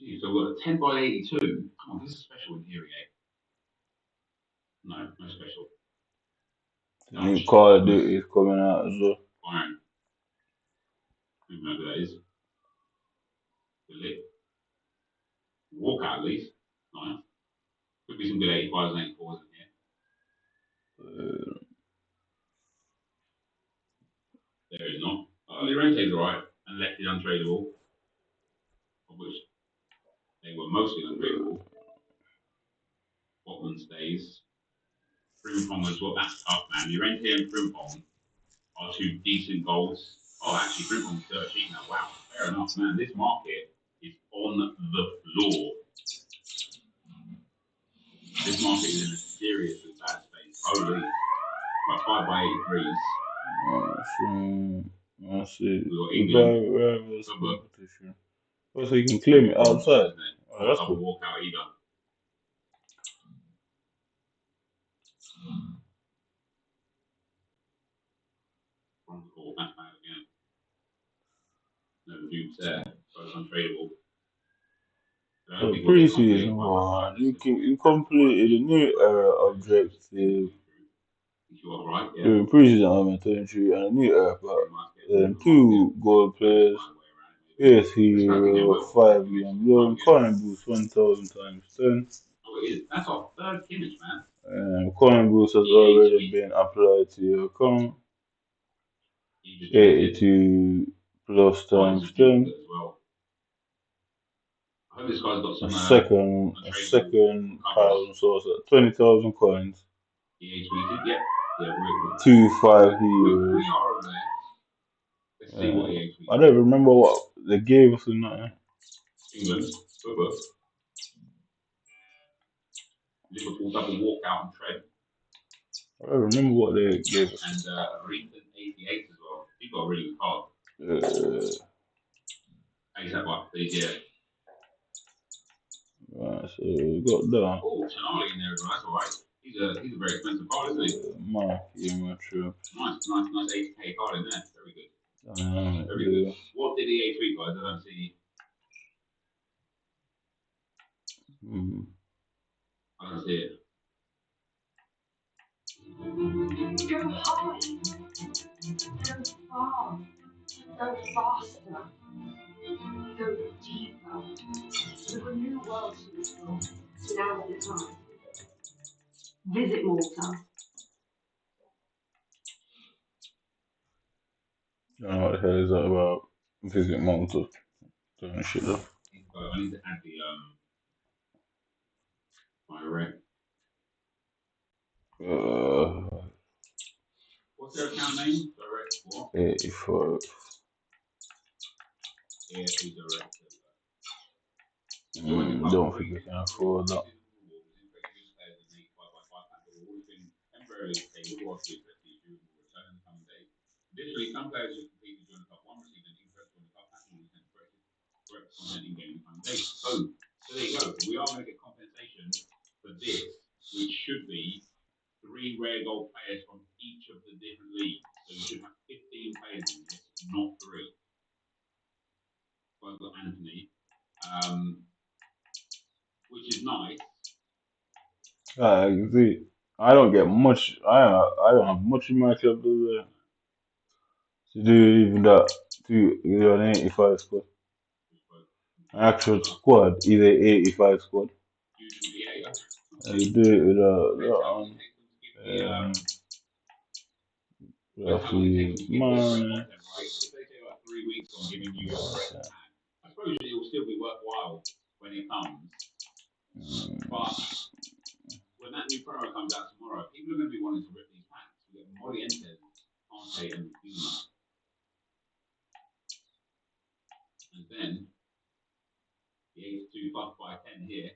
So we've got a 10 by 82. Come on, this is special in here again. No, no special. The new Call of Duty is coming out as well. Fine. I don't know who that is. The lit. Walkout at least. Nice. Could be some good 85s and 84s in here. There is not. Llorente's alright. And left is untradeable. Of which they were mostly untradeable. Botman stays. Frimpong as well. That's tough, man. Llorente and Frimpong are two decent goals. Oh, actually, Frimpong's 13 now. Wow. Fair enough, man. This market is on the floor. This market is in a seriously bad space. Holy. Like 5 by 83s. I see. England. Competition. Oh, so you can claim it outside. Oh, that's cool. Walk out either. Cool. That's bad again. No dupes there. So it's untradeable. Pre-season one, you completed a new era objective. Right, yeah. During pre-season I'm 23 and a new era pack. 2 gold players, AS hero, 5 game loan, coin boost 1000 times 10. Oh, it is. That's our third image, man. Coin boost has already been applied to your account. 82 plus times 10. I hope this guy's got some. A second thousand source at 20,000 coins. EA tweeted, yeah. 2 5 heroes. We are over there. Let's see what EA tweeted. I don't remember what they gave us in that. England, Liverpool double walkout and tread. I don't remember what they gave us. And Reethan 88 as well. He got a really good card. ASAP up, please, yeah. Right, so we got that. Oh, Tonali in there as well, that's alright. He's a very expensive card, isn't he? Mark, yeah, true. Nice 80k card in there. Very good. Very good. What did EA tweet, guys? I don't see. I don't see it. Go high. Go far. Go faster. Go deeper. There's a new world to explore. So now is the time. Visit Malta. I don't know what the hell is that about. Visit Malta. Don't shit up. I need to add the my rep. What's their account name? Direct what? 85. Yeah, direct. Don't think we can afford that. Additionally, some players who completed during the Cup 1 received an interest on the Cup package and correct content in game time days. So there you go. We are going to get compensation for this, which should be 3 rare gold players from each of the different leagues. So you should have 15 players in this, not 3. So I've got Anthony, which is nice. See, I don't get much. I don't have much in my club to do even that. To an 85 squad. An actual squad is a 85 squad. You do it with roughly man. I suppose it will still be worthwhile when it comes. But when that new promo comes out tomorrow, people are going to be wanting to rip these packs. We get Morientes, Ante, and Puma. And then the 82 plus by 10 here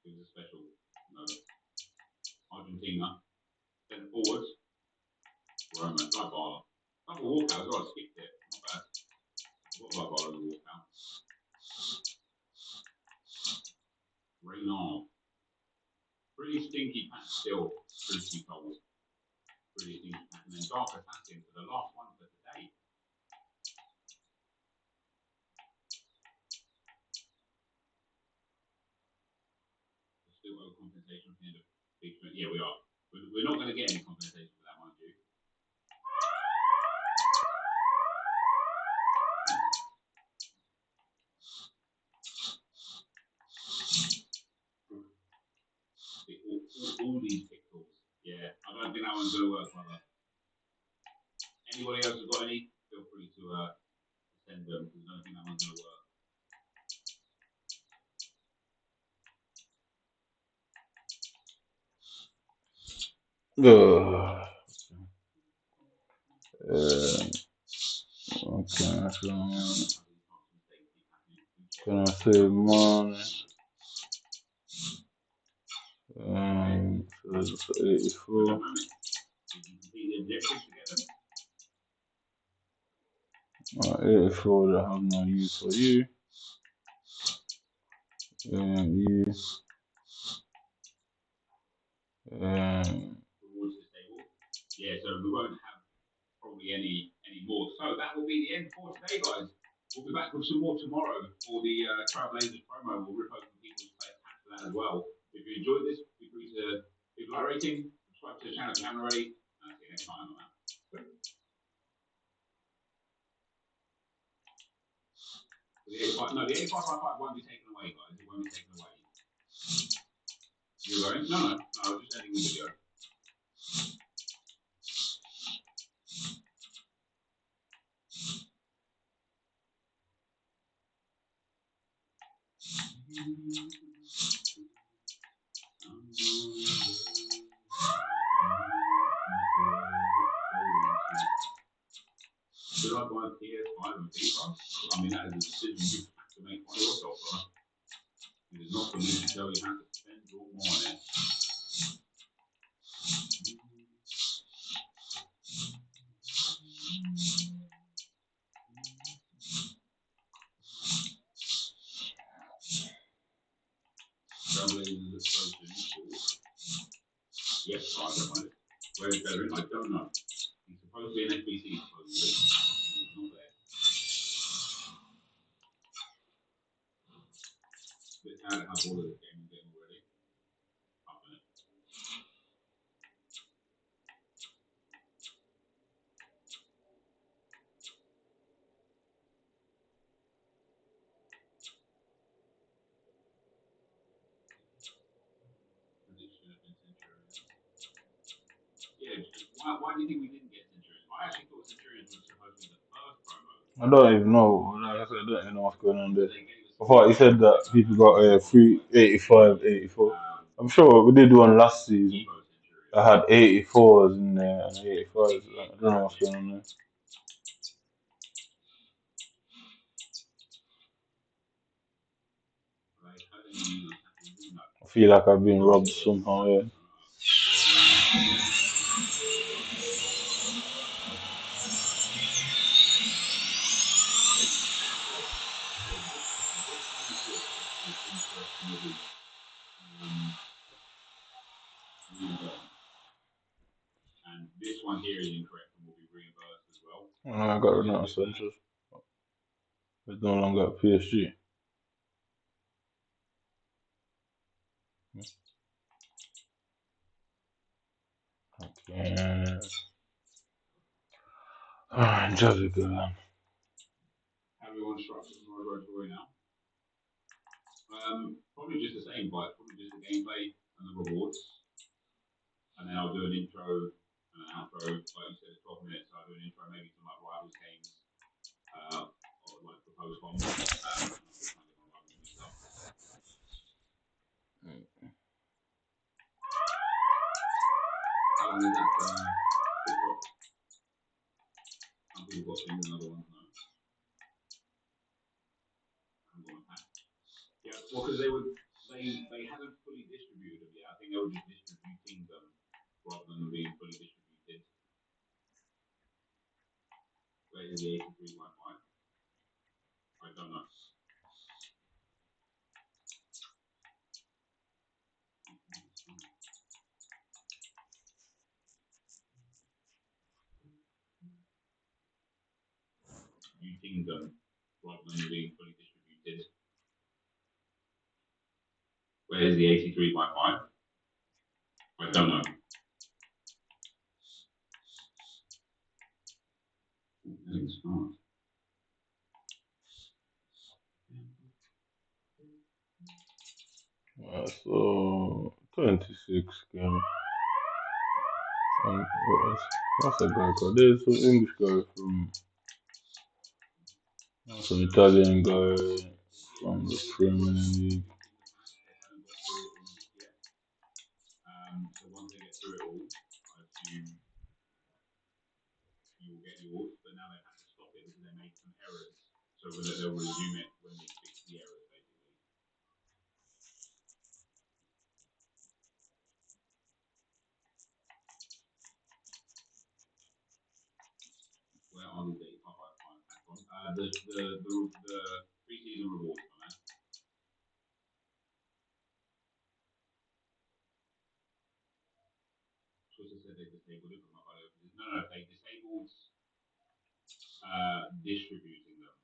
gives a special note. Argentina. Then forwards. Roma, Dybala. Double walkout as well. I skipped it. Not bad. What about Dybala in the walkout? Reynard. Pretty stinky pack still. Truth be told. Pretty stinky pack. And then Dark Assassin for the last one for today. for compensation for the end of big. Yeah, we are. We're not going to get any compensation for that, mind you. All these pixels. Yeah, I don't think that one's going to work, brother. Anybody else has got any? Feel free to send them, because I don't think that one's going to work. Okay, so can I say money? So 84. Alright, 84 that I have no use for you. You. Yeah, so we won't have probably any more. So that will be the end for today, guys. We'll be back with some more tomorrow for the Trailblazers promo. We'll rip open people's players packs for that as well. If you enjoyed this, feel free to leave a like rating, subscribe to the channel if you haven't already, and I'll see you next time on that. The 8555 won't be taken away, guys. It won't be taken away. You're going? No, I was just ending the video. Should I buy PS5 and FIFA? I mean, that is a decision you have to make by yourself, brother. It is not for me to tell you how to spend your money. Yes, I don't mind it. Where is Bellerin? I don't know. He's supposed to be an FBC, supposedly. He's not there. But how to have all of this game already. Up in it. Yeah, why do you think we didn't get Centurions? I actually thought Centurions was supposed to be the first promo. I don't even know. Like I said, I don't even know what's going on there. I thought he said that people got free 85, 84. I'm sure we did one last season. I had 84s in there and 85s. I don't know what's going on there. I feel like I've been robbed somehow, yeah. And this one here is incorrect and will be reimbursed as well. I got Renato Sanchez. It's no longer at PSG. Okay. Jessica. How do we want to structure the road story now? Probably just the same, but probably just the gameplay and the rewards. And then I'll do an intro and an outro. Like you said, it's 12 minutes. So I'll do an intro maybe to my rivals games, or like proposed bombs. How long is that? TikTok? Some people got things and other ones no. Yeah, well, because they haven't fully distributed them yet. I think they were just distributing them rather than being fully distributed. Where is the 83.5? I don't know. Distributing them rather than being fully distributed. Where's the 83 by 5? I don't know. It's not. So 26 game. And what's a guy called? There's some English guy from some Italian guy from the Premier League. So once they get through it all, I assume you will get yours, but now they have to stop it because they made some errors. So they'll resume it when they fix the errors, basically. Where are these 85 back on? The pre-season rewards on that. Twitter said they disabled it, but my bio no, they disabled distributing them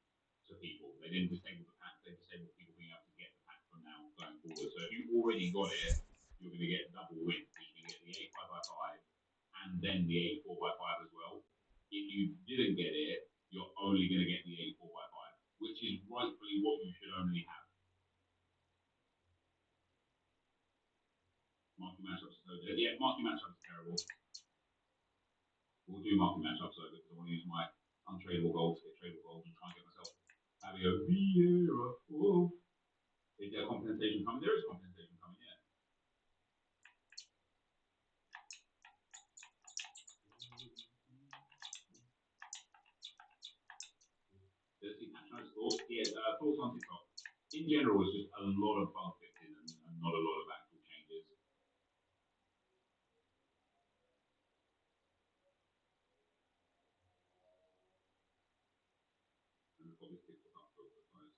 to people. They didn't disable the pack, they disabled people being able to get the pack from now going forward. So if you already got it, you're going to get double wins. So you can get the 85 by 5 and then the 84 by 5 as well. If you didn't get it, you're only going to get the 84 by 5, which is rightfully what you should only have. Marking matchups are so good. Yeah, marking matchups are terrible. We'll do marking matchups though because I want to use my untradeable goals to get tradable goals and try and get myself Fabio Vieira. Oh. Is there compensation coming? There is compensation coming, yeah. Let's see, Patron's thoughts. Yeah, thoughts on TikTok. In general, it's just a lot of bug fixing and not a lot of actual changes. And we've got this TikTok up filter, guys.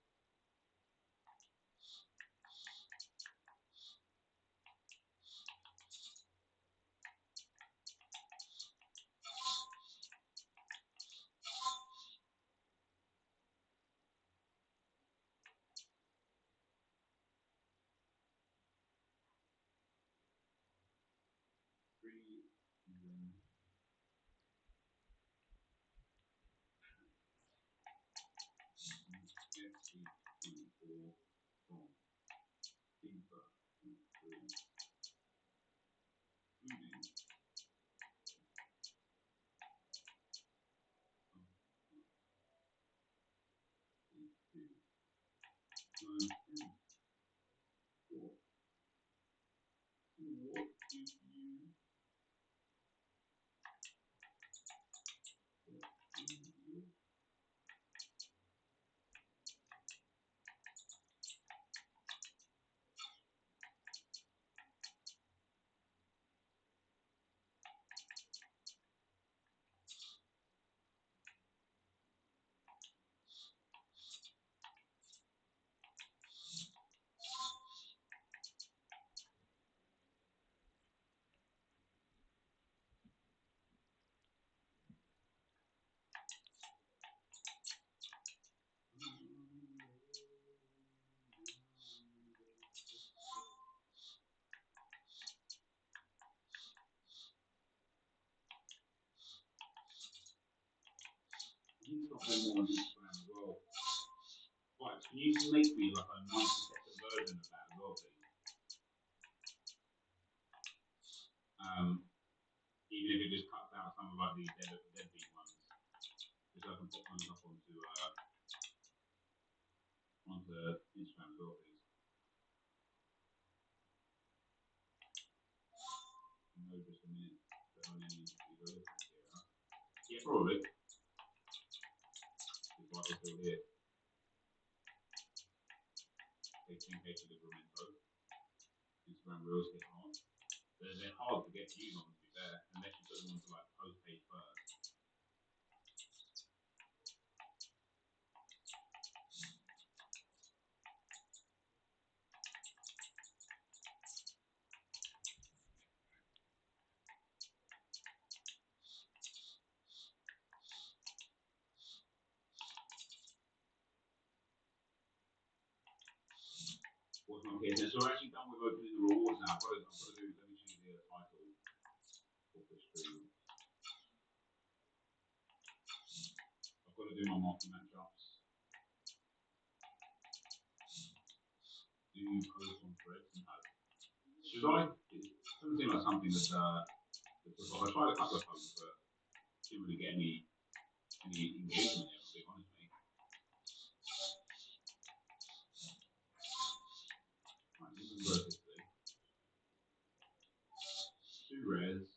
You stop doing more on Instagram as well. Right, can you make me like a 90-second version of that as well, please? Even if it just cuts out some of like the deadbeat ones, just so I can put those up onto Instagram as well, please. No, just a minute. Yeah, probably. It's like it's still here. Take 10k to Livramento. Instagram Reels get hard. They're hard to get views on, to be fair, unless you put them onto like post page first. What's my case? So we're actually done with opening the rewards now. I've got to do, let me change the title of the stream. I've got to do my market matchups. Do you post on threads? No. Should I? It doesn't seem like something that I tried a couple of posts, but didn't really get any engagement there, to be honest with me. Right, this is versus 2 rares,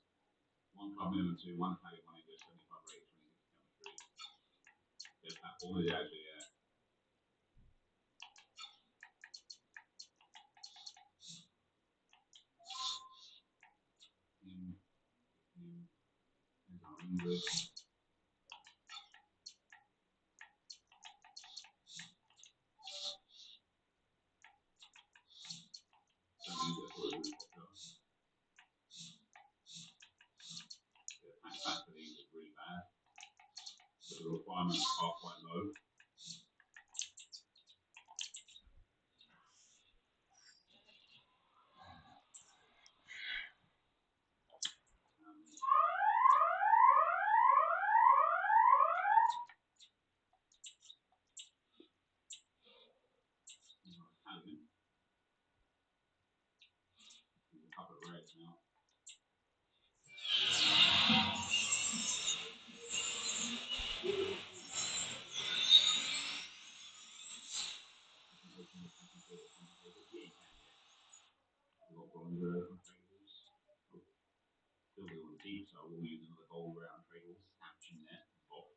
1 club minimum 2, 1 Italian, 1 English, 75 rate, 26 chemistry. There's that all is actually, yeah. Him, is our English. Don't use it for really popular. The attack for these is really bad, but the requirements are quite low. Italian. There's a couple of reds now. Yeah, you can, yeah. We've got bronzer and tables. Still doing deep, so we'll use another gold round table, snatch in there, bop.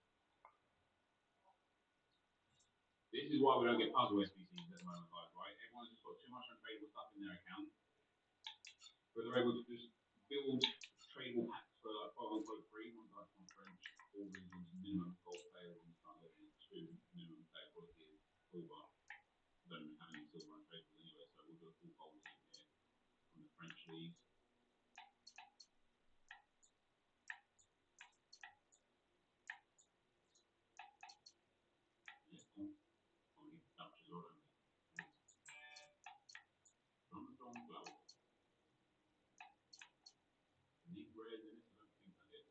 This is why we don't get puzzle SBCs at the moment, guys, right? Everyone's just got too much untradeable stuff in their account. But they're able to just build tradable packs for like quote unquote free. Ones like on French, all regions, minimum gold players, and start level 2, minimum player quality is silver. We don't even have any silver untradables anyway, so we'll do a full gold team here from the French league. Yeah, cool. Oh, we get Dutch as well, don't we? Strong flow. Need rares in this? I don't think I did.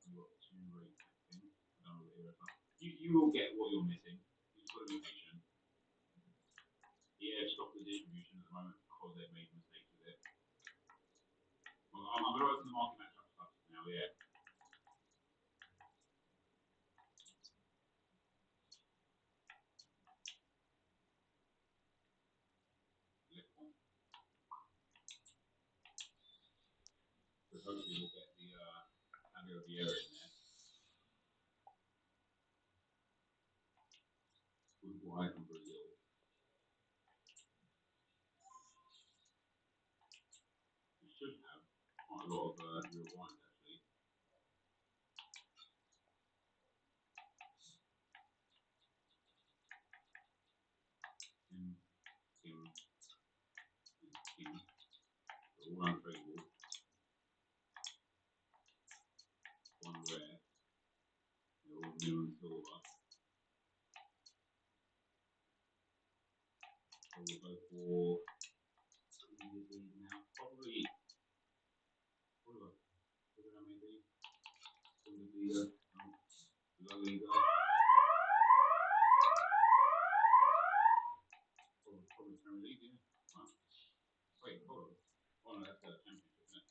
You've got 2 rate packing. I don't know what era stuff. You will get what you're missing. You just got to be patient. Yeah, stop the distribution at the moment because they've made mistakes with it. Well, I'm going to open the market matchup stuff now, yeah. So hopefully we'll get the Fabio Vieira in there. Uruguay from Brazil. We should have quite a lot of Uruguayans actually. Kim. They're all untradeable. 1 rare. They're all new and silver. So we'll go for Premier League now. Probably. What do I maybe? Bundesliga. La Liga. Probably Premier League, yeah. Wow. Wait, hold on. Oh no, that's the championship, isn't it?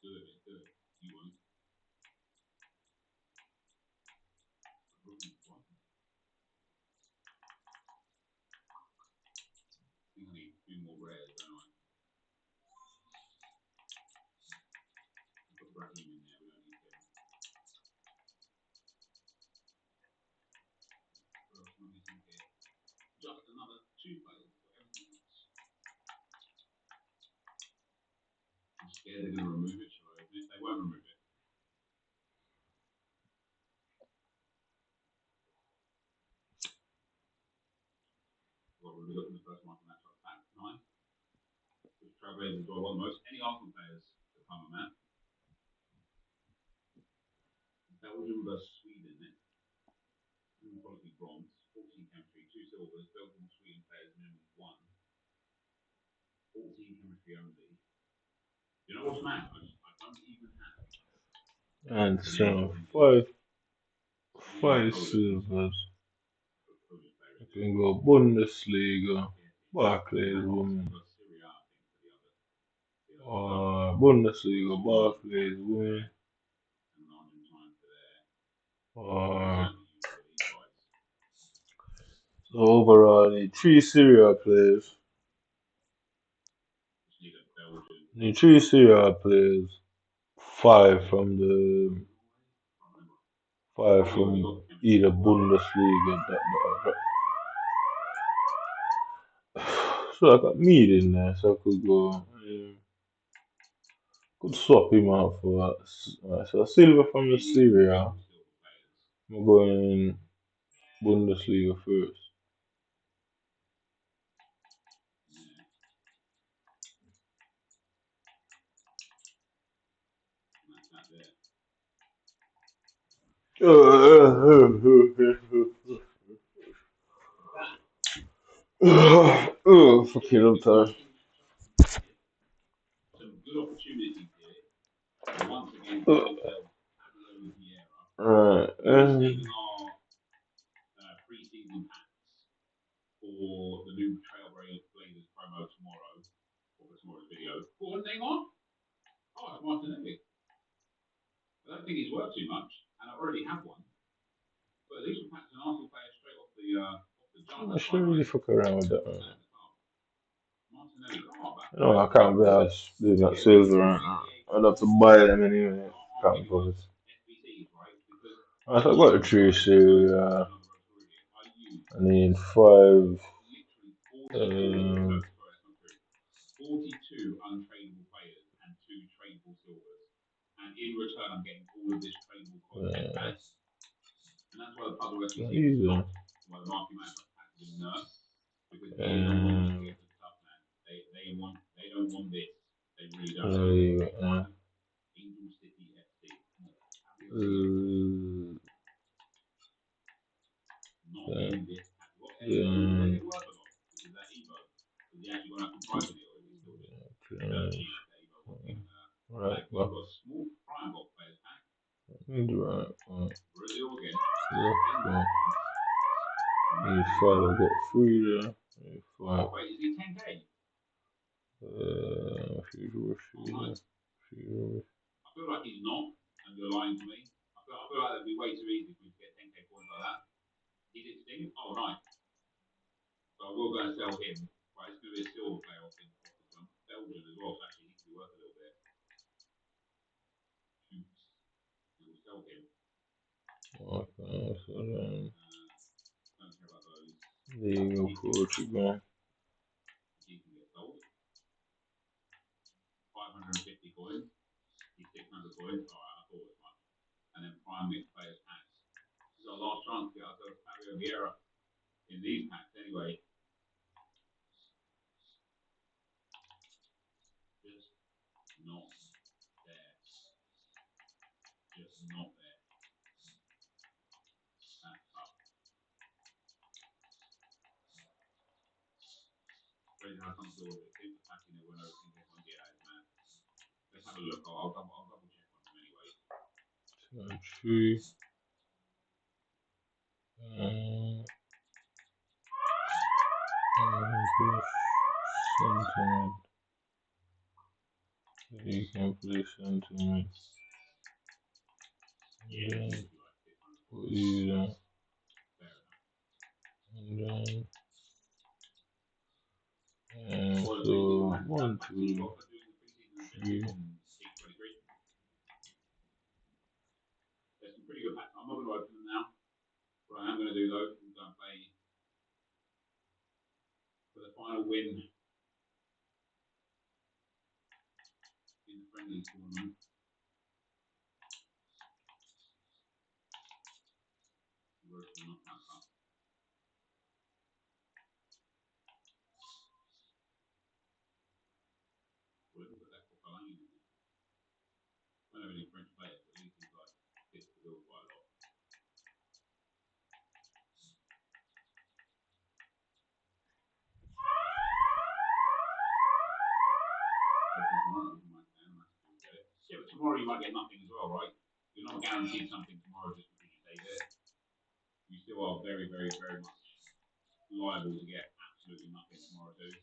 Do it. You won't. What? I think I need 2 more rares, don't I? I've got Brahim in there, we don't need him. What else am I missing here? Just another 2 players for everything else. I'm scared they're going to remove it, shall I open it? They won't remove it. We've got we'll be looking at the first one from that top pack, 9. Which Trailblazers do I want most? Any Arsenal players to come on that? Belgium versus Sweden then. Quality bronze, 14 chemistry, 2 silvers, Belgium Sweden players minimum 1. 14 chemistry only. You know what's mad? I don't even have. And so five silvers. I can go Bundesliga, Barclays women. Bundesliga, Barclays women. So overall, I need 3 Syria players. Need 3 Syria players. 5 from either Bundesliga. So I got meat in there, so I could go. Could swap him out for so silver from the Syria. I'm going Bundesliga first. Fucking I'm tired. Some good opportunities here. Once again, Right. Pre-season packs for the new Trailblazers promo tomorrow, or for tomorrow's video. What Neymar? Oh, it's Martinelli. I don't think he's worth too much, and I already have one. But at least we're packing an Arsenal player straight off the jump. I should really fuck around with that one. Martinelli. Oh, No, I can't be asked doing that silver. I'd have to buy them anyway. Can't be bothered. Right, so I've got the 3 Syria. I need 5. 42 untradeable players and 2 tradable silvers. And in return, I'm getting all of this tradable content back. And that's why the puzzle SBC stopped. Why the market manager packed in Nurse. Because he don't want to get the stuff, man. They don't want this. They really don't. Angel City FC. Not getting this at what they worth a lot. Because that Evo. Because he actually gone up in price of it, or is it still cheap? Right, well. We've got a small prime box players pack. Brazil again. Need 5, I'll get 3 there. Need 5. Wait, is he 10k? I feel like he's not, and you're lying to me. I feel like that'd be way too easy for me to get 10k points like that. He's at Steam? Oh, nice. So I will go and sell him. Right, it's going to be a silver player off the jump. Belgium as well, so actually he could be worth a little bit. Shoots. And we'll sell him. Okay, so then. Don't care about those. League of Portugal. He can get sold. 550 coins. He's 600 coins. Alright, I thought it was much. And then prime mix players packs. This is our last chance to get ourselves Fabio Vieira in these packs anyway. Just not there. Just not there. That's tough. Crazy how some sort of it seems attacking it when I think it's on the eyes, man. Let's have a look. I'll double check on them anyway. Country. Sentiment. You can play sentiment. Yeah. Put you there. And then. So 1, 2, 3. There's some pretty good packs. I'm not going to open them now. What I am going to do though is go and play for the final win in the friendly tournament. French players, but at least he's like fits the bill quite a lot. Yeah, but tomorrow you might get nothing as well, right? You're not guaranteed something tomorrow just because you take it. You still are very, very, very much liable to get absolutely nothing tomorrow too.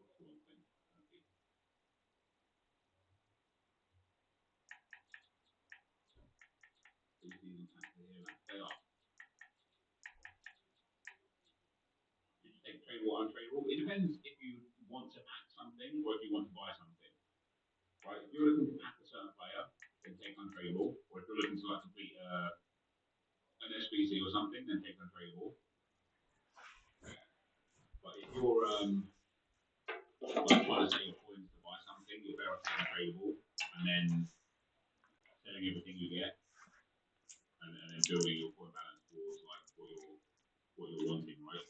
What's the one thing? Okay. Preseason transfer here, they are. Did you take tradable or untradeable? It depends if you want to pack something or if you want to buy something. Right? If you're looking to pack a certain player, then take untradeable. Or if you're looking to like complete an SBC or something, then take untradeable. But if you're like trying to save coins to buy something, you're better off taking untradeable and then selling everything you get and then building your coin balance towards like what you're wanting, right?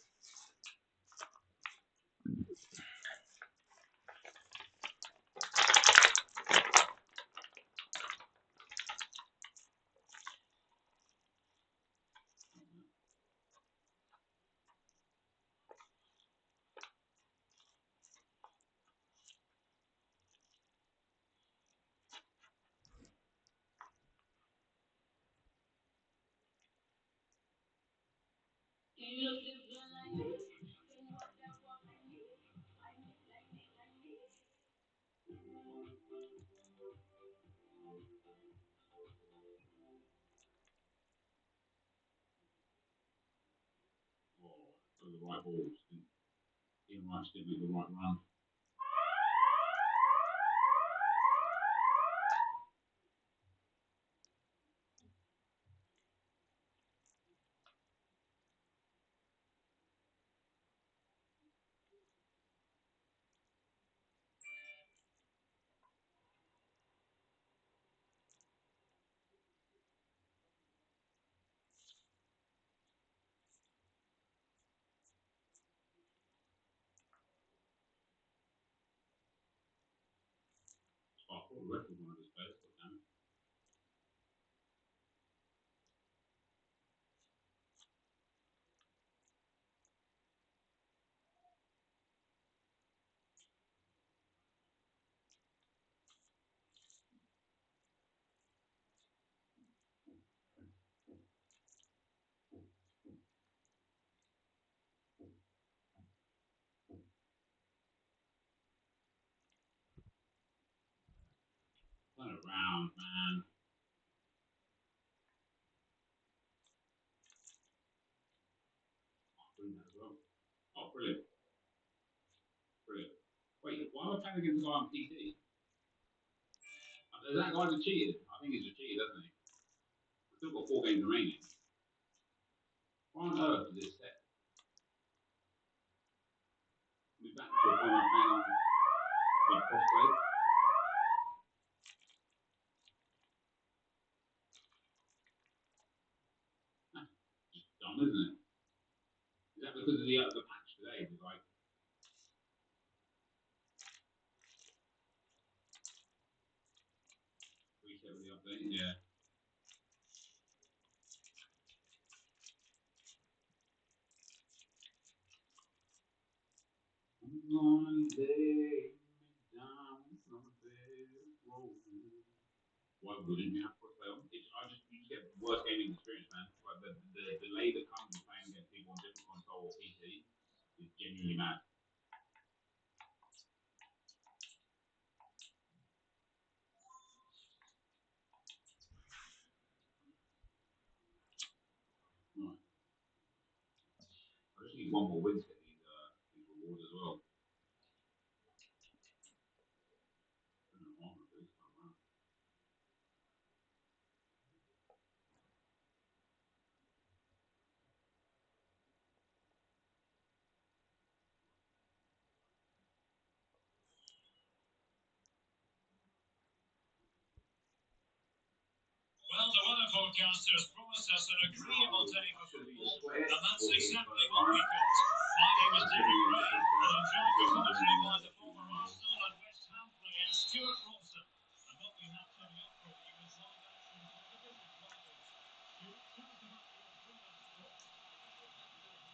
Oh, those are the right balls. Ian Rice didn't make the right run. Oh, I thought the rest was one of his players, but damn it. Turn around, man. Oh, bring that as well. Oh, brilliant. Brilliant. Wait, why am I playing against the guy on PC? That guy just cheated. I think he's just cheated, hasn't he? We've still got 4 games remaining. Why on earth is it set? We'll be back to a point where I'm playing on like crossplay. That's just dumb, isn't it? Is that because of the patch today? Is it like reset with the update? Yeah. I'm gonna lay me down on a bed of roses. Why wouldn't you have crossplay on? You just get worse gaming experience, man. Like the delay that comes with playing against people on different console or PC is genuinely mad. Right. I just need one more win to get these rewards as well. I don't know what I'm gonna do this time around. Well, the weather broadcasters promised us an agreeable day for football, and that's exactly what we got. My name is Derek Ray, and I'm joined for commentary by the former Arsenal and West Ham player Stuart Robson. And what we have coming up for you is live action from the different rivals. Stuart, tell us about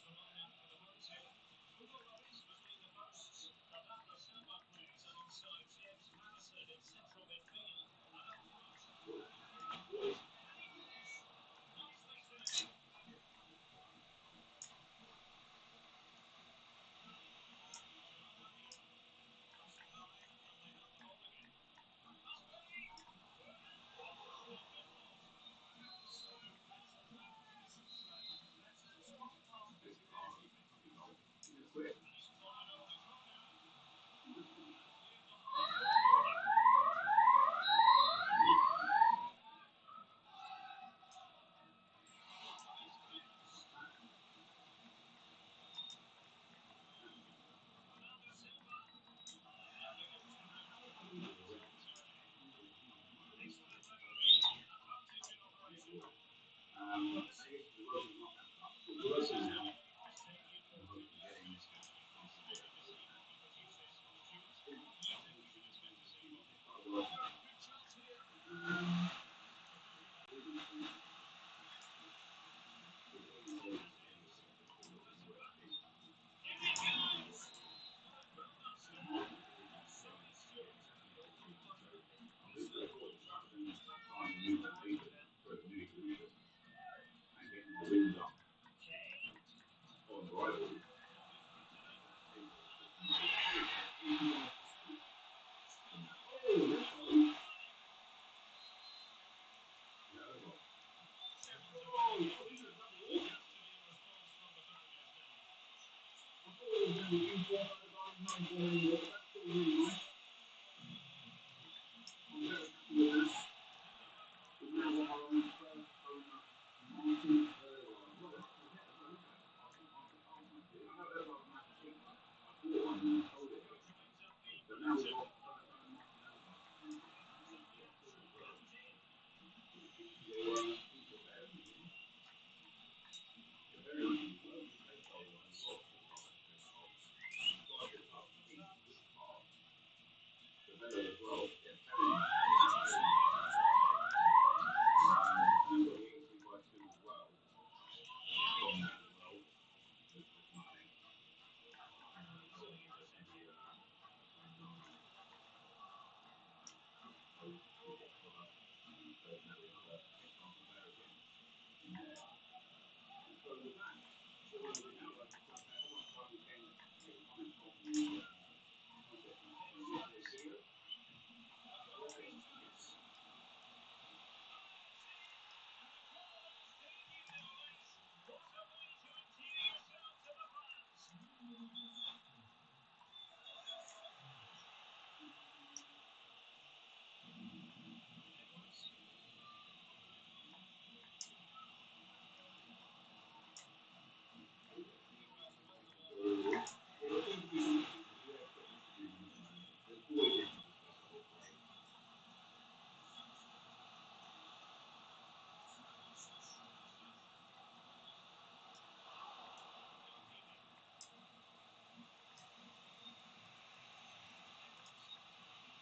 your Sunday sport.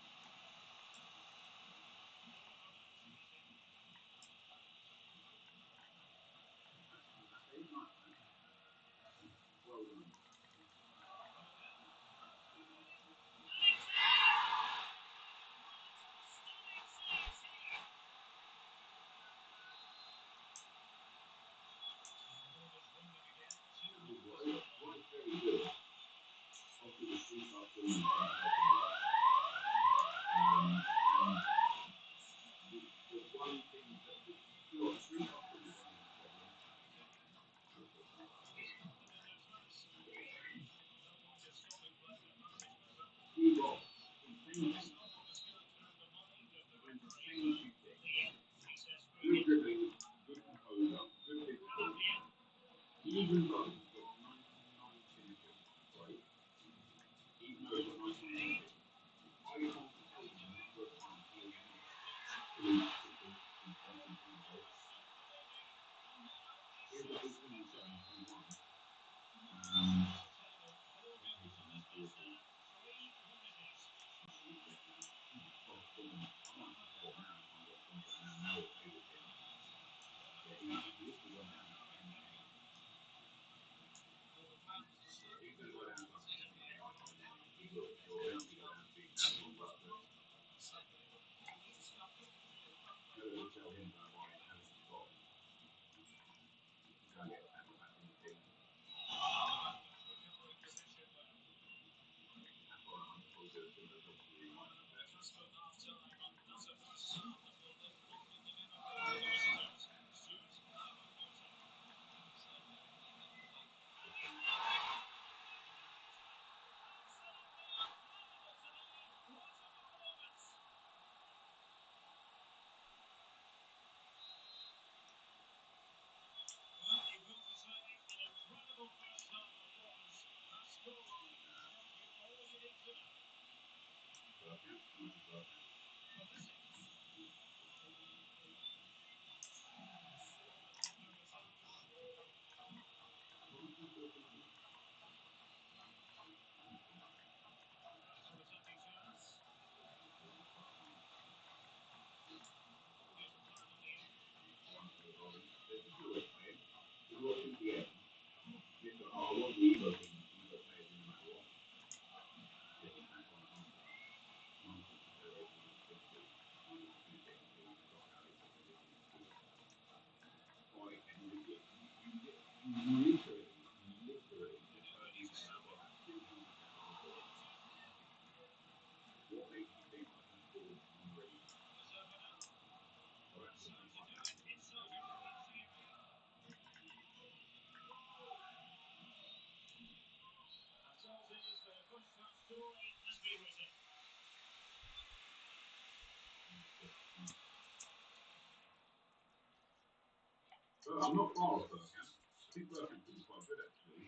I'm not far off Bergkamp. I think Bergkamp could be quite good actually.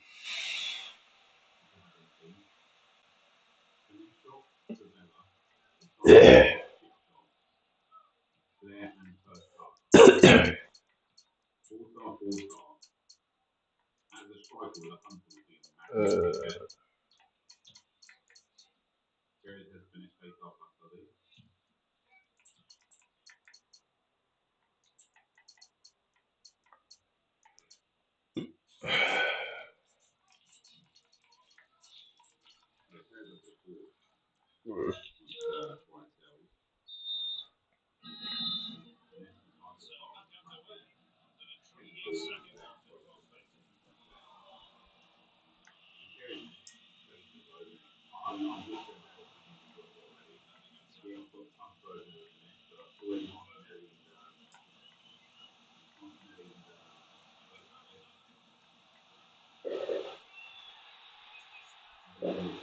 Yeah. There and first up. 4-star, 4-star. As a striker with a hunter would be massive. Jared has finished face off after this.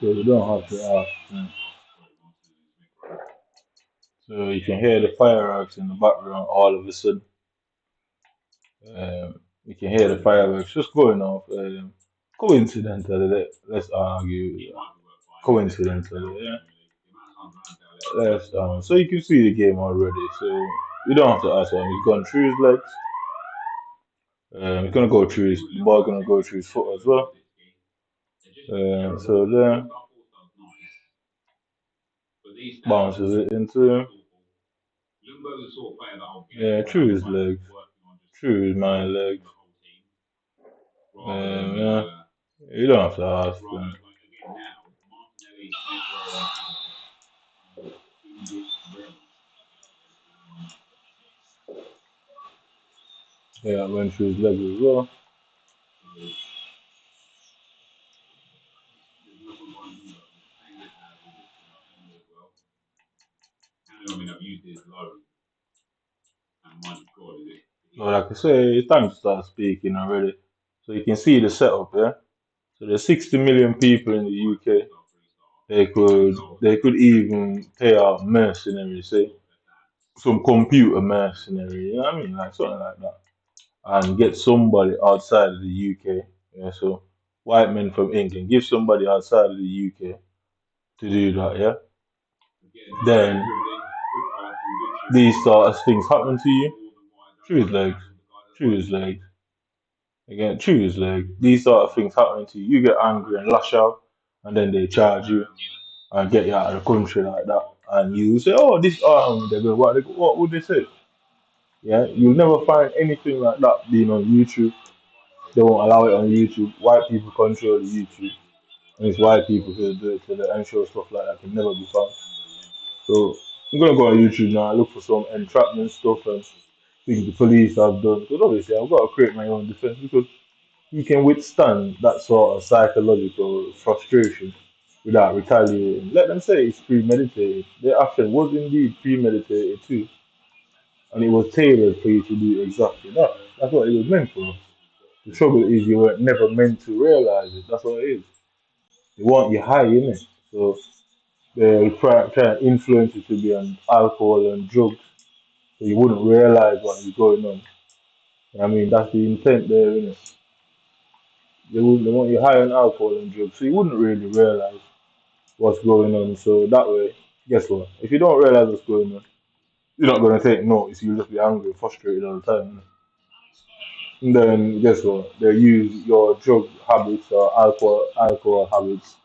So you don't have to ask. So you can hear the fireworks in the background all of a sudden. You can hear the fireworks just going off. Coincidentally, let's argue. Coincidentally, yeah. So you can see the game already. So you don't have to ask him. He's gone through his legs. He's gonna go through his. The ball gonna go through his foot as well. So then bounces it into him. Yeah, through his legs, through his man legs. Yeah, you don't have to ask him. Yeah, went through his legs as well. I mean, I've used his low, and my God, is it? But like I say, it's time to start speaking already. So you can see the setup, yeah. So there's 60 million people in the UK. They could even pay out mercenaries, say some computer mercenary, you know what I mean, like something like that, and get somebody outside of the UK. Yeah, so white men from England give somebody outside of the UK to do that. Yeah, then these sort of things happen to you. Through his legs, through his legs, again, through his legs. These sort of things happen to you. You get angry and lash out, and then they charge you and get you out of the country like that. And you say, "Oh, this they're going, what would they say?" Yeah, you'll never find anything like that being on YouTube. They won't allow it on YouTube. White people control the YouTube, and it's white people who do it, so the ensure stuff like that can never be found. So I'm gonna go on YouTube now and look for some entrapment stuff and things the police have done. Because obviously I've got to create my own defense because you can withstand that sort of psychological frustration without retaliating. Let them say it's premeditated. The action was indeed premeditated too, and it was tailored for you to do exactly that. That's what it was meant for. The trouble is you were never meant to realize it. That's what it is. They want you high, innit? So they try and influence you to be on alcohol and drugs, so you wouldn't realize what is going on. I mean, that's the intent there, innit? They want you high on alcohol and drugs, so you wouldn't really realize what's going on. So that way, guess what? If you don't realize what's going on, you're not gonna take notice. You'll just be angry and frustrated all the time. And then guess what? They use your drug habits or alcohol habits,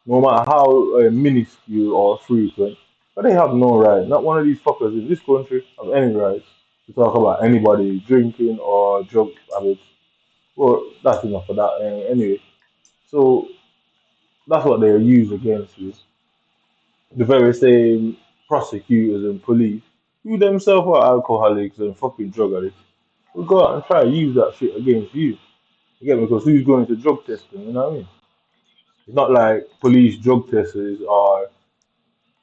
no matter how minuscule or frequent. But they have no right. Not one of these fuckers in this country have any right to talk about anybody drinking or drug habits. Well, that's enough of that anyway. So that's what they use against you. The very same prosecutors and police who themselves are alcoholics and fucking drug addicts will go out and try to use that shit against you. Again, because who's going to drug testing, you know what I mean? It's not like police drug testers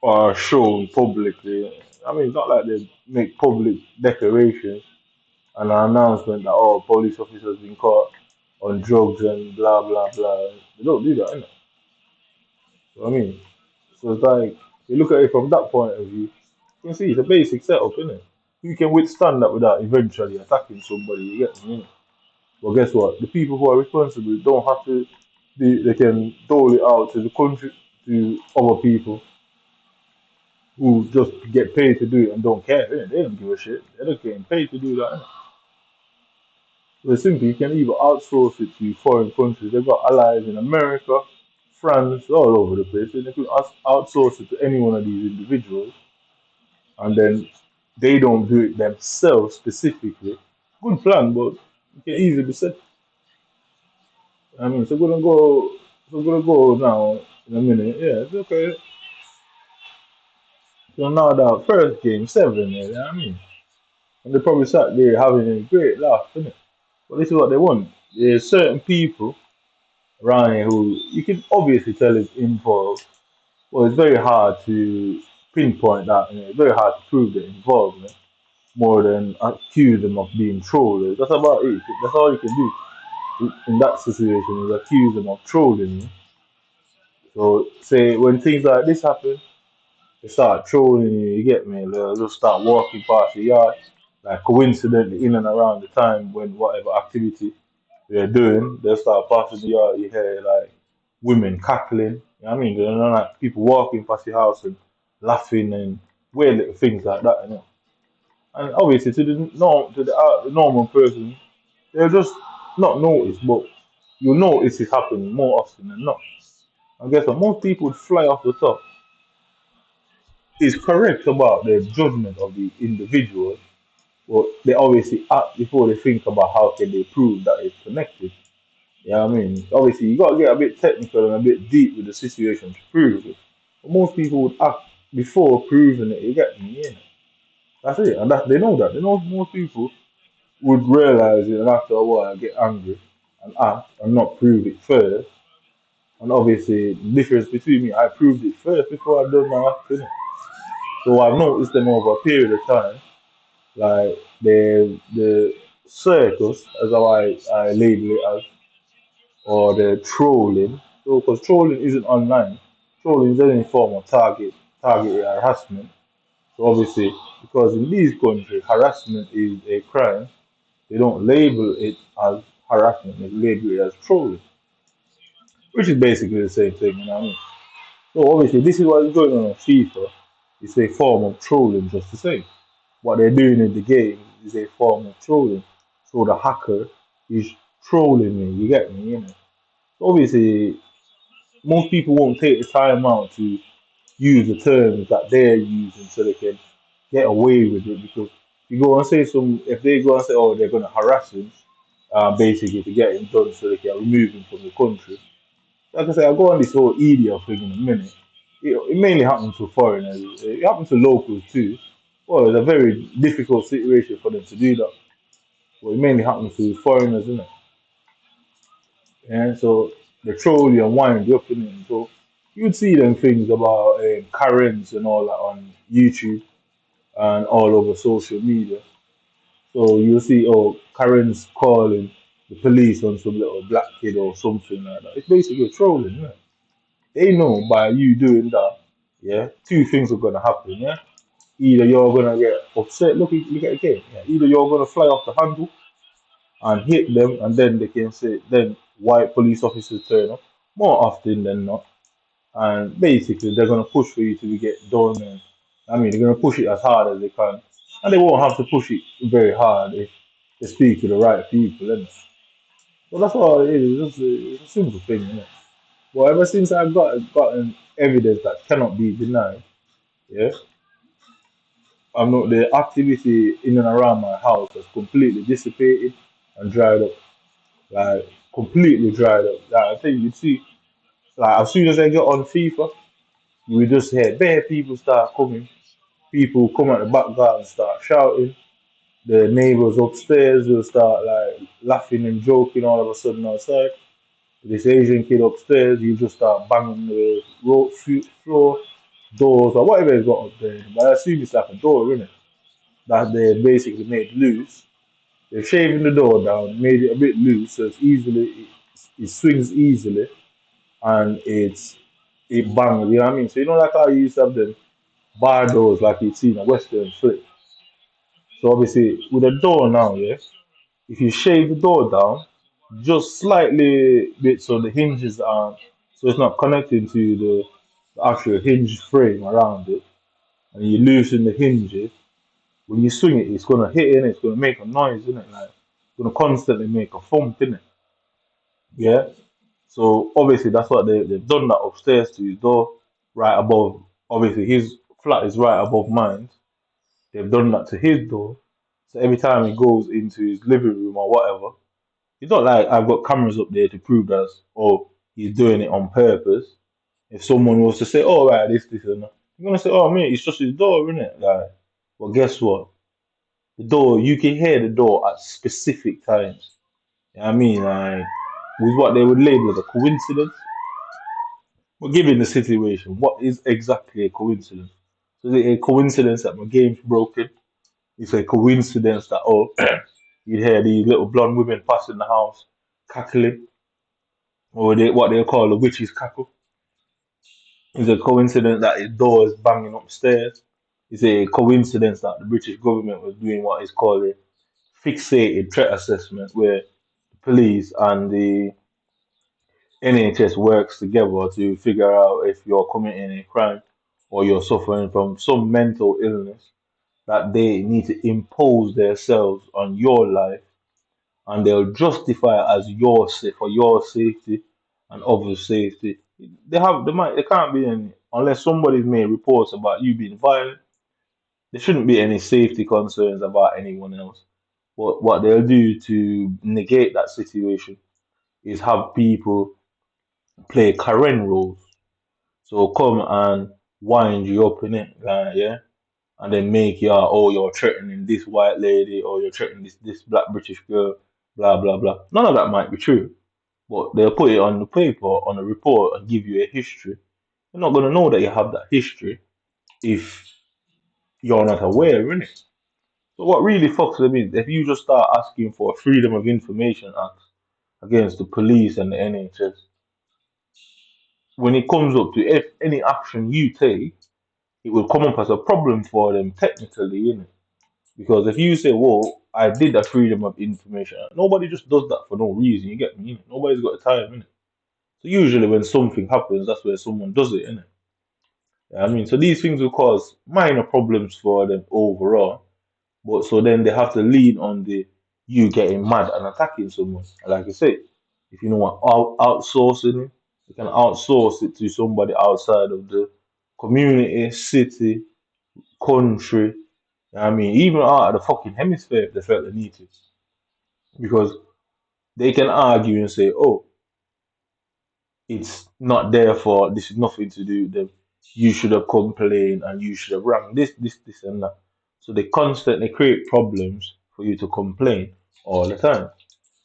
are shown publicly. I mean, it's not like they make public declarations and an announcement that, oh, police officers been caught on drugs and blah, blah, blah. They don't do that, innit? You know what I mean? So it's like, you look at it from that point of view, you can see it's a basic setup, innit? You can withstand that without eventually attacking somebody, you get me? Innit? But guess what? The people who are responsible don't have to they can dole it out to the country, to other people who just get paid to do it and don't care. They don't give a shit. They're not getting paid to do that. Innit? So simply, you can either outsource it to foreign countries. They've got allies in America, France, all over the place. And they could outsource it to any one of these individuals, and then they don't do it themselves specifically. Good plan, but it can easily be said. I mean, so we're gonna go now in a minute. Yeah, it's okay. So now that first game, 7, yeah, you know what I mean? And they probably sat there having a great laugh, innit? But this is what they want. There's certain people around here who you can obviously tell is involved. Well, it's very hard to pinpoint that, and it's very hard to prove the involvement more than accuse them of being trollers. That's about it. That's all you can do in that situation is accuse them of trolling you. So say when things like this happen, they start trolling you, you get me? They'll just start walking past your yard, like coincidentally in and around the time when whatever activity they're doing, they'll start passing the yard, you hear like women cackling, you know what I mean? They're not like people walking past your house and laughing and weird little things like that, you know. And obviously to the normal person, they'll just not notice, but you'll notice it happening more often than not. I guess what most people would fly off the top is correct about their judgment of the individual, but they obviously act before they think about how can they prove that it's connected. You know what I mean? Obviously, you got to get a bit technical and a bit deep with the situation to prove it. But most people would act before proving it. You get me? Yeah. That's it. And they know that. They know most people would realize it and after a while get angry and act and not prove it first. And obviously, the difference between me, I proved it first before I done my act. So I've noticed them over a period of time, like the circus, as how I label it as, or the trolling. So because trolling isn't online, trolling is any form of targeted harassment. So obviously, because in these countries harassment is a crime, they don't label it as harassment, they label it as trolling, which is basically the same thing, you know what I mean? So obviously this is what is going on FIFA. It's a form of trolling just the same. What they're doing in the game is a form of trolling. So the hacker is trolling me, you get me, you know. Obviously, most people won't take the time out to use the terms that they're using so they can get away with it because you go and say if they go and say, oh, they're going to harass him, basically to get him done so they can remove him from the country. Like I say, I'll go on this whole EDL thing in a minute. It mainly happens to foreigners. It happens to locals too. Well, it's a very difficult situation for them to do that. But it mainly happens to foreigners, isn't it? And so they troll you and wind you up in it. So you'd see them things about Karens and all that on YouTube and all over social media. So you'll see, oh, Karen's calling the police on some little black kid or something like that. It's basically trolling, yeah. They know by you doing that, yeah, two things are gonna happen, yeah. Either you're gonna get upset, look at the game, yeah. Either you're gonna fly off the handle and hit them, and then they can say, then white police officers turn up more often than not. and basically they're gonna push for you to get done. And I mean, they're gonna push it as hard as they can, and they won't have to push it very hard if they speak to the right people. Innit? So that's all it is. It's a simple thing, innit? But ever since I've gotten evidence that cannot be denied, yeah, I'm not the activity in and around my house has completely dissipated and dried up, like completely dried up. Like I think you see, like as soon as I get on FIFA, you will just hear bare people start coming. People come out the back garden and start shouting. The neighbors upstairs will start like laughing and joking all of a sudden outside. This Asian kid upstairs, you just start banging the floor, doors, or whatever he's got up there. But I assume it's like a door, isn't it? That they basically made loose. They're shaving the door down, made it a bit loose, so it swings easily, and it bangs. You know what I mean? So you know, like how you used to have them bar doors, like you'd see in a Western flick. So obviously, with a door now, yeah, if you shave the door down just slightly bit so the hinges aren't, so it's not connecting to the actual hinge frame around it, and you loosen the hinges, when you swing it, it's gonna hit in, it's gonna make a noise, in it, like it's gonna constantly make a thump in it. Yeah. So obviously that's what they've done that upstairs to his door, right above. Obviously his flat is right above mine. They've done that to his door. So every time he goes into his living room or whatever, it's not like I've got cameras up there to prove that, oh, he's doing it on purpose. If someone was to say, oh, right, this, and that, I'm going to say, oh, mate, it's just his door, isn't it? Like, well, guess what? The door, you can hear the door at specific times. You know what I mean? Like, with what they would label as a coincidence. But given the situation, what is exactly a coincidence? So is it a coincidence that my game's broken? It's a coincidence that, oh, you hear these little blonde women passing the house, cackling, or what they call a witch's cackle. Is it a coincidence that his door is banging upstairs? Is it a coincidence that the British government was doing what is called a fixated threat assessment, where the police and the NHS works together to figure out if you're committing a crime or you're suffering from some mental illness, that they need to impose themselves on your life, and they'll justify it as for your safety and others' safety. There can't be any, unless somebody's made reports about you being violent. There shouldn't be any safety concerns about anyone else. What they'll do to negate that situation is have people play Karen roles. So come and wind you up in it, like, yeah, and then make you, oh, you're threatening this white lady, or you're threatening this black British girl, blah blah blah. None of that might be true, but they'll put it on the paper, on a report, and give you a history. You're not gonna know that you have that history if you're not aware, innit? So what really fucks them is if you just start asking for a Freedom of Information Act against the police and the NHS, when it comes up to if any action you take, it will come up as a problem for them technically, innit? Because if you say, well, I did a Freedom of Information Act, nobody just does that for no reason, you get me? Innit? Nobody's got the time, innit? So usually when something happens, that's where someone does it, innit? Yeah, I mean, so these things will cause minor problems for them overall. But so then they have to lean on the you getting mad and attacking someone. And like I say, if you know what outsourcing it, you can outsource it to somebody outside of the community, city, country. I mean, even out of the fucking hemisphere if they felt they need to. Because they can argue and say, oh, it's not their fault, this is nothing to do with them. You should have complained and you should have rang this, and that. So they constantly create problems for you to complain all the time.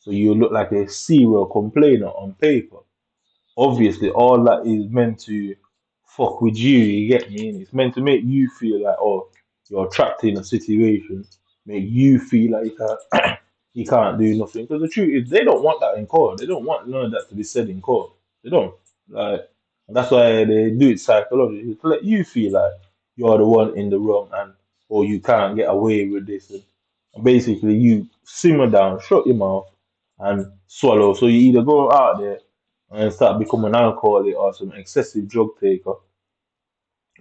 So you look like a serial complainer on paper. Obviously, all that is meant to fuck with you get me? And it's meant to make you feel like, oh, you're trapped in a situation, make you feel like you can't do nothing. Because the truth is, they don't want that in court. They don't want none of that to be said in court. They don't. Like, and that's why they do it psychologically to let you feel like you're the one in the wrong, and or you can't get away with this. And basically, you simmer down, shut your mouth, and swallow. So you either go out there and start becoming an alcoholic or some excessive drug taker,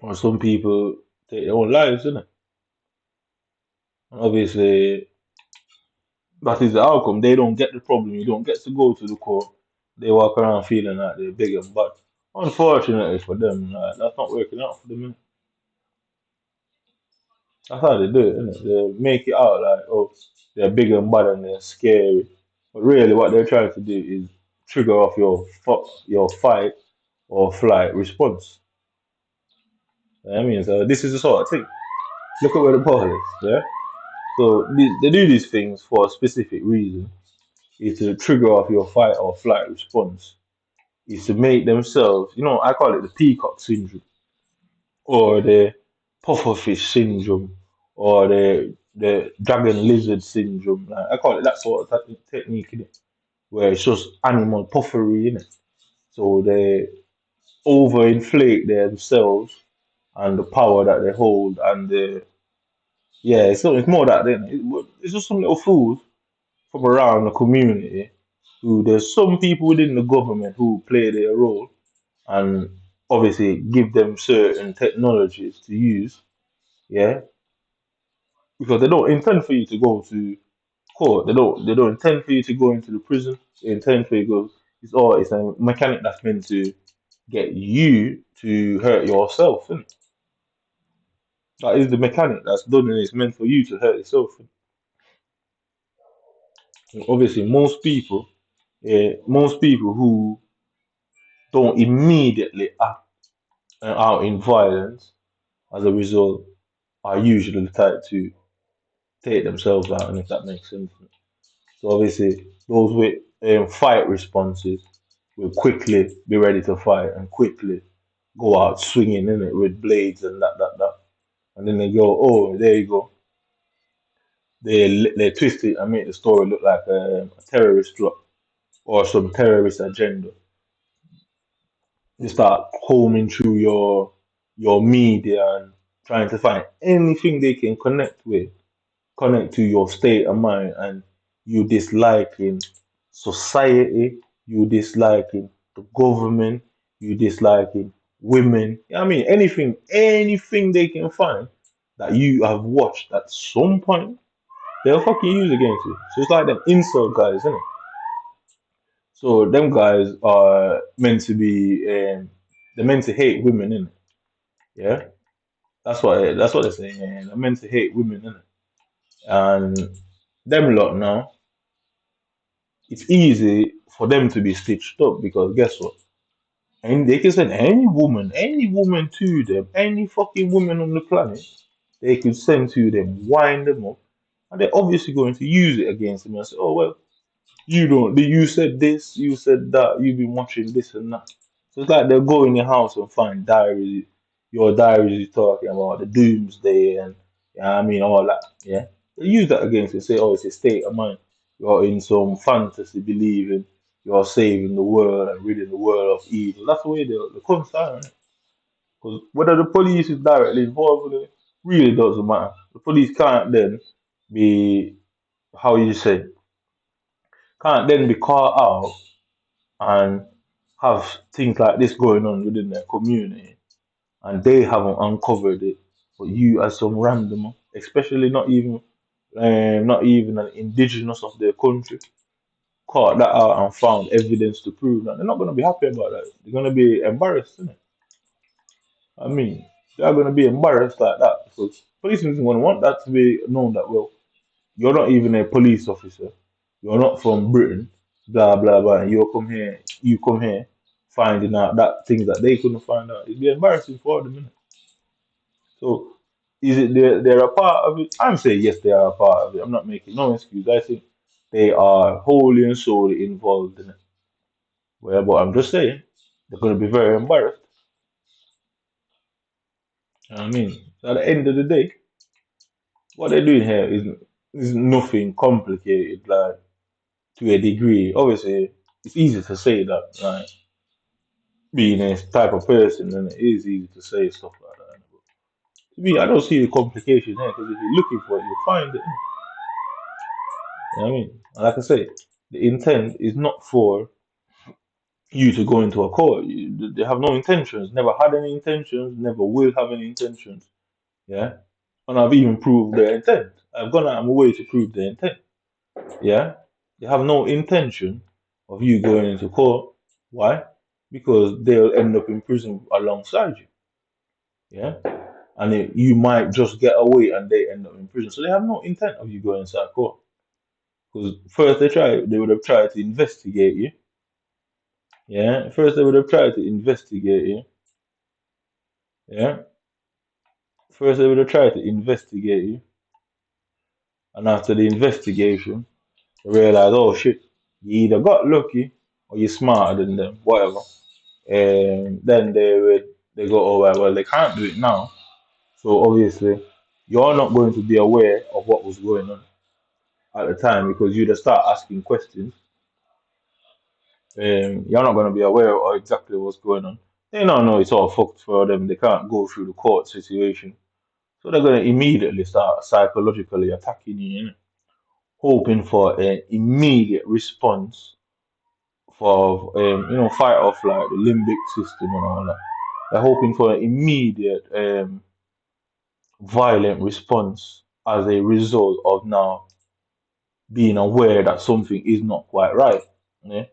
or some people take their own lives, innit? And obviously, that is the outcome. They don't get the problem. You don't get to go to the court. They walk around feeling like they're bigger. But unfortunately for them, like, that's not working out for them. Innit? That's how they do it, innit? They make it out like, oh, they're bigger and better and they're scary. But really, what they're trying to do is trigger off your fight or flight response. You know what I mean, so this is the sort of thing. Look at where the ball is, yeah? So they do these things for a specific reason. Is to trigger off your fight or flight response. Is to make themselves, I call it the peacock syndrome or the pufferfish syndrome or the dragon lizard syndrome. Like, I call it that sort of technique, innit? Where it's just animal puffery, innit? So they overinflate themselves and the power that they hold and the yeah, it's more that than it's just some little fools from around the community who there's some people within the government who play their role and obviously give them certain technologies to use, yeah, because they don't intend for you to go to court. They don't intend for you to go into the prison. They intend for you to go. It's a mechanic that's meant to get you to hurt yourself. Innit? That is the mechanic that's done and it's meant for you to hurt yourself. Obviously, most people who don't immediately act out in violence as a result are usually the type to take themselves out, and if that makes sense. So obviously, those with fight responses will quickly be ready to fight and quickly go out swinging in it with blades and that, and then they go, oh, there you go. They twist it and make the story look like a terrorist drop or some terrorist agenda. You start combing through your media and trying to find anything they can connect to your state of mind, and you disliking society, you disliking the government, you disliking women. I mean, anything they can find that you have watched at some point, they'll fucking use against you. So it's like them insult guys, isn't it? So them guys are meant to be, they're meant to hate women, innit? Yeah, that's what they're saying. Yeah. They're meant to hate women, innit? And them lot now, it's easy for them to be stitched up because guess what? And they can send any woman to them, any fucking woman on the planet, they could send to them, wind them up, and they're obviously going to use it against them and say, oh well, you don't. You said this. You said that. You've been watching this and that. So it's like they'll go in your house and find diaries. Your diaries is talking about the doomsday and I mean all that. Yeah, they use that against you. Say, oh, it's a state of mind. You're in some fantasy, believing you're saving the world and ridding the world of evil. That's the way the cunts are. Because whether the police is directly involved with it really doesn't matter. The police can't then be how you say can't then be caught out and have things like this going on within their community and they haven't uncovered it, but you as some random, especially not even an indigenous of their country, caught that out and found evidence to prove that they're not gonna be happy about that. They're gonna be embarrassed, innit? I mean, they're gonna be embarrassed like that because police isn't gonna want that to be known that well, you're not even a police officer. You're not from Britain. Blah blah blah. And You come here, finding out that things that they couldn't find out. It'd be embarrassing for them, innit? So, is it they're a part of it? I'm saying yes, they are a part of it. I'm not making no excuse. I think they are wholly and solely involved in it. Well, but I'm just saying they're going to be very embarrassed. You know what I mean, so at the end of the day, what they're doing here is nothing complicated. Like to a degree. Obviously, it's easy to say that, like, being a type of person, and it is easy to say stuff like that. But to me, I don't see the complication here because if you're looking for it, you'll find it. You know what I mean? And like I say, the intent is not for you to go into a court. They have no intentions, never had any intentions, never will have any intentions. Yeah. And I've even proved their intent. I've gone out of my way to prove their intent. Yeah. They have no intention of you going into court. Why? Because they'll end up in prison alongside you. Yeah. And you might just get away and they end up in prison. So they have no intent of you going inside court. Because first they would have tried to investigate you. Yeah. First they would have tried to investigate you. Yeah. First they would have tried to investigate you. And after the investigation, they realize, oh shit, you either got lucky or you're smarter than them, whatever. And then they go, oh well, they can't do it now. So obviously, you're not going to be aware of what was going on at the time because you just start asking questions. You're not going to be aware of exactly what's going on. They don't know it's all fucked for them. They can't go through the court situation. So they're going to immediately start psychologically attacking you, innit? Hoping for an immediate response for, fight off like the limbic system and all that. They're hoping for an immediate violent response as a result of now being aware that something is not quite right. Yeah?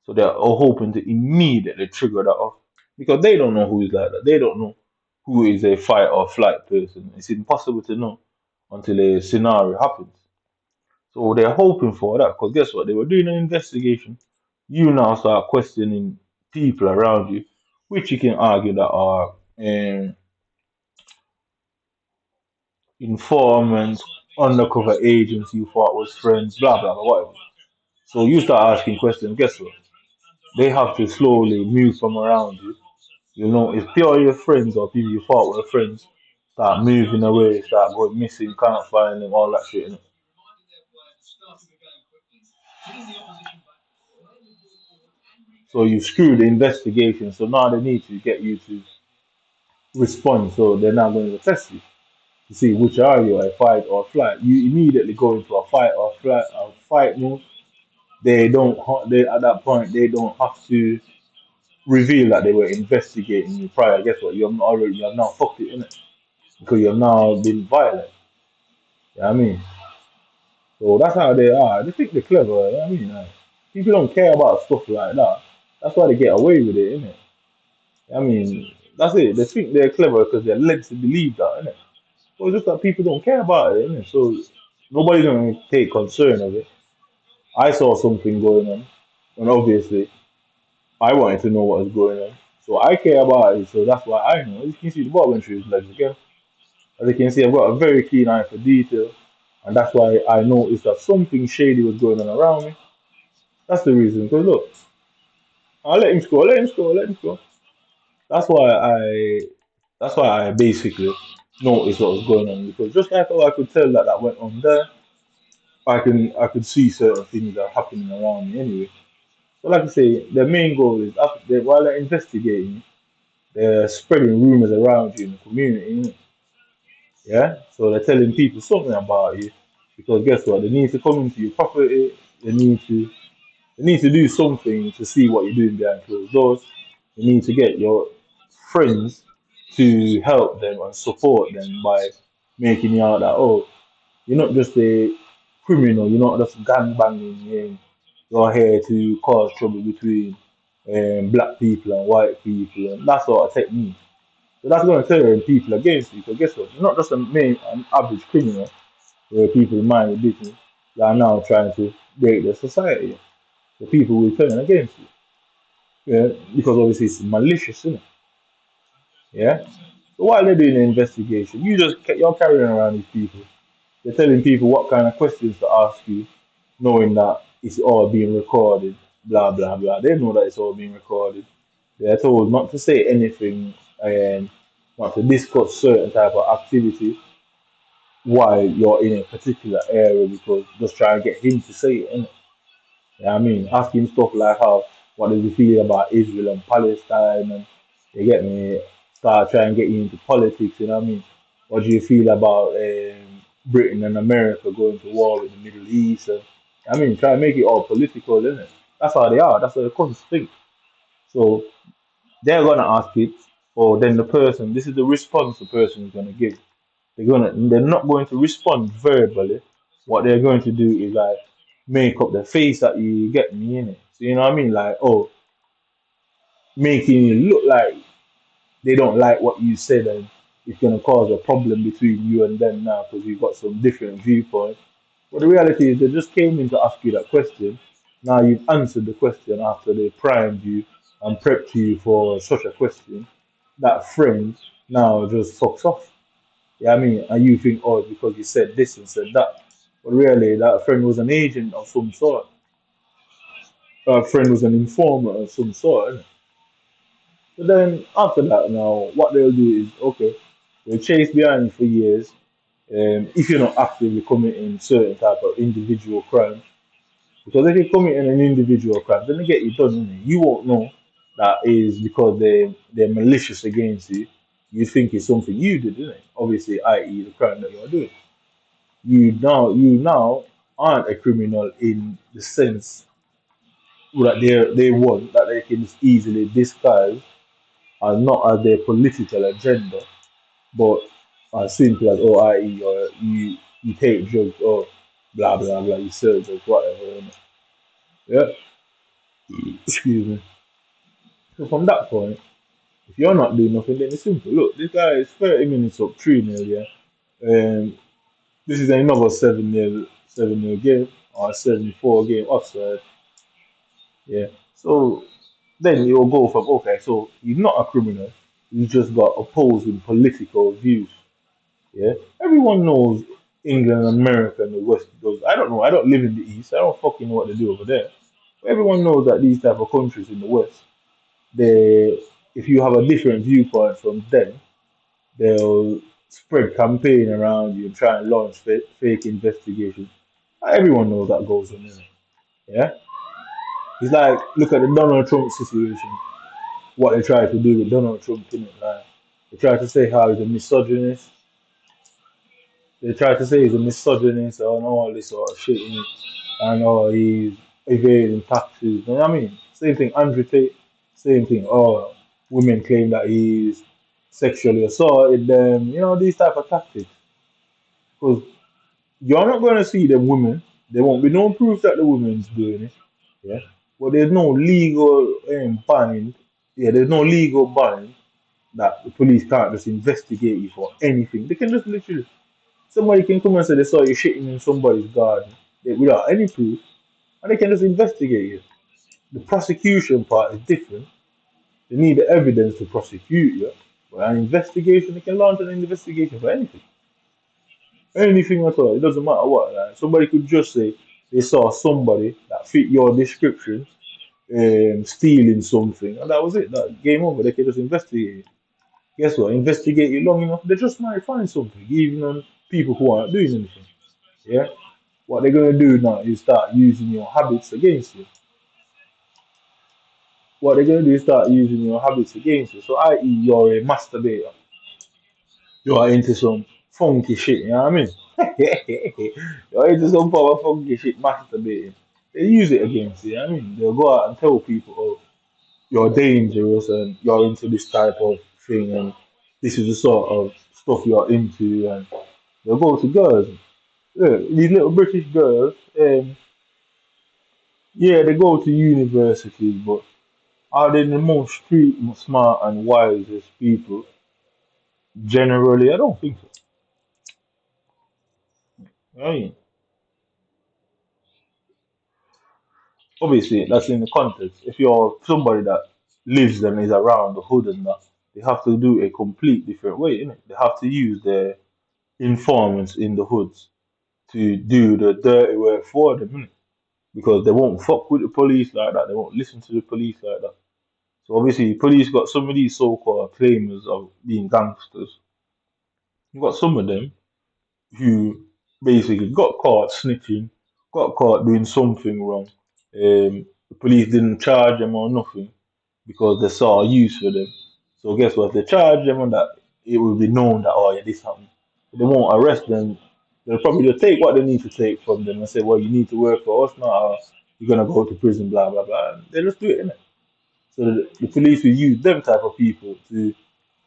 So they're all hoping to immediately trigger that off because they don't know who is like that. They don't know who is a fight or flight person. It's impossible to know until a scenario happens. So they're hoping for that because guess what? They were doing an investigation. You now start questioning people around you, which you can argue that are informants, undercover agents you thought was friends, blah blah blah, whatever. So you start asking questions. Guess what? They have to slowly move from around you. You know, if pure your friends or people you thought were friends start moving away, start going missing, can't find them, all that shit. Innit? So you screw the investigation. So now they need to get you to respond. So they're now going to test you to see which are you, a fight or flight. You immediately go into a fight move. They don't. They at that point they don't have to reveal that they were investigating you prior. Guess what? You have now fucked it in it because you have now been violent. You know what I mean? So that's how they are. They think they're clever. You know what I mean? Like, people don't care about stuff like that. That's why they get away with it, innit? I mean, that's it. They think they're clever because they're led to believe that, innit? Well, it's just that people don't care about it, innit? So nobody's gonna take concern of it. I saw something going on, and obviously I wanted to know what was going on. So I care about it, so that's why I know. As you can see, the bottom entry is legs again. As you can see, I've got a very keen eye for detail, and that's why I noticed that something shady was going on around me. That's the reason. Because look, I'll let him score, let him score, let him score. That's why I that's why I basically noticed what was going on because just like how I could tell that that went on there, I could see certain things that are happening around me anyway. So like I say, their main goal is while they're investigating, they're spreading rumors around you in the community. Innit? Yeah, so they're telling people something about you because guess what? They need to come into your property. They need to do something to see what you're doing behind closed doors. They need to get your friends to help them and support them by making you out that oh, you're not just a criminal. You're not just gang banging. You're here to cause trouble between black people and white people and that sort of technique. So that's going to turn people against you. Because guess what? You're not just an average criminal where people mind your business. You are now trying to break the society. The people will turn against you. Yeah, because obviously it's malicious, isn't it? Yeah. So while they're doing the investigation, you're carrying around these people. They're telling people what kind of questions to ask you, knowing that it's all being recorded. Blah blah blah. They know that it's all being recorded. They're told not to say anything and not to discuss certain type of activity while you're in a particular area because just try and get him to say it. Yeah, I mean, ask him stuff like how, what does he feel about Israel and Palestine, and you get me, start trying to get you into politics, you know what I mean? What do you feel about Britain and America going to war with the Middle East? And, I mean, try and make it all political, isn't it? That's how they are, that's how the cunts think. So they're gonna ask it, or then the person. This is the response the person is gonna give. They're not going to respond verbally. What they're going to do is like make up the face that you get me in it. So you know what I mean? Like, oh, making you look like they don't like what you said, and it's gonna cause a problem between you and them now because you've got some different viewpoints. But the reality is they just came in to ask you that question. Now you've answered the question after they primed you and prepped you for such a question. That friend now just fucks off. Yeah, I mean, and you think, oh, because you said this and said that. But really, that friend was an agent of some sort. That friend was an informant of some sort. Innit? But then after that, now, what they'll do is, okay, they'll chase behind you for years. If you're not actively committing certain type of individual crime, because if you're committing an individual crime, then they get you done, innit? You won't know that is because they're malicious against you. You think it's something you did, isn't it? Obviously, i.e., the crime that you're doing. You now aren't a criminal in the sense that they want that they can just easily disguise and not as their political agenda, but as simple as oh I.e. or you take drugs or blah blah blah you sell drugs whatever. Yeah, excuse me. So from that point, if you're not doing nothing, then it's simple. Look, this guy is 30 minutes up 3-0, yeah. Um, this is another 7-0 game or 7-4 game offside. Yeah. So then you'll go from okay, so he's not a criminal. He's just got opposing political views. Yeah. Everyone knows England, America, and the West does. I don't know. I don't live in the East. I don't fucking know what they do over there. But everyone knows that these type of countries in the West, they if you have a different viewpoint from them, they'll spread campaign around you and try and launch fake investigations. Everyone knows that goes on. There. Yeah. It's like look at the Donald Trump situation. What they try to do with Donald Trump in it. Like, they try to say how he's a misogynist. They try to say he's a misogynist and all this sort of shit. In it. And he's evading taxes. You know what I mean? Same thing, Andrew Tate. Same thing. Oh, women claim that he's sexually assaulted them. You know these type of tactics. Because you're not going to see them women. There won't be no proof that the woman's doing it. Yeah. But there's no legal bind. Yeah, there's no legal bind that the police can't just investigate you for anything. They can just literally somebody can come and say they saw you shitting in somebody's garden without any proof, and they can just investigate you. The prosecution part is different. They need the evidence to prosecute you. But an investigation, they can launch an investigation for anything. Anything at all. It doesn't matter what. Like, somebody could just say they saw somebody that fit your description stealing something, and that was it. That game over. They can just investigate it. Guess what? Investigate it long enough, they just might find something, even on people who aren't doing anything. Yeah? What they're gonna do now is start using your habits against you. What they're gonna do is start using your habits against you. So i.e. you're a masturbator. You're into some funky shit, you know what I mean? You're into some form of funky shit masturbating. They use it against you, you know what I mean? They'll go out and tell people, oh, you're dangerous and you're into this type of thing and this is the sort of stuff you're into and they'll go to girls. Yeah, these little British girls, yeah, they go to universities, but are they the most street smart and wisest people? Generally, I don't think so. I mean, obviously, that's in the context. If you're somebody that lives and is around the hood and that, they have to do a complete different way, innit? They have to use their informants in the hoods to do the dirty work for them, innit? Because they won't fuck with the police like that. They won't listen to the police like that. So obviously, police got some of these so-called claimers of being gangsters. You got some of them who basically got caught snitching, got caught doing something wrong. The police didn't charge them or nothing because they saw a use for them. So guess what? If they charge them on that, it will be known that oh yeah, this happened. They won't arrest them. They'll probably just take what they need to take from them and say, well, you need to work for us now, or you're gonna go to prison, blah blah blah. And they just do it, innit? So the police will use them type of people to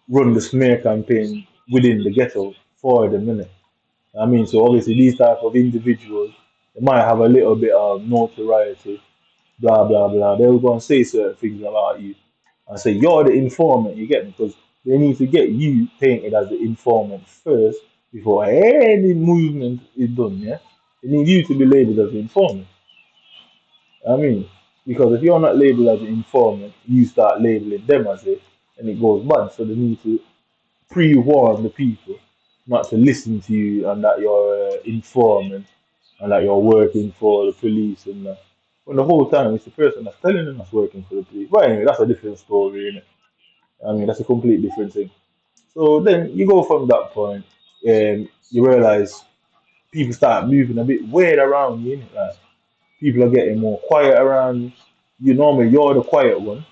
run the smear campaign within the ghetto for them, innit? I mean, so obviously these type of individuals, they might have a little bit of notoriety, blah blah blah. They'll go and say certain things about you and say you're the informant. You get me? Because they need to get you painted as the informant first before any movement is done. Yeah, they need you to be labeled as the informant. I mean, because if you're not labeled as an informant, you start labeling them as it, and it goes bad. So they need to pre-warn the people not to listen to you and that you're informant and that you're working for the police and that. When the whole time it's the person that's telling them that's working for the police. But anyway, that's a different story, innit? I mean, that's a complete different thing. So then you go from that point and you realize people start moving a bit weird around you, innit? Like people are getting more quiet around you. You normally you're the quiet one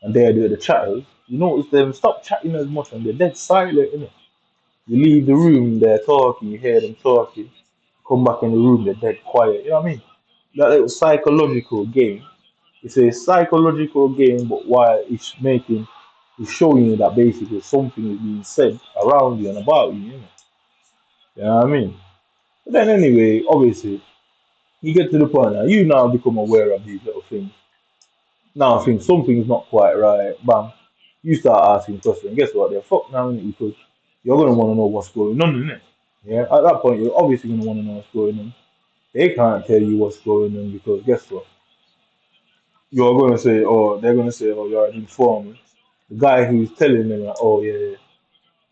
and they're the chatters. You notice them stop chatting as much and they're dead silent, innit? You leave the room, they're talking, you hear them talking, come back in the room, they're dead quiet. You know what I mean? That little psychological game. It's a psychological game, but while it's showing you that basically something is being said around you and about you, you know? You know what I mean? But then anyway, obviously, you get to the point now, you now become aware of these little things. Now I think something's not quite right, bam. You start asking questions. Guess what? They're fucked now, innit? Because you're gonna want to know what's going on, innit? Yeah, at that point, you're obviously going to want to know what's going on. They can't tell you what's going on because guess what? You're going to say, oh, they're going to say, oh, you're an informant. The guy who's telling them, like, oh, yeah, yeah,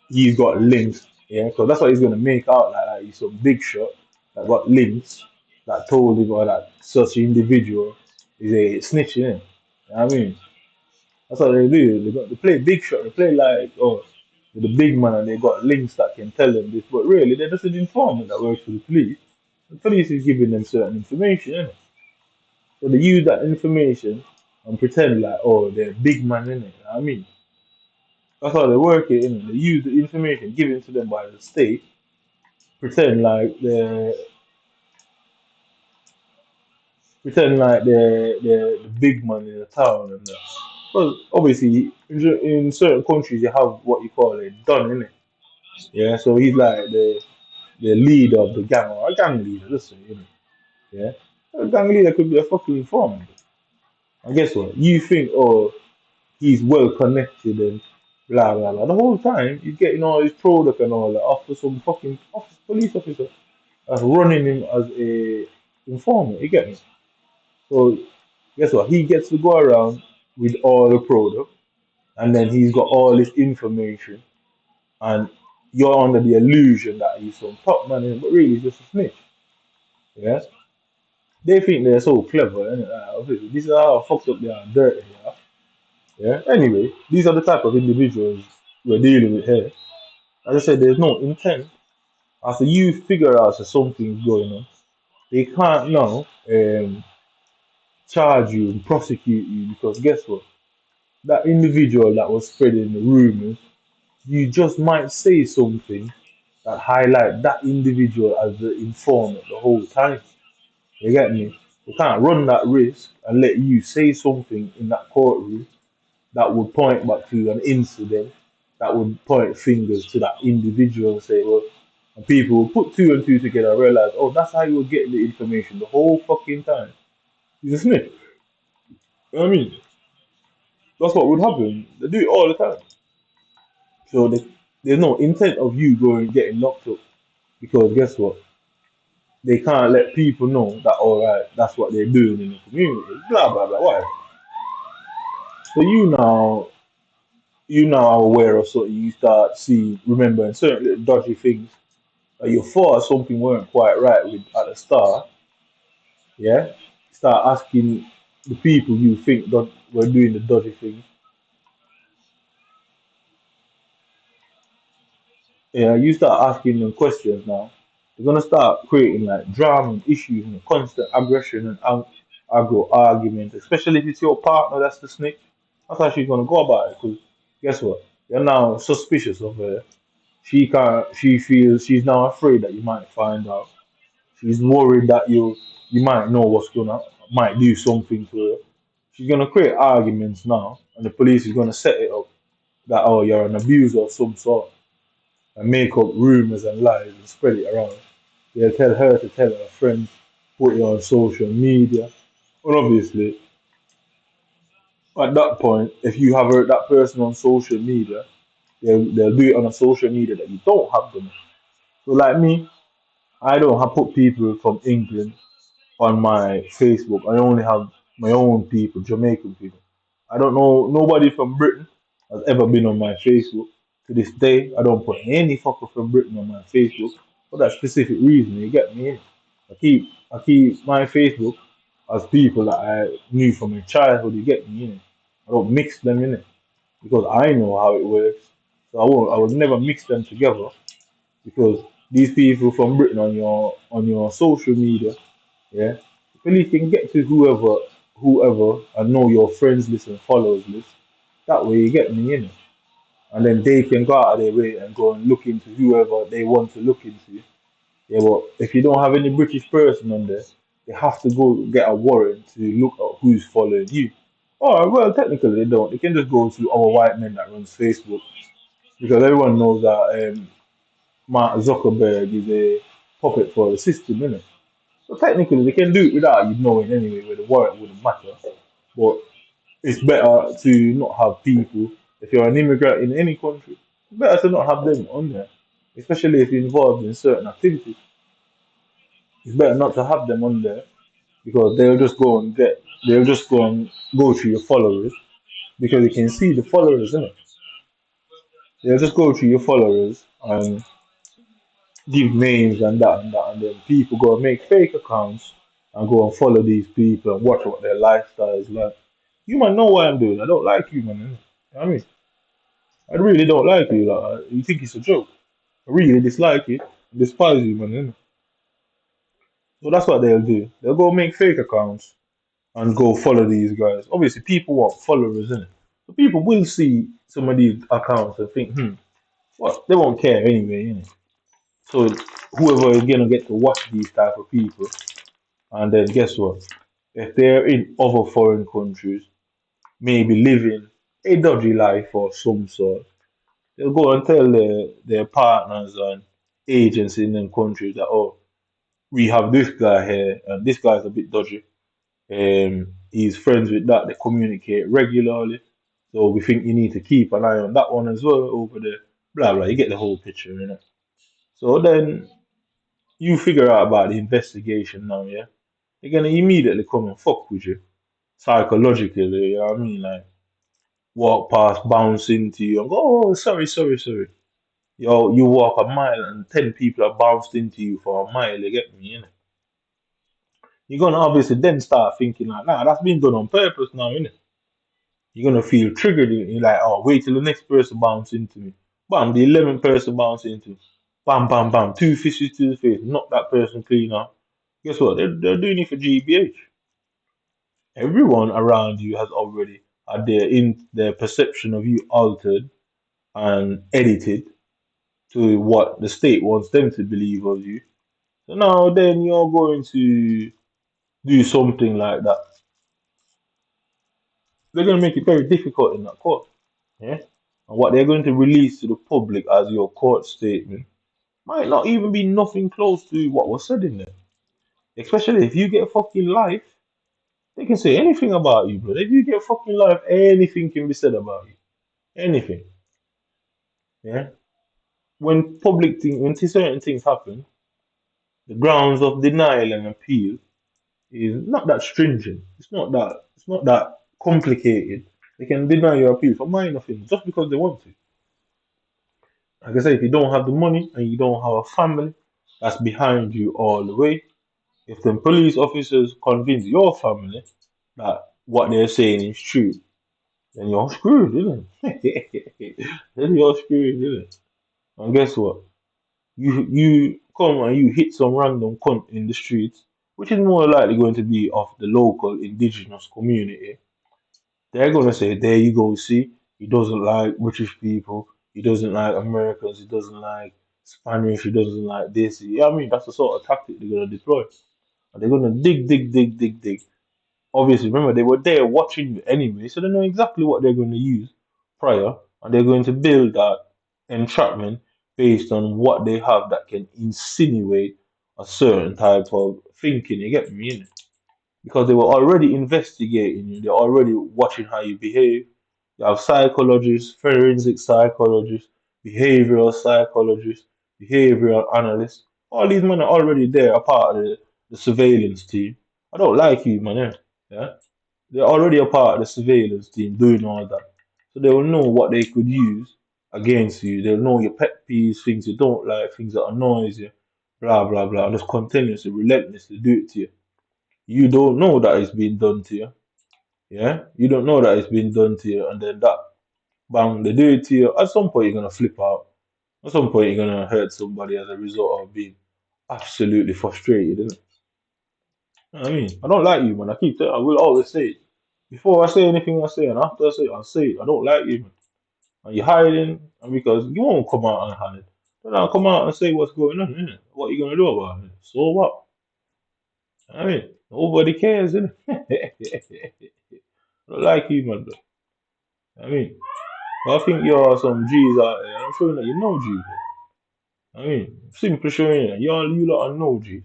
he's got links. Yeah, because that's what he's going to make out like he's some big shot that got links that told him or that such individual is a snitch, yeah. You know what I mean? That's what they do. They play big shot. They play like, oh, they're the big man and they got links that can tell them this. But really, they're just an informant that works for the police. The police is giving them certain information, innit? So they use that information and pretend like, oh, they're big man, innit? You know what I mean? That's how they work it, innit? They use the information given to them by the state, pretend like they're the big man in the town and that. Well, obviously, in certain countries you have what you call a don, innit? Yeah, so he's like the leader of the gang or a gang leader, let's say, innit? Yeah, a gang leader could be a fucking informant. And guess what? You think, oh, he's well connected and blah blah blah. The whole time he's getting all his product and all that off of some fucking police officer that's running him as a informant. You get me? So guess what? He gets to go around with all the product, and then he's got all this information, and you're under the illusion that he's some top man, but really he's just a snitch. Yeah, they think they're so clever, and this is how fucked up they are, dirty. Yeah. Yeah. Anyway, these are the type of individuals we're dealing with here. As I said, there's no intent. After you figure out that something's going on, they can't now charge you and prosecute you because guess what? That individual that was spreading the rumors, you just might say something that highlight that individual as the informant the whole time. You get me? You can't run that risk and let you say something in that courtroom that would point back to an incident that would point fingers to that individual and say, well, and people will put two and two together and realize, oh, that's how you were getting the information the whole fucking time. He's a snitch. You know what I mean? That's what would happen. They do it all the time. So there's no intent of you going getting locked up because guess what? They can't let people know that all right, that's what they're doing in the community. Blah blah blah. Whatever. So you now are aware of something. You start see remembering certain little dodgy things that you thought something weren't quite right with at the start. Yeah. Start asking the people you think were doing the dodgy things. Yeah, you start asking them questions now. You're gonna start creating like drama and issues and constant aggression and aggro arguments, especially if it's your partner that's the snitch. That's how she's gonna go about it. Because guess what? You're now suspicious of her. She can't. She feels she's now afraid that you might find out. She's worried that you might know what's gonna might do something to her. She's gonna create arguments now, and the police is gonna set it up that oh you're an abuser of some sort and make up rumors and lies and spread it around. They'll tell her to tell her friends, put it on social media. Well, obviously, at that point, if you have that person on social media, they'll do it on a social media that you don't have them. So, like me, I don't have put people from England on my Facebook. I only have my own people, Jamaican people. I don't know nobody from Britain has ever been on my Facebook. To this day, I don't put any fucker from Britain on my Facebook for that specific reason. You get me? In. I keep my Facebook as people that I knew from my childhood. You get me? In. I don't mix them in it because I know how it works. So I would never mix them together because these people from Britain on your social media, yeah, the police can get to whoever and know your friends list and followers list. That way you get me in it. And then they can go out of their way and go and look into whoever they want to look into. Yeah, but if you don't have any British person on there, they have to go get a warrant to look at who's following you. Oh well, technically they don't. They can just go to our white men that runs Facebook because everyone knows that Mark Zuckerberg is a puppet for the system, innit? So technically they can do it without you knowing anyway, where the warrant wouldn't matter. But it's better to not have people, if you're an immigrant in any country, it's better to not have them on there. Especially if you're involved in certain activities. It's better not to have them on there because they'll just go and go through your followers because you can see the followers, innit? They'll just go through your followers and give names and that, and then people go and make fake accounts and go and follow these people and watch what their lifestyle is like. You might know why I'm doing. I don't like you, man. Innit? You know what I mean, I really don't like you. Like, you think it's a joke. I really dislike it. Despise you, man. Innit? So that's what they'll do. They'll go make fake accounts and go follow these guys. Obviously, people want followers, innit? So people will see some of these accounts and think, what? They won't care anyway, innit? So whoever is gonna get to watch these type of people. And then guess what? If they're in other foreign countries, maybe living a dodgy life of some sort, they'll go and tell their partners and agents in them countries that, oh, we have this guy here, and this guy's a bit dodgy. He's friends with that, they communicate regularly. So we think you need to keep an eye on that one as well over there. Blah blah. You get the whole picture, you know. So then you figure out about the investigation now, yeah? They're gonna immediately come and fuck with you psychologically, you know what I mean? Like walk past, bounce into you and go, oh, sorry, sorry, sorry. You walk a mile and 10 people have bounced into you for a mile, you get me, innit? You're gonna obviously then start thinking like, nah, that's been done on purpose now, innit? You're gonna feel triggered. You're like, oh, wait till the next person bounce into me. Bam, the 11th person bounce into me. Bam, bam, bam. Two fishes to the face. Knock that person clean out. Guess what? They're doing it for GBH. Everyone around you has already had their perception of you altered and edited to what the state wants them to believe of you. So now then you're going to do something like that. They're going to make it very difficult in that court. Yeah? And what they're going to release to the public as your court statement might not even be nothing close to what was said in there. Especially if you get fucking life, they can say anything about you, bro. If you get fucking life, anything can be said about you. Anything. Yeah? When certain things happen, the grounds of denial and appeal is not that stringent. It's not that complicated. They can deny your appeal for minor things just because they want to. Like I said, if you don't have the money and you don't have a family that's behind you all the way, if the police officers convince your family that what they're saying is true, then you're screwed, isn't it? Then you're screwed, isn't it? And guess what? You come and you hit some random cunt in the streets, which is more likely going to be of the local indigenous community. They're gonna say, "There you go. See, he doesn't like British people. He doesn't like Americans. He doesn't like Spanish. He doesn't like this." Yeah, I mean that's the sort of tactic they're gonna deploy. And they're gonna dig, dig, dig, dig, dig obviously, remember, they were there watching you anyway, so they know exactly what they're going to use prior, and they're going to build that entrapment based on what they have that can insinuate a certain type of thinking. You get me? Innit? Because they were already investigating you, they're already watching how you behave. You have psychologists, forensic psychologists, behavioral psychologists, behavioral analysts. All these men are already there, a part of the surveillance team. I don't like you, man. Yeah, they're already a part of the surveillance team doing all that. So they will know what they could use against you. They'll know your pet peeves, things you don't like, things that annoys you, blah blah blah, and just continuously, relentlessly do it to you. You don't know that it's been done to you. Yeah? You don't know that it's been done to you, and then that bang, they do it to you. At some point you're gonna flip out. At some point you're gonna hurt somebody as a result of being absolutely frustrated, isn't it? You know what I mean? I don't like you, man. I keep telling I will always say it. Before I say anything I say, and after I say it, I'll say it. I don't like you, man. And you're hiding, and because you won't come out and hide. Then I'll come out and say what's going on, innit? What you gonna do about it? So what? I mean, nobody cares, innit? I don't like you, man. I mean, I think you're some G's out there. I'm showing that you know G's. I mean, simply showing that you lot are no G's.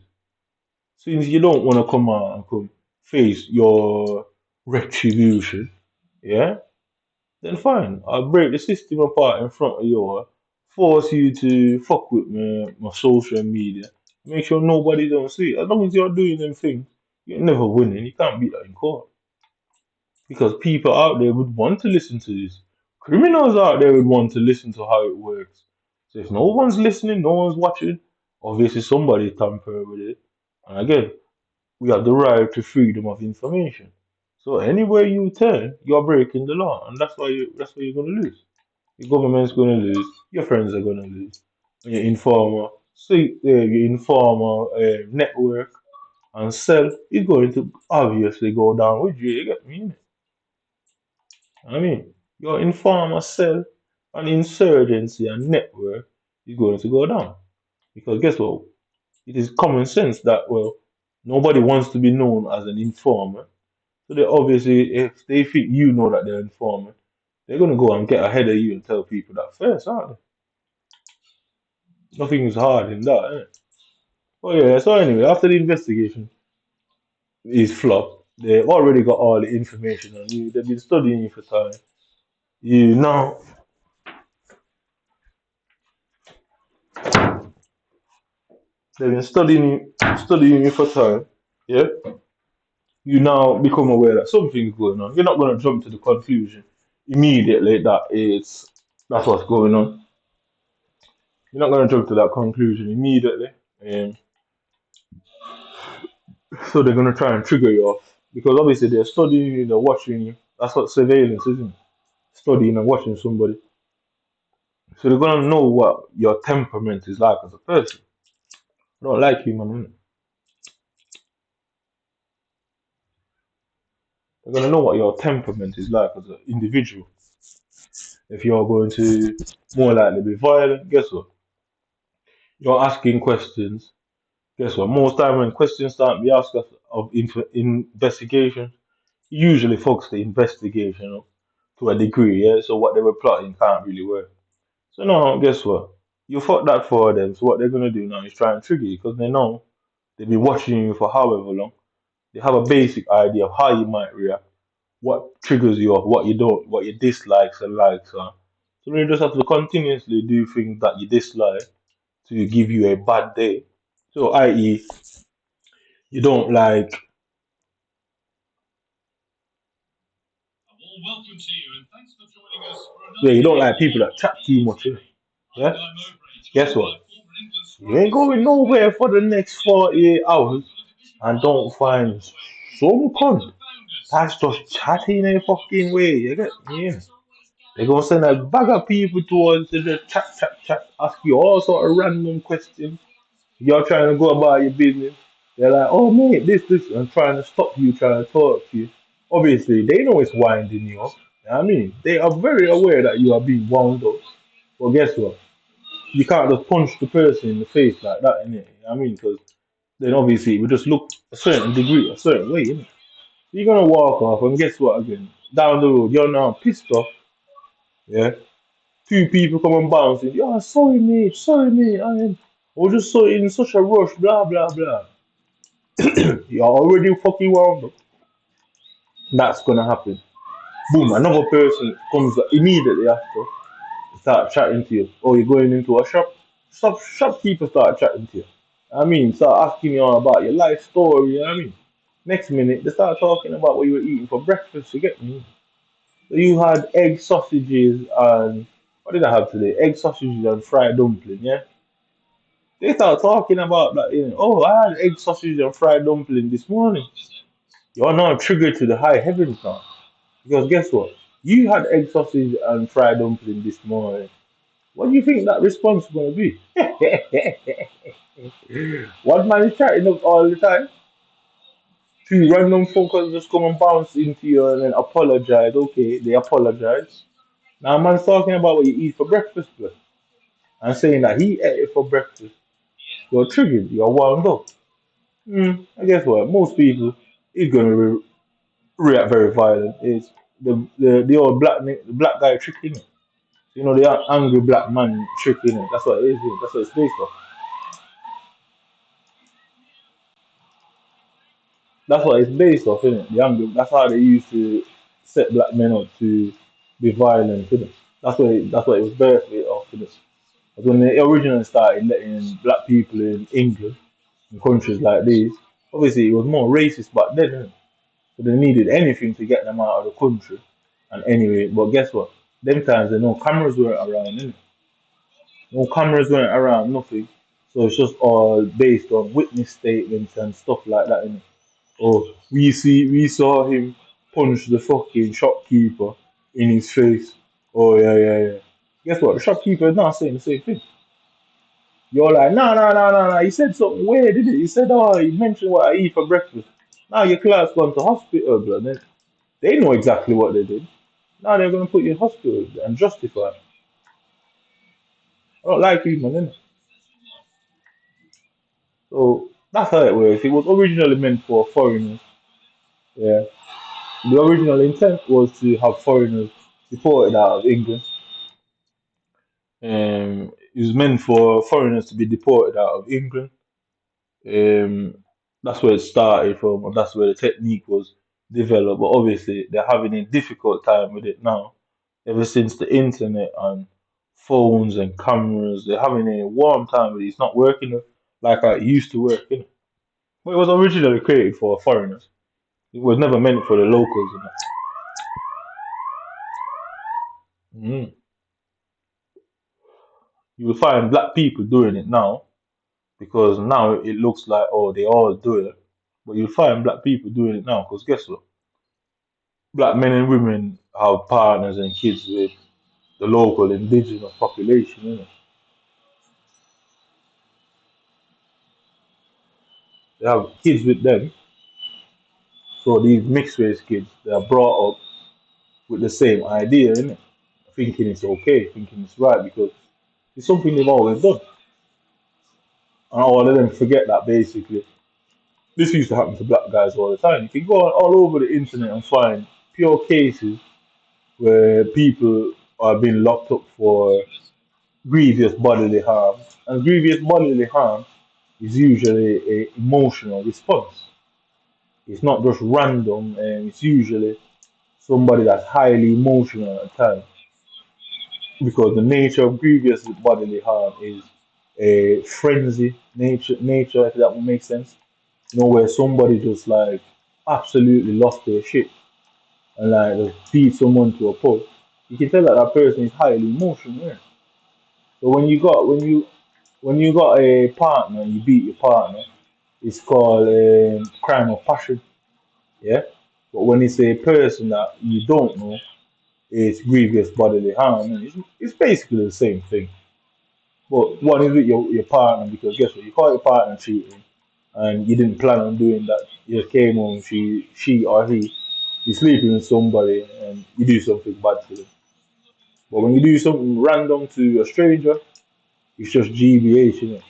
Since you don't want to come out and come face your retribution, yeah, then fine. I'll break the system apart in front of you, force you to fuck with my social media, make sure nobody don't see it. As long as you're doing them things, you're never winning. You can't beat that in court. Because people out there would want to listen to this. Criminals out there would want to listen to how it works. So if no one's listening, no one's watching, obviously somebody tampered with it. And again, we have the right to freedom of information. So anywhere you turn, you're breaking the law, and that's why you're gonna lose. Your government's gonna lose, your friends are gonna lose, and your informer network and self is going to obviously go down with you. You get me? I mean, your informal cell and insurgency and network is going to go down. Because guess what? It is common sense that, well, nobody wants to be known as an informer. So they obviously, if they think you know that they're an informant, they're going to go and get ahead of you and tell people that first, aren't they? Nothing is hard in that, innit? Oh yeah, so anyway, after the investigation is flopped, they've already got all the information on you. They've been studying you for time. You now they've been studying you for time. Yeah, you now become aware that something's going on. You're not going to jump to the conclusion immediately that that's what's going on. You're not going to jump to that conclusion immediately. Um, so they're going to try and trigger you off because obviously they're studying you, they're watching you. That's what surveillance is, isn't it? Studying and watching somebody. So they're going to know what your temperament is like as a person. I don't like you, man. They're going to know what your temperament is like as an individual. If you're going to more likely be violent, guess what? You're asking questions. Guess what? Most time when questions start be asked of investigation, usually focus the investigation up to a degree, yeah. So what they were plotting can't really work. So now, guess what? You fought that for them. So what they're gonna do now is try and trigger you because they know they've been watching you for however long. They have a basic idea of how you might react, what triggers you off, what you don't, what your dislikes and likes are. So you just have to continuously do things that you dislike to give you a bad day. So, i.e., you don't like, yeah, you don't like people that chat too much, innit? Yeah. Guess what? You ain't going nowhere for the next 48 hours and don't find some cunt that's just chatting a fucking way. You get me? Yeah. They're gonna send a bag of people towards the chat, chat, chat, ask you all sort of random questions. You're trying to go about your business. They're like, oh mate, this, and trying to stop you, trying to talk to you. Obviously, they know it's winding you up. You know what I mean, they are very aware that you are being wound up. But guess what? You can't just punch the person in the face like that, innit? You know what I mean? Because then obviously it would just look a certain degree, a certain way, innit? You're gonna walk off and guess what again? Down the road, you're now pissed off, yeah? Two people come and bouncing, yeah, sorry mate, I was just so in such a rush, blah blah blah. You're already fucking wound up. That's gonna happen. Boom, another person comes immediately after, start chatting to you. Oh, you're going into a shop? Shopkeeper start chatting to you. I mean, start asking you all about your life story, you know what I mean? Next minute, they start talking about what you were eating for breakfast, you get me? So you had egg sausages and, what did I have today? Egg sausages and fried dumpling, yeah? They start talking about that, you know, oh, I had egg sausage and fried dumpling this morning. You're now triggered to the high heavens now. Because guess what? You had egg sausage and fried dumpling this morning. What do you think that response is going to be? One man is chatting up all the time. Two random phone calls just come and bounce into you and then apologize. Okay, they apologize. Now, man's talking about what you eat for breakfast, bro, and saying that he ate it for breakfast. You're triggered. You're wound up. I guess what? Most people is gonna react very violent. It's the old the black guy tricking it. You know, the angry black man tricking it. That's what it is. That's what it's based off. That's what it's based off, innit? The angry. That's how they used to set black men up to be violent, innit? That's what it was birthed off, innit? But when they originally started letting black people in England and countries like these, obviously it was more racist back then, innit? So they needed anything to get them out of the country. And anyway, but guess what? Them times there no cameras weren't around, innit? No cameras weren't around, nothing. So it's just all based on witness statements and stuff like that, innit? Or we saw him punch the fucking shopkeeper in his face. Oh yeah, yeah, yeah. Guess what? The shopkeeper is not saying the same thing. You're like, no, no, no, no, no. He said something weird, didn't it? He said, oh, he mentioned what I eat for breakfast. Now your class gone to hospital, bro. They know exactly what they did. Now they're gonna put you in hospital and justify it. I don't like you, man, innit? So that's how it works. It was originally meant for foreigners. Yeah. The original intent was to have foreigners deported out of England. It was meant for foreigners to be deported out of England. Um, that's where it started from, and that's where the technique was developed. But obviously, they're having a difficult time with it now. Ever since the internet and phones and cameras, they're having a warm time with it. It's not working like it used to work. But it was originally created for foreigners. It was never meant for the locals. Mm. You will find black people doing it now because now it looks like, oh, they all do it. But you'll find black people doing it now because guess what? Black men and women have partners and kids with the local indigenous population. They have kids with them. So these mixed race kids, they are brought up with the same idea, thinking it's okay, thinking it's right because it's something they've always done. And all of them forget that basically. This used to happen to black guys all the time. You can go all over the internet and find pure cases where people are being locked up for grievous bodily harm. And grievous bodily harm is usually a emotional response. It's not just random, and it's usually somebody that's highly emotional at times. Because the nature of grievous bodily harm is a frenzy nature, if that would make sense. Where somebody just like absolutely lost their shit and like just beat someone to a pulp. You can tell that that person is highly emotional. Yeah? So when you got a partner and you beat your partner, it's called a crime of passion. Yeah. But when it's a person that you don't know, it's grievous bodily harm. And it's basically the same thing. But one is with your partner because guess what? You caught your partner cheating and you didn't plan on doing that. You just came home, she or he, you're sleeping with somebody and you do something bad to them. But when you do something random to a stranger, it's just GBH, you know.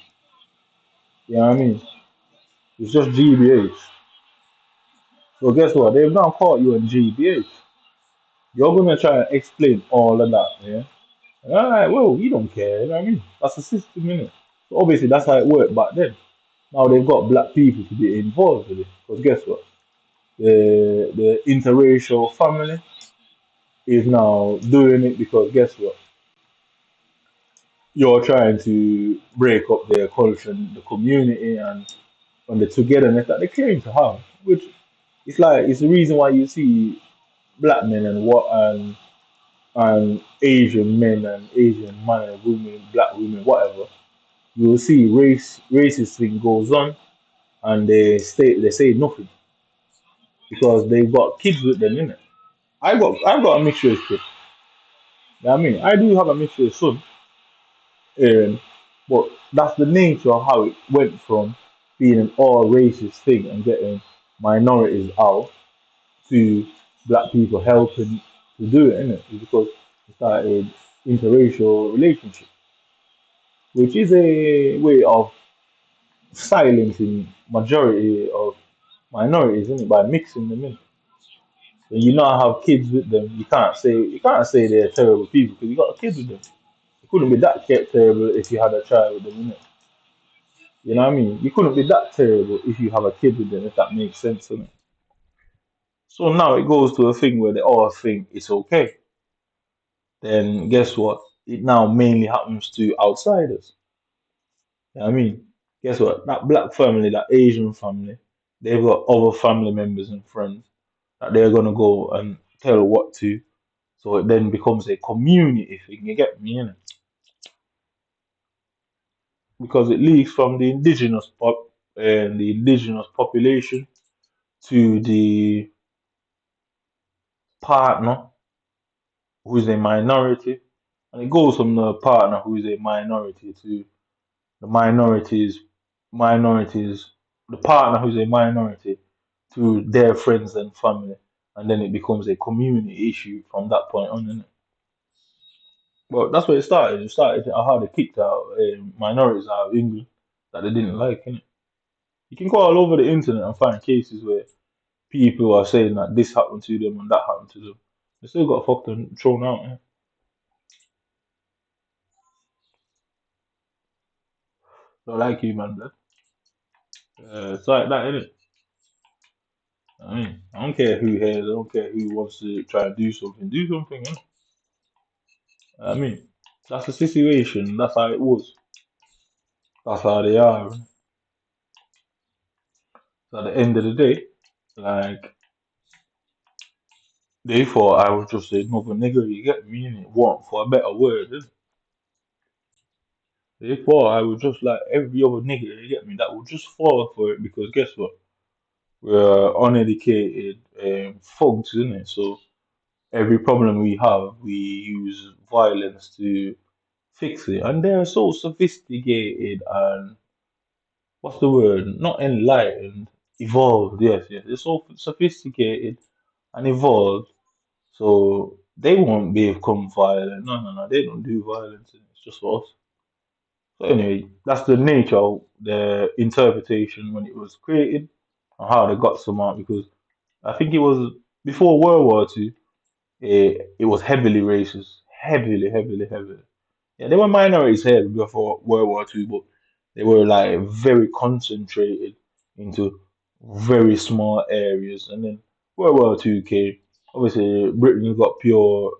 You know what I mean? It's just GBH. So guess what? They've now caught you on GBH. You're gonna try and explain all of that, yeah? And I'm like, well, we don't care, you know what I mean? That's a system, innit? So obviously that's how it worked back then. Now they've got black people to be involved with it. Because guess what? The interracial family is now doing it because guess what? You're trying to break up their culture and the community and the togetherness that they claim to have. Which it's like it's the reason why you see black men and Asian men and Asian men and women, black women, whatever. You will see racist thing goes on and they say nothing because they've got kids with them in it. I got a mixture of kids. You know what I mean, I do have a mixture son, um, but that's the nature of how it went from being an all racist thing and getting minorities out to black people helping to do it, innit? It's because it started interracial relationship, which is a way of silencing majority of minorities, isn't it, by mixing them in. When you not have kids with them, you can't say they're terrible people because you got kids with them. It couldn't be that terrible if you had a child with them, innit? You know what I mean? You couldn't be that terrible if you have a kid with them, if that makes sense, innit? So now it goes to a thing where they all think it's okay. Then guess what? It now mainly happens to outsiders. You know what I mean? Guess what? That black family, that Asian family, they've got other family members and friends that they're gonna go and tell what to. So it then becomes a community thing. You get me, innit? Because it leaks from the indigenous and the indigenous population to the partner who is a minority, and it goes from the partner who is a minority to the minorities, the partner who's a minority to their friends and family, and then it becomes a community issue from that point on, innit? But that's where it started. It started how they kicked out minorities out of England that they didn't like, innit? You can go all over the internet and find cases where people are saying that this happened to them and that happened to them. They still got fucked and thrown out. Yeah? Don't like you, man, blood. It's like that, innit? I mean, I don't care who has, I don't care who wants to try to do something. Do something, innit? I mean, that's the situation. That's how it was. That's how they are. So at the end of the day, like, they thought I was just another nigga, you get me, innit? Want for a better word, innit? They thought I was just like every other nigga, you get me, that would just fall for it because guess what? We're uneducated thugs, isn't it? So every problem we have, we use violence to fix it. And they're so sophisticated and what's the word? Not enlightened, evolved. Yes, yes. They're so sophisticated and evolved. So they won't become violent. No, no, no. They don't do violence. It's just for us. So anyway, that's the nature of the interpretation when it was created and how they got some out because I think it was before World War Two. It was heavily racist, heavily, heavily, heavily. Yeah, there were minorities here before World War Two, but they were like very concentrated into very small areas. And then World War Two came. Obviously, Britain got pure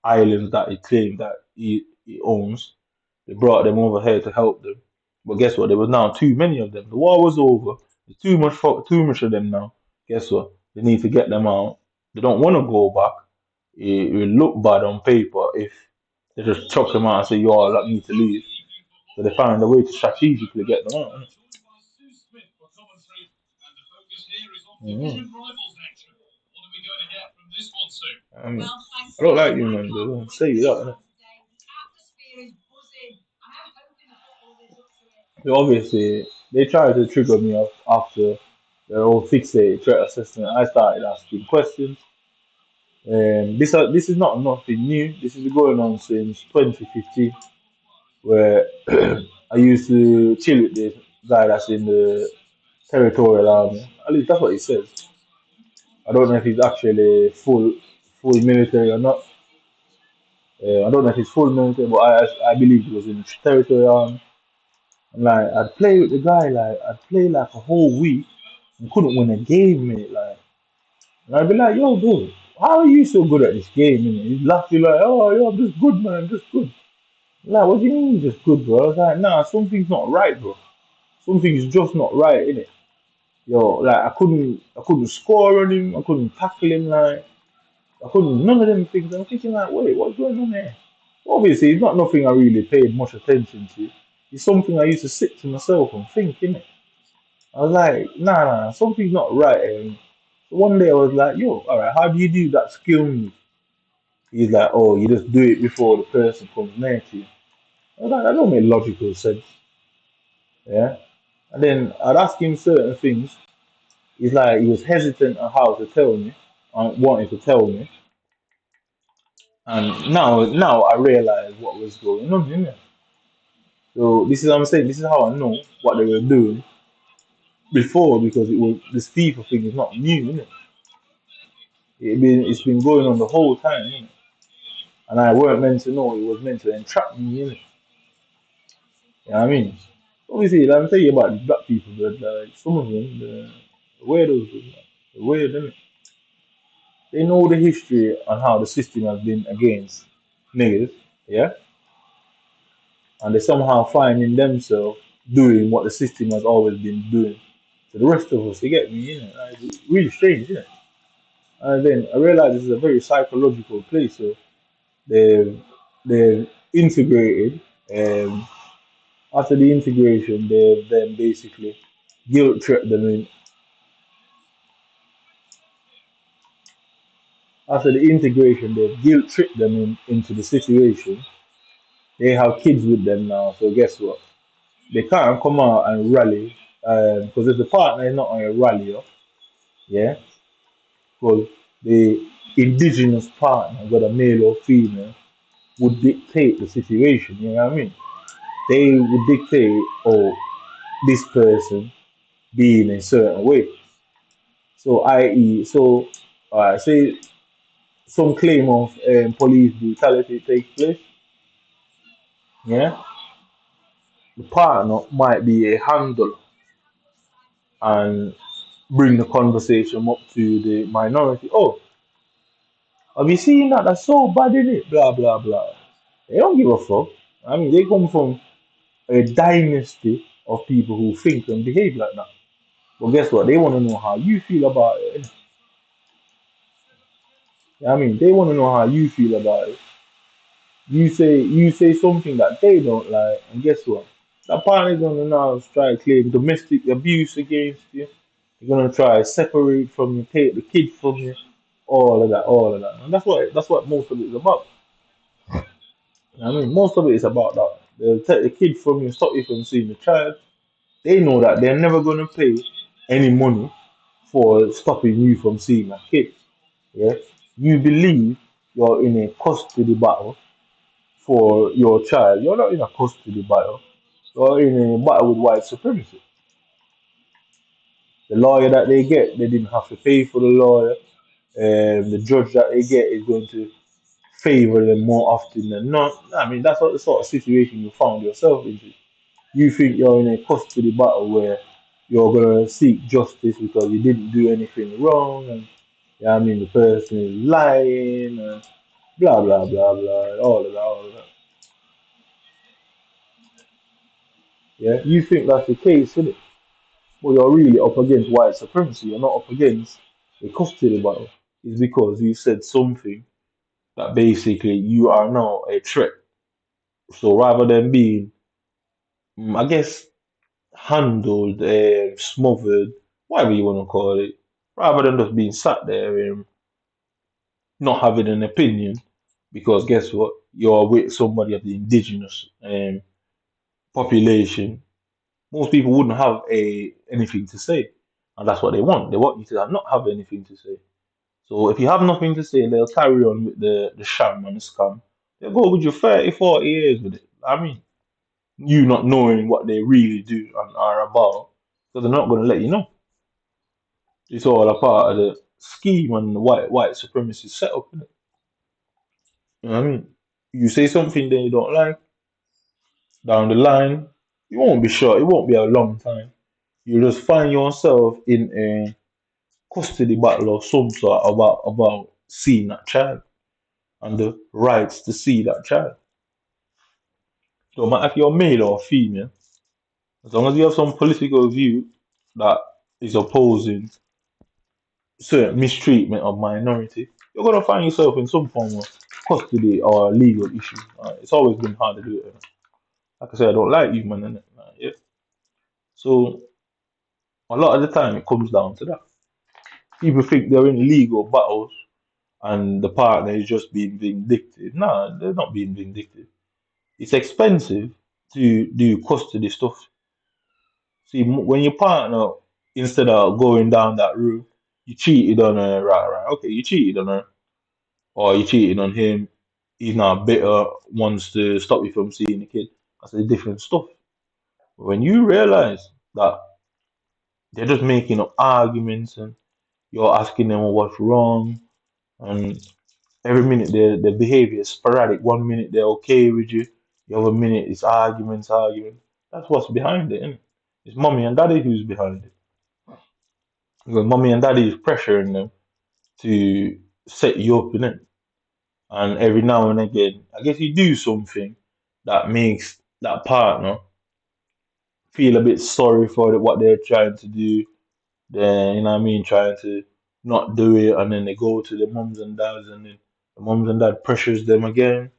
islands that it claimed that it owns. They brought them over here to help them. But guess what? There was now too many of them. The war was over. There's too much of them now. Guess what? They need to get them out. They don't want to go back. It will look bad on paper if they just chuck them out and say, you all that need to leave. So they found a way to strategically get them out. Mhm. I don't like you, man. But I don't say that. Innit? So obviously, they tried to trigger me off after their whole fixate threat assessment. I started asking questions. This is not nothing new. This is going on since 2015, where I used to chill with this guy that's in the territorial army. At least that's what he says. I don't know if he's actually full military or not. I don't know if he's full military, but I believe he was in territory army. And like I'd play with the guy, like I'd play like a whole week and couldn't win a game, mate. Like, and I'd be like, yo, bro, how are you so good at this game? And he'd laugh, you like, oh, yo, I'm just good, man, I'm just good. Like, what do you mean just good, bro? I was like, nah, something's not right, bro. Something's just not right, innit? Yo, like I couldn't score on him, I couldn't tackle him, like I couldn't none of them things. I'm thinking like, wait, what's going on there? Obviously, it's not nothing I really paid much attention to. It's something I used to sit to myself and think, innit? I was like, nah, something's not right. And so one day I was like, yo, all right, how do you do that skill move? He's like, oh, you just do it before the person comes near to you. I was like, that don't make logical sense, yeah. And then I'd ask him certain things. He's like, he was hesitant on how to tell me, on wanting to tell me. And now I realize what was going on, innit? So this is what I'm saying. This is how I know what they were doing before because it was this FIFA thing is not new, innit? It's been going on the whole time, innit? And I weren't meant to know. It was meant to entrap me, innit? You know what I mean? Obviously, I'm telling you about the black people, but like some of them, the weirdos, the weird, innit? They know the history and how the system has been against niggas, yeah, and they somehow finding themselves doing what the system has always been doing to the rest of us. You get me? You know, like, it's really strange, isn't it? And then I realized this is a very psychological place. So they've they've integrated. Um, After the integration, they've then basically guilt tripped them in. After the integration, they've guilt tripped them into the situation. They have kids with them now. So guess what? They can't come out and rally because if the partner is not on a rally, yeah, because the indigenous partner, whether male or female, would dictate the situation. You know what I mean? They would dictate, oh, this person being a certain way. So, i.e., so say some claim of police brutality takes place. Yeah, the partner might be a handle and bring the conversation up to the minority. Oh, have you seen that? That's so bad, in it? Blah blah blah. They don't give a fuck. I mean, they come from a dynasty of people who think and behave like that. But guess what? They want to know how you feel about it. Innit? I mean, they want to know how you feel about it. You say something that they don't like, and guess what? That partner's gonna now try to claim domestic abuse against you. They're gonna try to separate from you, take the kid from you, all of that. And that's what most of it is about. I mean, most of it is about that. They'll take the kid from you, stop you from seeing the child. They know that they're never gonna pay any money for stopping you from seeing that kid. Yeah, you believe you're in a custody battle for your child. You're not in a custody battle. You're in a battle with white supremacy. The lawyer that they get, they didn't have to pay for the lawyer. The judge that they get is going to favor them more often than not. I mean, that's what the sort of situation you found yourself into. You think you're in a custody battle where you're gonna seek justice because you didn't do anything wrong, and yeah, I mean the person is lying, and blah blah blah blah, all of that, all of that. Yeah, you think that's the case, isn't it? But you're really up against white supremacy. You're not up against a custody battle. It's because you said something that basically you are now a threat. So rather than being, I guess, handled, smothered, whatever you want to call it, rather than just being sat there and not having an opinion, because guess what? You're with somebody of the indigenous population. Most people wouldn't have anything to say, and that's what they want. They want you to not have anything to say. So if you have nothing to say, they'll carry on with the sham and the scam. They'll go with you 30, 40 years with it. I mean, you not knowing what they really do and are about, because they're not going to let you know. It's all a part of it. scheme and white supremacy setup, innit? You know what I mean? You say something that you don't like down the line, it won't be short, it won't be a long time. You just find yourself in a custody battle of some sort about seeing that child and the rights to see that child. No matter if you're male or female, as long as you have some political view that is opposing certain mistreatment of minority, you're gonna find yourself in some form of custody or legal issue. It's always been hard to do it. Like I said, I don't like you, man. Innit? Yeah. So a lot of the time, it comes down to that. People think they're in legal battles and the partner is just being vindictive. No, they're not being vindictive. It's expensive to do custody stuff. See, when your partner, instead of going down that route, you cheated on her, right? Okay, you cheated on her, or you cheated on him. He's now bitter, wants to stop you from seeing the kid. That's a different stuff. But when you realize that they're just making up arguments and you're asking them what's wrong, and every minute their behavior is sporadic. One minute they're okay with you, the other minute it's arguments. That's what's behind it, innit? It's mommy and daddy who's behind it. Because mommy and daddy is pressuring them to set you up in it. And every now and again, I guess you do something that makes that partner feel a bit sorry for what they're trying to do. Then, you know what I mean, trying to not do it, and then they go to the mums and dads, and then the mums and dad pressures them again,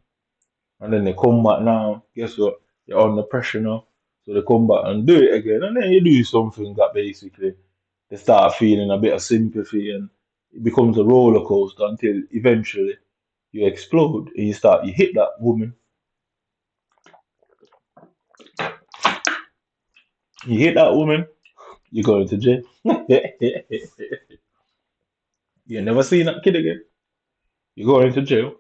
and then they come back now. Guess what? They're under pressure now, so they come back and do it again, and then you do something that basically they start feeling a bit of sympathy, and it becomes a roller coaster until eventually you explode and you hit that woman, you hit that woman, you go into jail. You never seen that kid again. You go into jail,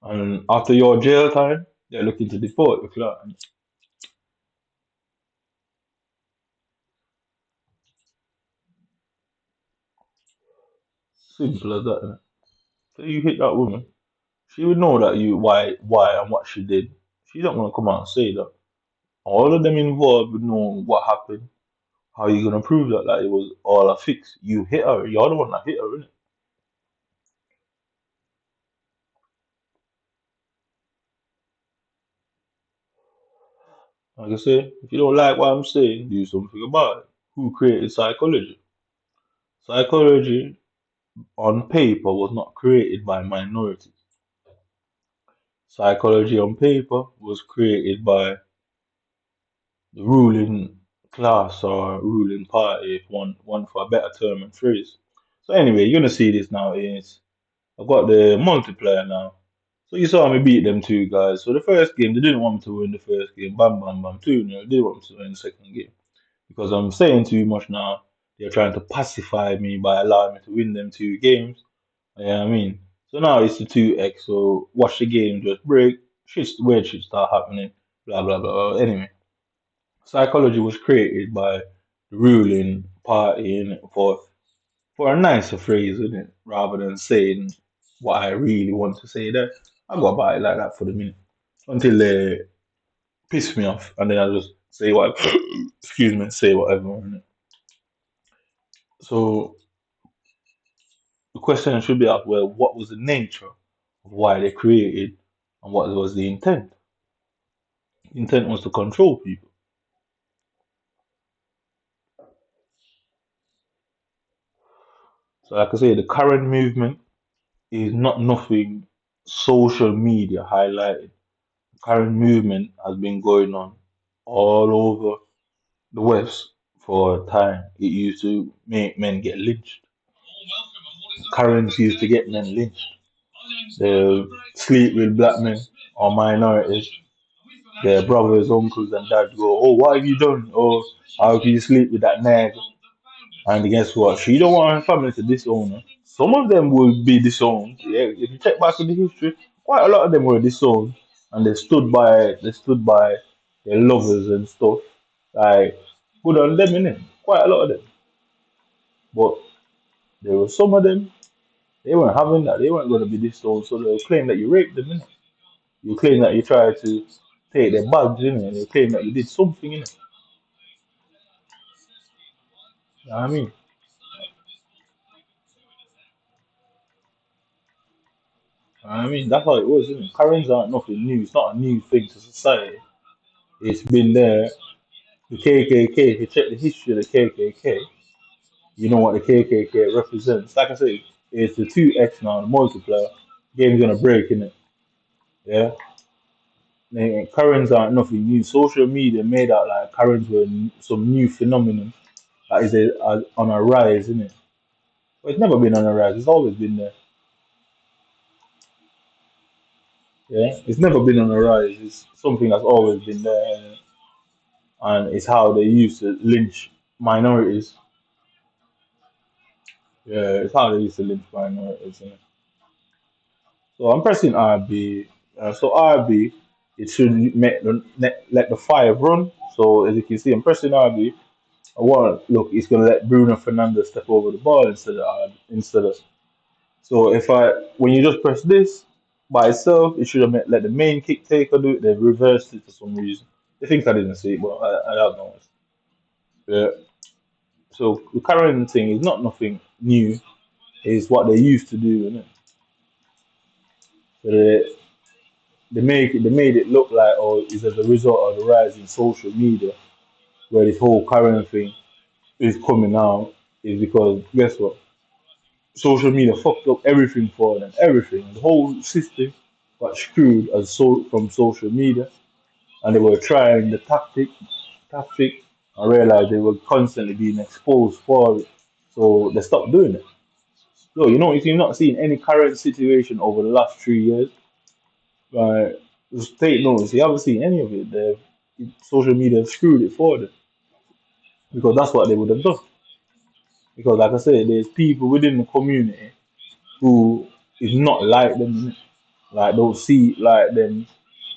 and after your jail time, they're looking to deport you. Clark. Simple as that. Innit? So you hit that woman, she would know that you why and what she did. She's not gonna come out and say that. All of them involved would know what happened. How are you gonna prove that it was all a fix? You hit her. You're the one that hit her, innit? Like I say, if you don't like what I'm saying, do something about it. Who created psychology? Psychology on paper was not created by minorities. Psychology on paper was created by the ruling class or ruling party, if one for a better term and phrase. So anyway, you're gonna see this now is I've got the multiplier now. So you saw me beat them two guys. So the first game, they didn't want me to win the first game. Bam, bam, bam, 2-0. They didn't want me to win the second game. Because I'm saying too much now. They're trying to pacify me by allowing me to win them two games. You know what I mean? So now it's the 2x. So watch the game just break. Weird shit start happening. Blah, blah, blah. Anyway, psychology was created by the ruling party for a nicer phrase, isn't it? Rather than saying what I really want to say there. I go about it like that for the minute until they piss me off, and then I just say what, excuse me, say whatever. Innit? So the question should be asked: well, what was the nature of why they created, and what was the intent? The intent was to control people. So, like I say, the current movement is not nothing social media highlighted. Current movement has been going on all over the West for a time. It used to make men get lynched. Currents used to get men lynched. They sleep with black men or minorities. Their brothers, uncles, and dads go, "Oh, what have you done? Oh, how can you sleep with that nag?" And guess what? She don't want her family to disown her. Some of them will be disowned. Yeah, if you check back in the history, quite a lot of them were disowned, and they stood by their lovers and stuff. Like good on them, innit? Quite a lot of them. But There were some of them, they weren't having that. They weren't going to be this old, so they'll claim that you raped them, innit? You claim that you tried to take their bags, innit? And they claim that you did something, innit? You know what I mean? You know what I mean? That's how it was, isn't it? Karens aren't nothing new. It's not a new thing to society. It's been there. The KKK, if you check the history of the KKK, you know what the KKK represents. Like I say, it's the 2x now, the multiplier. Game's gonna break, innit? Yeah? Karens aren't nothing new. Social media made out like Karens were some new phenomenon that is on a rise, isn't it? But it's never been on a rise. It's always been there. Yeah, it's never been on a rise. It's something that's always been there, and it's how they used to lynch minorities. Yeah, it's how they used to lynch minorities. Innit? So I'm pressing RB. So RB, it should let the fire run. So as you can see, I'm pressing RB. I want look. It's gonna let Bruno Fernandez step over the ball instead of. So if I when you just press this by itself, it should have let the main kick taker do it. They reversed it for some reason. They think I didn't see it, but I don't know. Yeah. So the current thing is not nothing new. It's what they used to do, isn't it? So they made it look like oh, it's as a result of the rise in social media, where this whole current thing is coming out. Is because guess what? Social media fucked up everything for them. Everything. The whole system got screwed from social media, and they were trying the tactic, and realized they were constantly being exposed for it. So they stopped doing it. So you know, if you're not seeing any current situation over the last 3 years, uh, just take notice. You haven't seen any of it. The social media screwed it for them because that's what they would have done. Because, like I said, there's people within the community who is not like them, innit? Like don't see it like them.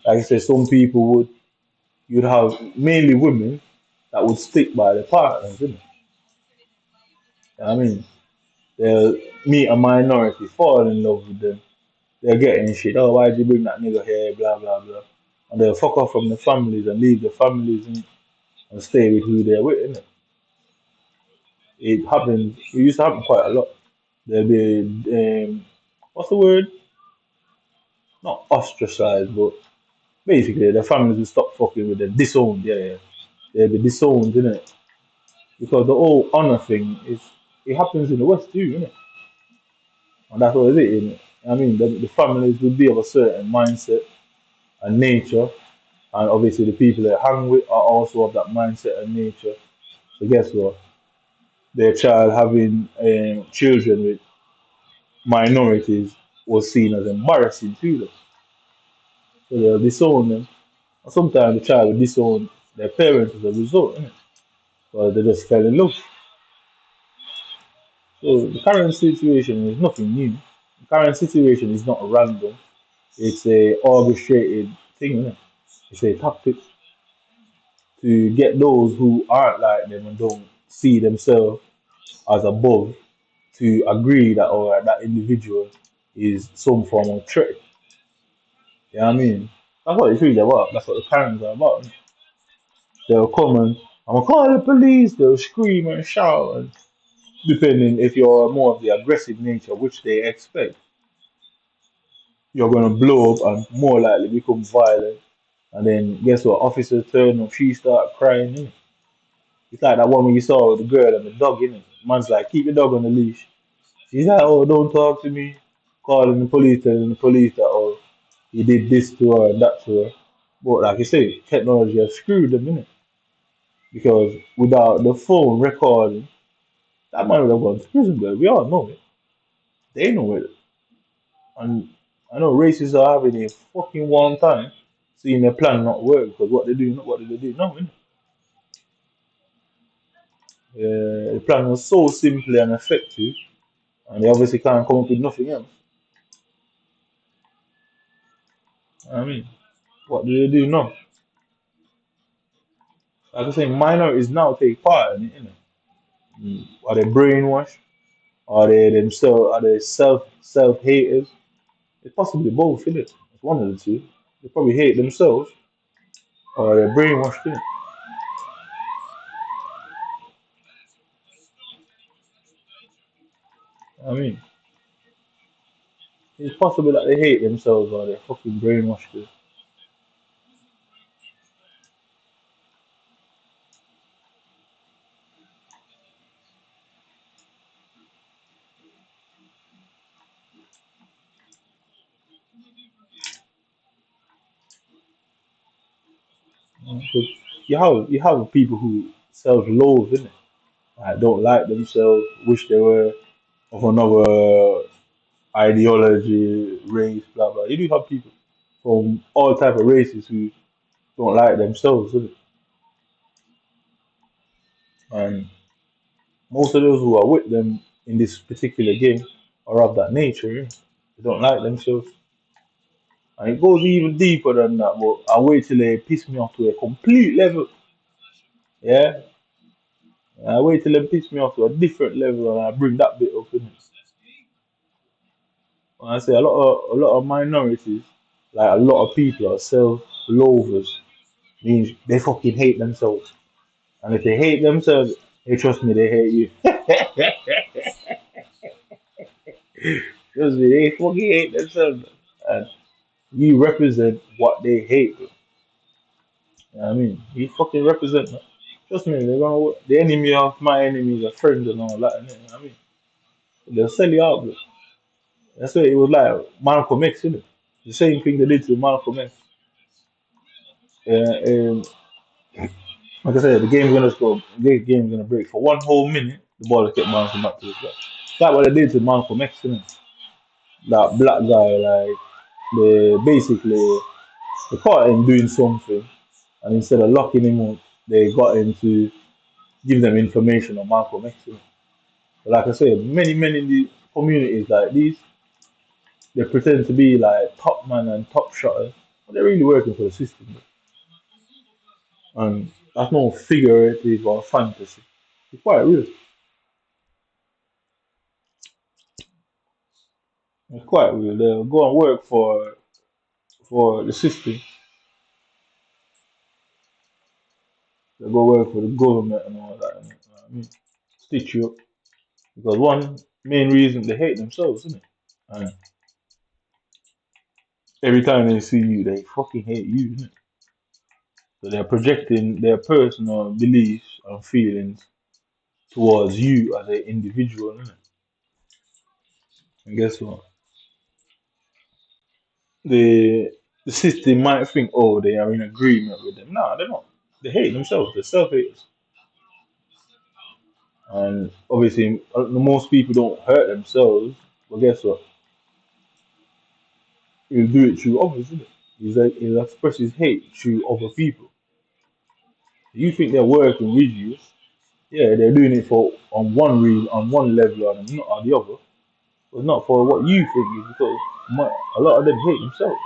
Like I said, some people you'd have mainly women that would stick by their partners, innit? You know what I mean, they'll meet a minority, fall in love with them. They're getting shit. Oh, why did you bring that nigga here? Blah blah blah. And they'll fuck off from the families and leave the families and stay with who they're with. Innit? It happens. It used to happen quite a lot. They'll be what's the word? Not ostracized, but basically the families will stop fucking with them. Disowned. Yeah, yeah. They'll be disowned, innit? Because the whole honor thing is it happens in the West too, innit? And that's what it is, innit? I mean, the families would be of a certain mindset and nature, and obviously the people they hang with are also of that mindset and nature. So guess what? Their child having children with minorities was seen as embarrassing to them. So they'll disown them. And sometimes the child will disown their parents as a result, innit? Because they just fell in love. So the current situation is nothing new. The current situation is not random. It's a orchestrated thing, innit? It's a tactic to get those who aren't like them and don't see themselves as above to agree that all right, that individual is some form of threat. You know what I mean? That's what it's really about. That's what the parents are about. They'll come and I'm gonna call the police. They'll scream and shout, and depending if you're more of the aggressive nature, which they expect, you're gonna blow up and more likely become violent. And then guess what? Officer turn up, she start crying. Innit? It's like that one when you saw the girl and the dog. Innit? Man's like, keep the dog on the leash. She's like, oh, don't talk to me. Calling the police, telling the police that, oh, he did this to her and that to her. But like I say, technology has screwed them, innit? Because without the phone recording, that man would have gone to prison, but we all know it. They know it. And I know racists are having a fucking warm time seeing their plan not work because what did they do? No, innit? The plan was so simple and effective, and they obviously can't come up with nothing else. I mean, what do they do now? Like I say, minorities now take part in it, innit? Are they brainwashed? Are they themselves? Are they self haters? It's possibly both, isn't it? It's one of the two. They probably hate themselves, or they're brainwashed, innit? I mean, it's possible that they hate themselves or they're fucking brainwashed. Because you have people who self-loathe, innit? Like don't like themselves, wish they were of another ideology, race, blah blah. You do have people from all type of races who don't like themselves, innit? And most of those who are with them in this particular game are of that nature, innit? They don't like themselves. And it goes even deeper than that, but I wait till they piss me off to a complete level. Yeah? I wait till they piss me off to a different level and I bring that bit up in it. When I say a lot of minorities, like a lot of people are self-loathers, means they fucking hate themselves. And if they hate themselves, they trust me, they hate you. Trust me, they fucking hate themselves. And you represent what they hate. You know what I mean? You fucking represent that. Trust me, they're gonna the enemy of my enemies are friends and all that. You know what I mean? They'll sell you out, bro. That's what it was like Malcolm X, isn't it? The same thing they did to Malcolm X. And like I said, the game's gonna score. The game's gonna break for 1 whole minute. The ball just kept bouncing back to the back. That's what they did to Malcolm X, isn't it? That black guy, like they basically they caught him doing something, and instead of locking him up, they got him to give them information on Malcolm X. Innit? But like I said, many in the communities like these, they pretend to be like top man and top shotters, but they're really working for the system. And that's no figurative or fantasy. It's quite real. It's quite real. They'll go and work for the system. They'll go work for the government and all that. You know what I mean? Stitch you up. Because one main reason they hate themselves, isn't it? And every time they see you, they fucking hate you, isn't it? So they're projecting their personal beliefs and feelings towards you as an individual, isn't it? And guess what? The the system might think, oh, they are in agreement with them. No, they're not. They hate themselves. They're self haters. And obviously, most people don't hurt themselves. But guess what? He'll do it through others, isn't it? He'll express his hate through other people. You think they're working with you? Yeah, they're doing it for on one reason, on one level, or not on the other. But not for what you think is because a lot of them hate themselves.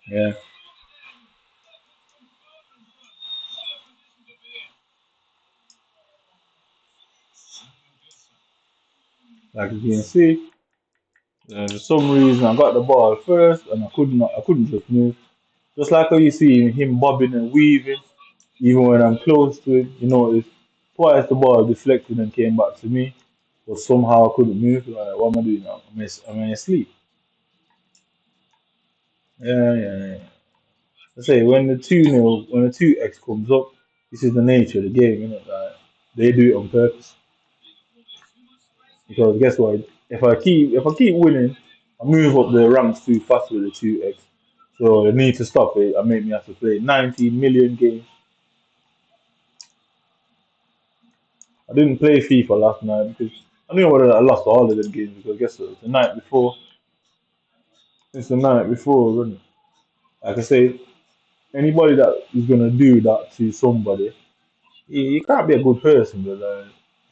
Yeah, like you can see, for some reason I got the ball first and I couldn't just move. Just like how you see him bobbing and weaving, even when I'm close to him, it's twice the ball deflected and came back to me, but somehow I couldn't move. Like, what am I doing now? Am I asleep? Yeah, yeah, yeah. I say when the 2-0, when the 2x comes up, this is the nature of the game, Like they do it on purpose because guess what? If I keep winning. I move up the ranks too fast with the 2x. So they need to stop it and make me have to play 19 million games. I didn't play FIFA last night because I knew I lost all of them games because guess what? It's the night before. It's the night before, really. Like I say, anybody that is gonna do that to somebody, you can't be a good person, but there's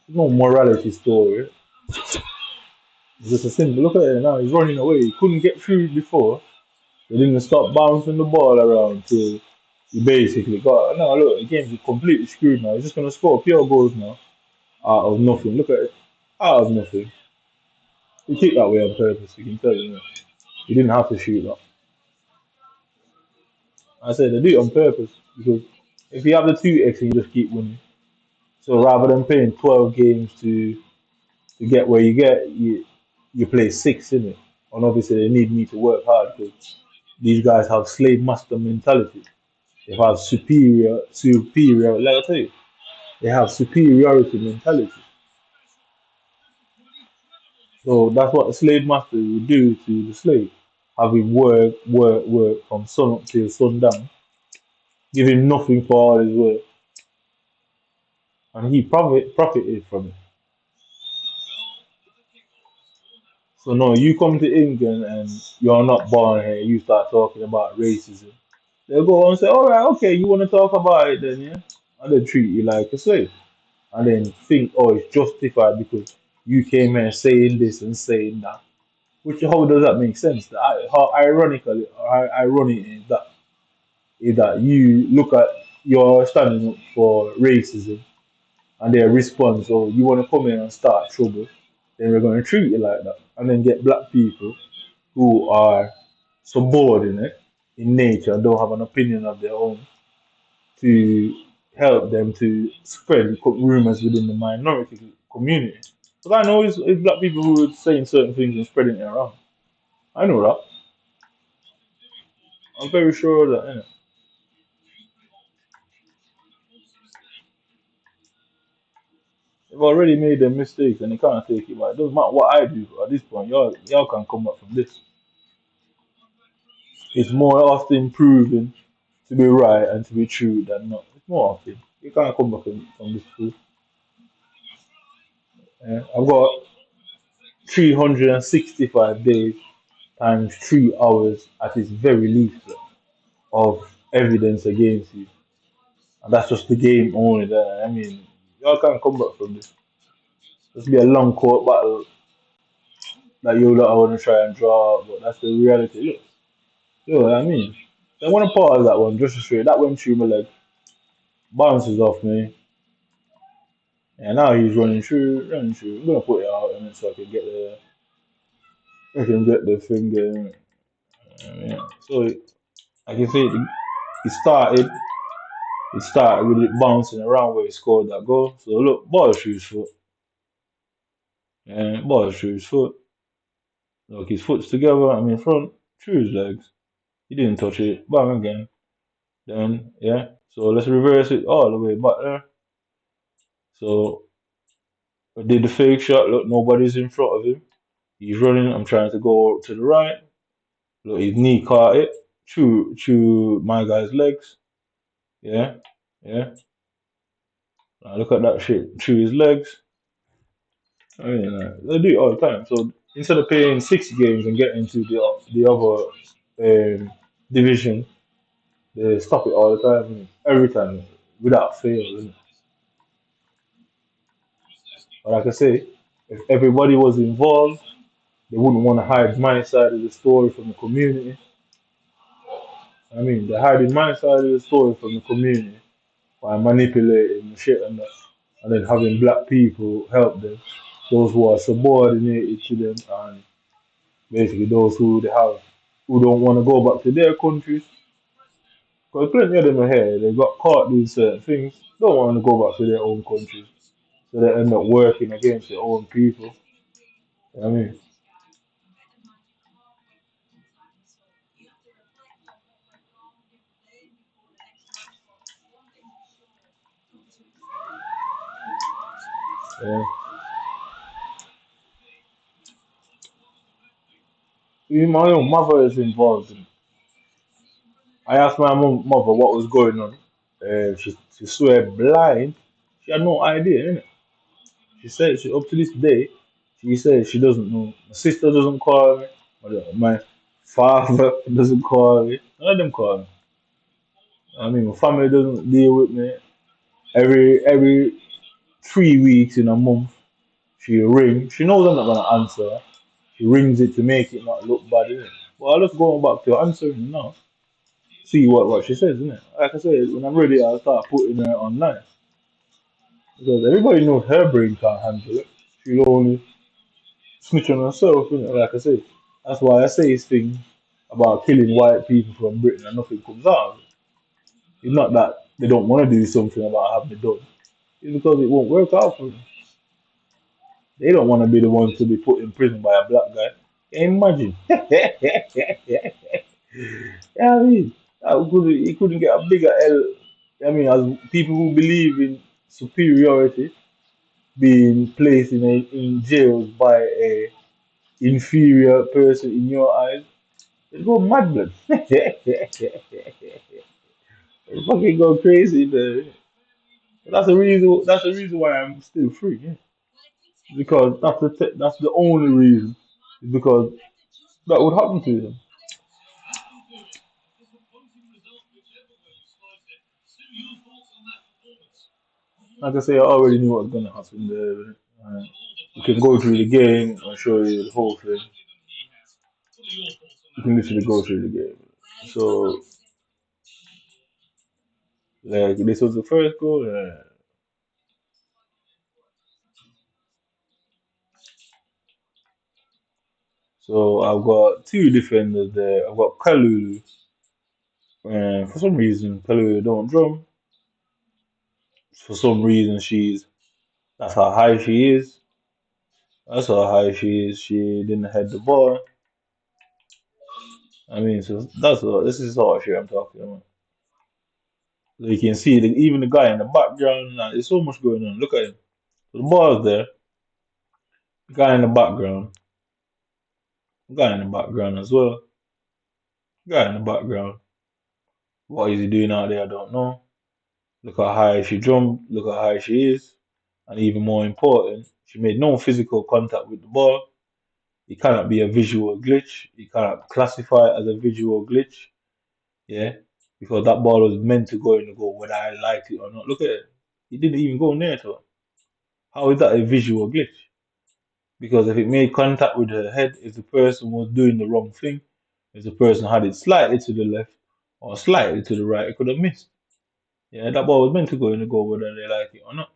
no morality story. It's just a simple look at it now, he's running away. He couldn't get through before. They didn't stop bouncing the ball around till he basically got no look, the game's completely screwed now. He's just gonna score pure goals now out of nothing. Look at it. Out of nothing. He kicked that way on purpose, you can tell you. He didn't have to shoot that. I said they do it on purpose because if you have the 2x and you just keep winning. So rather than playing 12 games to get where you get, you play six in it. And obviously they need me to work hard because these guys have slave master mentality. They have superior. Like I tell you, they have superiority mentality. So that's what the slave master would do to the slave. Have him work from sun up till sundown, give him nothing for all his work, and he profited from it. So no, you come to England and you're not born here. You start talking about racism. They'll go and say, "All right, okay, you want to talk about it then, yeah?" And they treat you like a slave, and then think, "Oh, it's justified because you came here saying this and saying that." Which how does that make sense? How ironically, or how ironic is that you look at you're standing up for racism and their response, "Oh, you want to come in and start trouble? Then we're going to treat you like that," and then get black people who are subordinate in nature and don't have an opinion of their own to help them to spread rumors within the minority community. Because I know it's black people who are saying certain things and spreading it around. I know that. I'm very sure of that. They've already made their mistakes and they can't take it back. It doesn't matter what I do at this point. Y'all can come back from this. It's more often proven to be right and to be true than not. It's more often. You can't come back from this truth. I've got 365 days times 3 hours at its very least of evidence against you. And that's just the game only there. I mean, y'all can't come back from this. This be a long court battle that you lot want to try and draw out, but that's the reality. Look, you know what I mean? So I want to pause that one just to show you. That went through my leg, bounces off me, and now he's running through, running through. I'm gonna put it out and so I can get the finger. Yeah. So I can see it started. It started with it bouncing around where he scored that goal. So look, ball through his foot. And ball through his foot. Look, his foot's together. I'm in front. Through his legs. He didn't touch it. Bang again. Then, yeah. So let's reverse it all the way back there. So I did the fake shot. Look, nobody's in front of him. He's running. I'm trying to go to the right. Look, his knee caught it. Through my guy's legs. Yeah. Yeah. Now look at that shit. Through his legs. I mean, they do it all the time. So instead of playing 6 games and getting to the other division, they stop it all the time, innit? Every time, without fail. Innit? But like I say, if everybody was involved, they wouldn't want to hide my side of the story from the community. I mean, they're hiding my side of the story from the community by manipulating the shit and then having black people help them, those who are subordinated to them, and basically those who they have who don't want to go back to their countries. Because plenty of them are here, they got caught doing certain things, don't want to go back to their own countries. So they end up working against their own people. You know what I mean? Yeah. Even my own mother is involved. I asked my mother what was going on. She swear blind. She had no idea, innit? She said she up to this day, she said she doesn't know. My sister doesn't call me. My father doesn't call me. None of them call me. I mean, my family doesn't deal with me. Every 3 weeks in a month, she ring. She knows I'm not gonna answer. She rings it to make it not look bad, innit? Well, I just going back to answering now. See what she says, innit? Like I said, when I'm ready, I'll start putting her online. Because everybody knows her brain can't handle it. She'll only snitch on herself, innit? Like I say. That's why I say things about killing white people from Britain and nothing comes out of it. It's not that they don't want to do something about having it done. It's because it won't work out for them. They don't want to be the ones to be put in prison by a black guy. Imagine. Yeah, I mean, he couldn't get a bigger L. I mean, as people who believe in superiority being placed in jails by a inferior person in your eyes, it go mad, blood. It fucking go crazy, man. That's the reason. That's the reason why I'm still free. Yeah. Because that's the only reason. Is because that would happen to them. Like I say, I already knew what was gonna happen there. You can go through the game and show you the whole thing. You can literally go through the game. So, like, this was the first goal. So I've got two defenders there. I've got Kalulu. For some reason, Kalulu don't drum. For some reason, that's how high she is. That's how high she is. She didn't head the ball. I mean, so this is all shit I'm talking about. So you can see that even the guy in the background, there's so much going on. Look at him. So the ball's there. The guy in the background. The guy in the background as well. The guy in the background. What is he doing out there? I don't know. Look how high she jumped. Look how high she is. And even more important, she made no physical contact with the ball. It cannot be a visual glitch. You cannot classify it as a visual glitch. Yeah. Because that ball was meant to go in the goal, whether I liked it or not. Look at it. It didn't even go near to her. How is that a visual glitch? Because if it made contact with her head, if the person was doing the wrong thing, if the person had it slightly to the left or slightly to the right, it could have missed. Yeah, that ball was meant to go in the goal, whether they like it or not.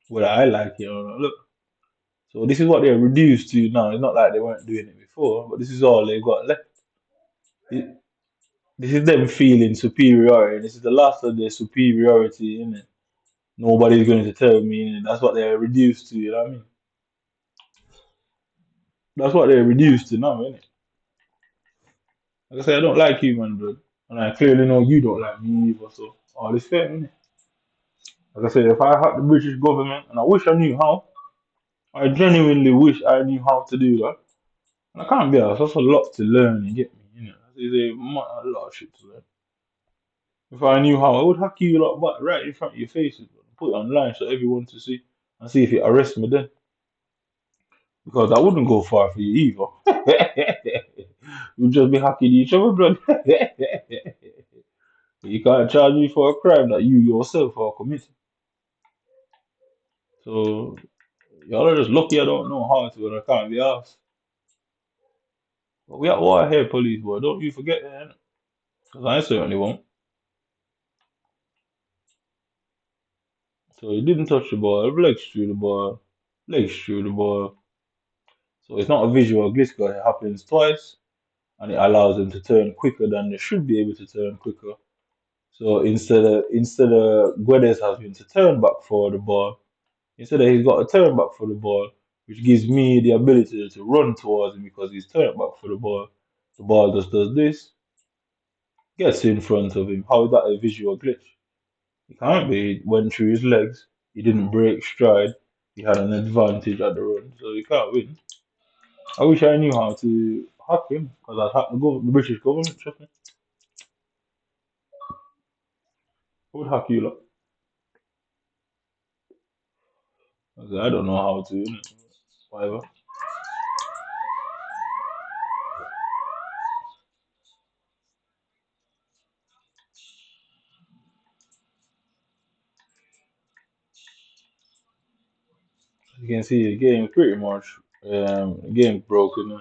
Whether I like it or not. Look. So this is what they're reduced to now. It's not like they weren't doing it before, but this is all they've got left. It- This is them feeling superiority. This is the last of their superiority, innit? Nobody's going to tell me, innit? That's what they're reduced to, you know what I mean? That's what they're reduced to now, innit? Like I say, I don't like you, man, bro. And I clearly know you don't like me either, so all is fair, innit? Like I said, if I had the British government, and I wish I knew how, I genuinely wish I knew how to do that. And I can't be honest, that's a lot to learn and get me, you know. There's a lot of shit to learn. If I knew how, I would hack you lot back right in front of your faces, bro. Put it online so everyone to see and see if it arrests me then. Because I wouldn't go far for you either. We'd just be hacking each other, bro. You can't charge me for a crime that you yourself are committing. So y'all are just lucky I don't know how to and I can't be asked. But we are all here, police boy. Don't you forget that. Because I certainly won't. So he didn't touch the ball. Legs through the ball. Legs through the ball. So it's not a visual glitch because it happens twice. And it allows them to turn quicker than they should be able to turn quicker. So instead of Guedes having to turn back for the ball, instead of he's got to turn back for the ball, which gives me the ability to run towards him because he's turned back for the ball. The ball just does this, gets in front of him. How is that a visual glitch? It can't be. He went through his legs. He didn't break stride. He had an advantage at the run, so he can't win. I wish I knew hack him because I'd hack the British government. Trust me. I would hack you lot. I don't know how to. Innit? Whatever. You can see the game pretty much. The game broken.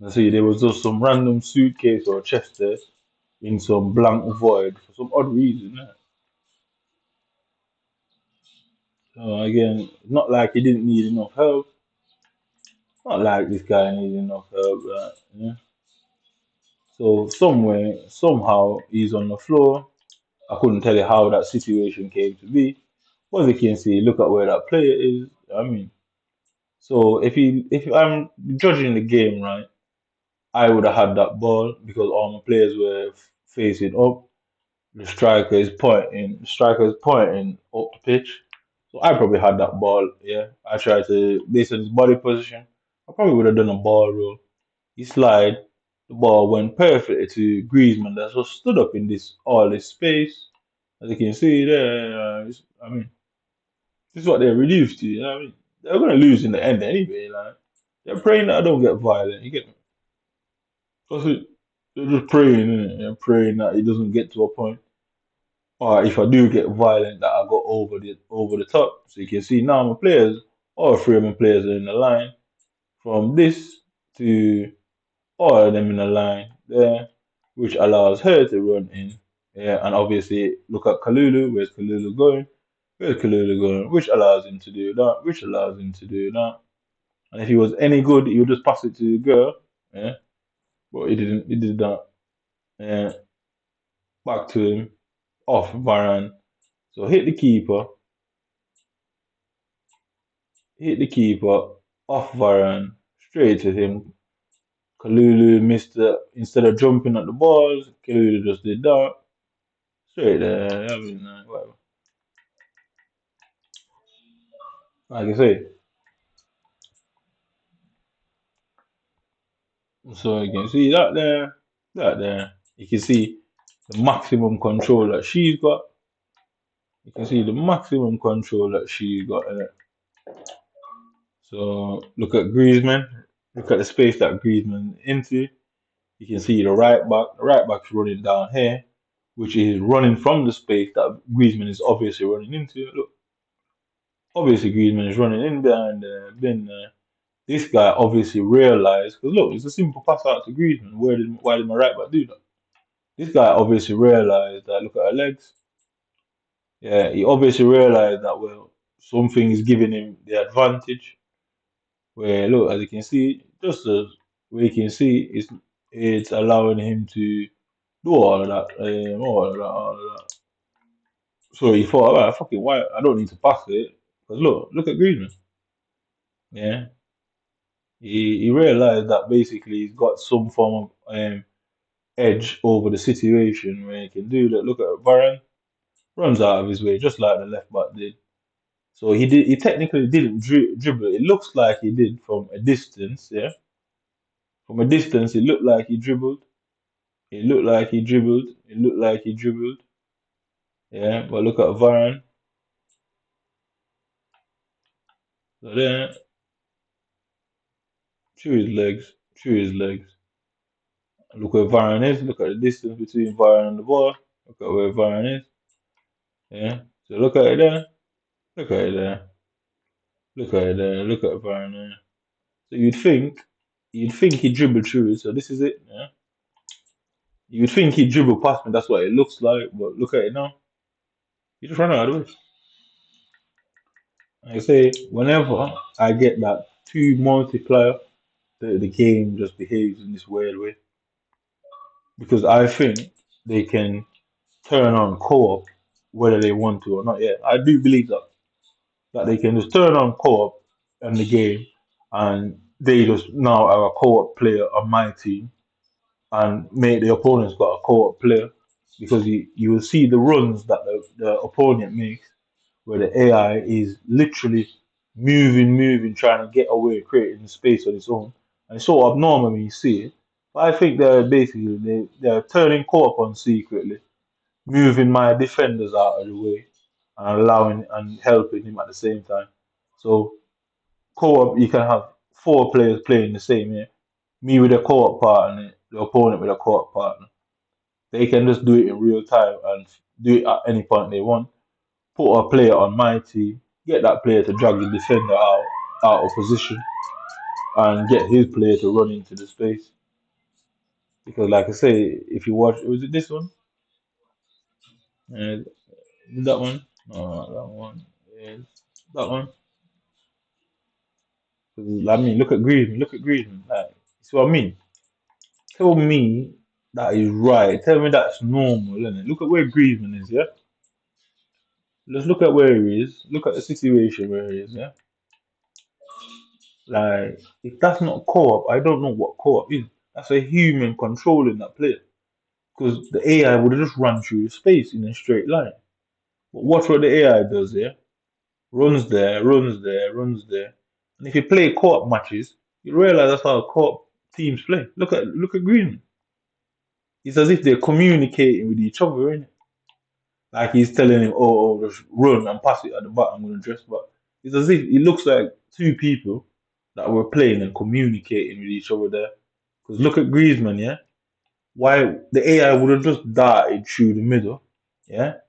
I see there was just some random suitcase or chest there in some blank void for some odd reason. So again, not like he didn't need enough help. Not like this guy needed enough help. Yeah. So somewhere, somehow, he's on the floor. I couldn't tell you how that situation came to be. But as you can see, look at where that player is. I mean, so if I'm judging the game right, I would have had that ball because all my players were facing up. The striker is pointing up the pitch. So I probably had that ball, yeah. I tried to based on his body position. I probably would have done a ball roll. He slide, the ball went perfectly to Griezmann that just stood up in this space. As you can see there, I mean, this is what they're reduced to, you know what I mean? They're gonna lose in the end anyway, like they're praying that I don't get violent, you get me? That's it. They're just praying, innit? They're praying that it doesn't get to a point. Or if I do get violent, that I go over the top. So you can see now my players, all three of my players are in the line. From this to all of them in the line there, which allows her to run in. Yeah, and obviously look at Kalulu. Where's Kalulu going? Where's Kalulu going? Which allows him to do that. Which allows him to do that. And if he was any good, he would just pass it to the girl. Yeah, but he didn't. He did that. Yeah, back to him off Varane. So hit the keeper off Varane straight to him. Kalulu missed it. Instead of jumping at the balls, Kalulu just did that. Straight there. I mean, whatever. Like I say, so you can see that there. You can see the maximum control that she's got. You can see the maximum control that she's got in it. So look at Griezmann. Look at the space that Griezmann into. You can see the right back. The right back's running down here, which is running from the space that Griezmann is obviously running into. Look, obviously Griezmann is running in behind the bin there. This guy obviously realized, because look, it's a simple pass out to Griezmann. Why did my right back do that? This guy obviously realized that, look at her legs. Yeah, he obviously realized that, well, something is giving him the advantage. Where, look, as you can see, just as we can see, it's allowing him to do all of that, all of that. So he thought, alright, fuck it, why? I don't need to pass it. Because look at Griezmann. Yeah, he realized that basically he's got some form of edge over the situation where he can do that. Look at Varane, runs out of his way just like the left back did. So he technically didn't dribble. It looks like he did from a distance. Yeah, from a distance, it looked like he dribbled. It looked like he dribbled. It looked like he dribbled. Yeah, but look at Varane. So then, through his legs, through his legs. Look where Varane is. Look at the distance between Varane and the ball. Look at where Varane is. Yeah. So look at it there. Look at it there. Look at it there. Look at Varane there. So you'd think he dribbled through. So this is it. Yeah. You'd think he dribbled past me. That's what it looks like. But look at it now. He just ran out of the way. I say whenever I get that two multiplier, the game just behaves in this weird way because I think they can turn on co-op whether they want to or not. Yeah, I do believe that they can just turn on co-op in the game and they just now are a co-op player on my team and make the opponent's got a co-op player because you will see the runs that the opponent makes where the AI is literally moving, trying to get away, creating space on its own. And it's so abnormal when you see it. But I think they're turning co-op on secretly, moving my defenders out of the way and allowing and helping him at the same time. So co-op, you can have four players playing the same, yeah. Me with a co-op partner, the opponent with a co-op partner. They can just do it in real time and do it at any point they want. Put a player on my team, get that player to drag the defender out of position, and get his player to run into the space. Because, like I say, if you watch, was it this one? Uh, that one? No, that one. Is that one? 'Cause, I mean, look at Griezmann. Look at Griezmann. Like, see what I mean? Tell me that is right. Tell me that's normal, isn't it? Look at where Griezmann is, yeah? Let's look at where he is. Look at the situation where he is, yeah? Like, if that's not co-op, I don't know what co-op is. That's a human controlling that player. Because the AI would have just run through the space in a straight line. But watch what the AI does, yeah? Runs there, runs there, runs there. And if you play co-op matches, you realize that's how co-op teams play. Look at Green. It's as if they're communicating with each other, innit? Like he's telling him, just run and pass it at the back, I'm gonna dress back. It's as if it looks like two people that were playing and communicating with each other there. Because look at Griezmann, yeah? Why the AI would have just darted through the middle, yeah?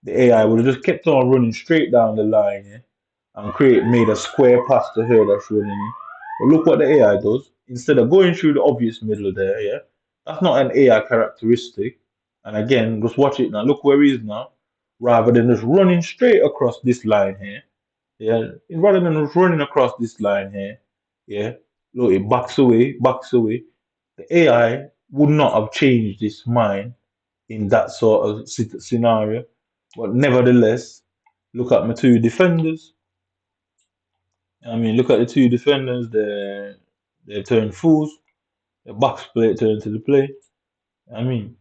The AI would have just kept on running straight down the line, yeah? And made a square pass to her that's running in. But look what the AI does. Instead of going through the obvious middle there, yeah? That's not an AI characteristic. And again, just watch it now. Look where he is now. Rather than just running straight across this line here, yeah? Rather than just running across this line here, yeah? Look, it backs away, backs away. The AI would not have changed its mind in that sort of scenario. But nevertheless, look at my two defenders. I mean, look at the two defenders. They turn fools. The box play turn to the play. I mean,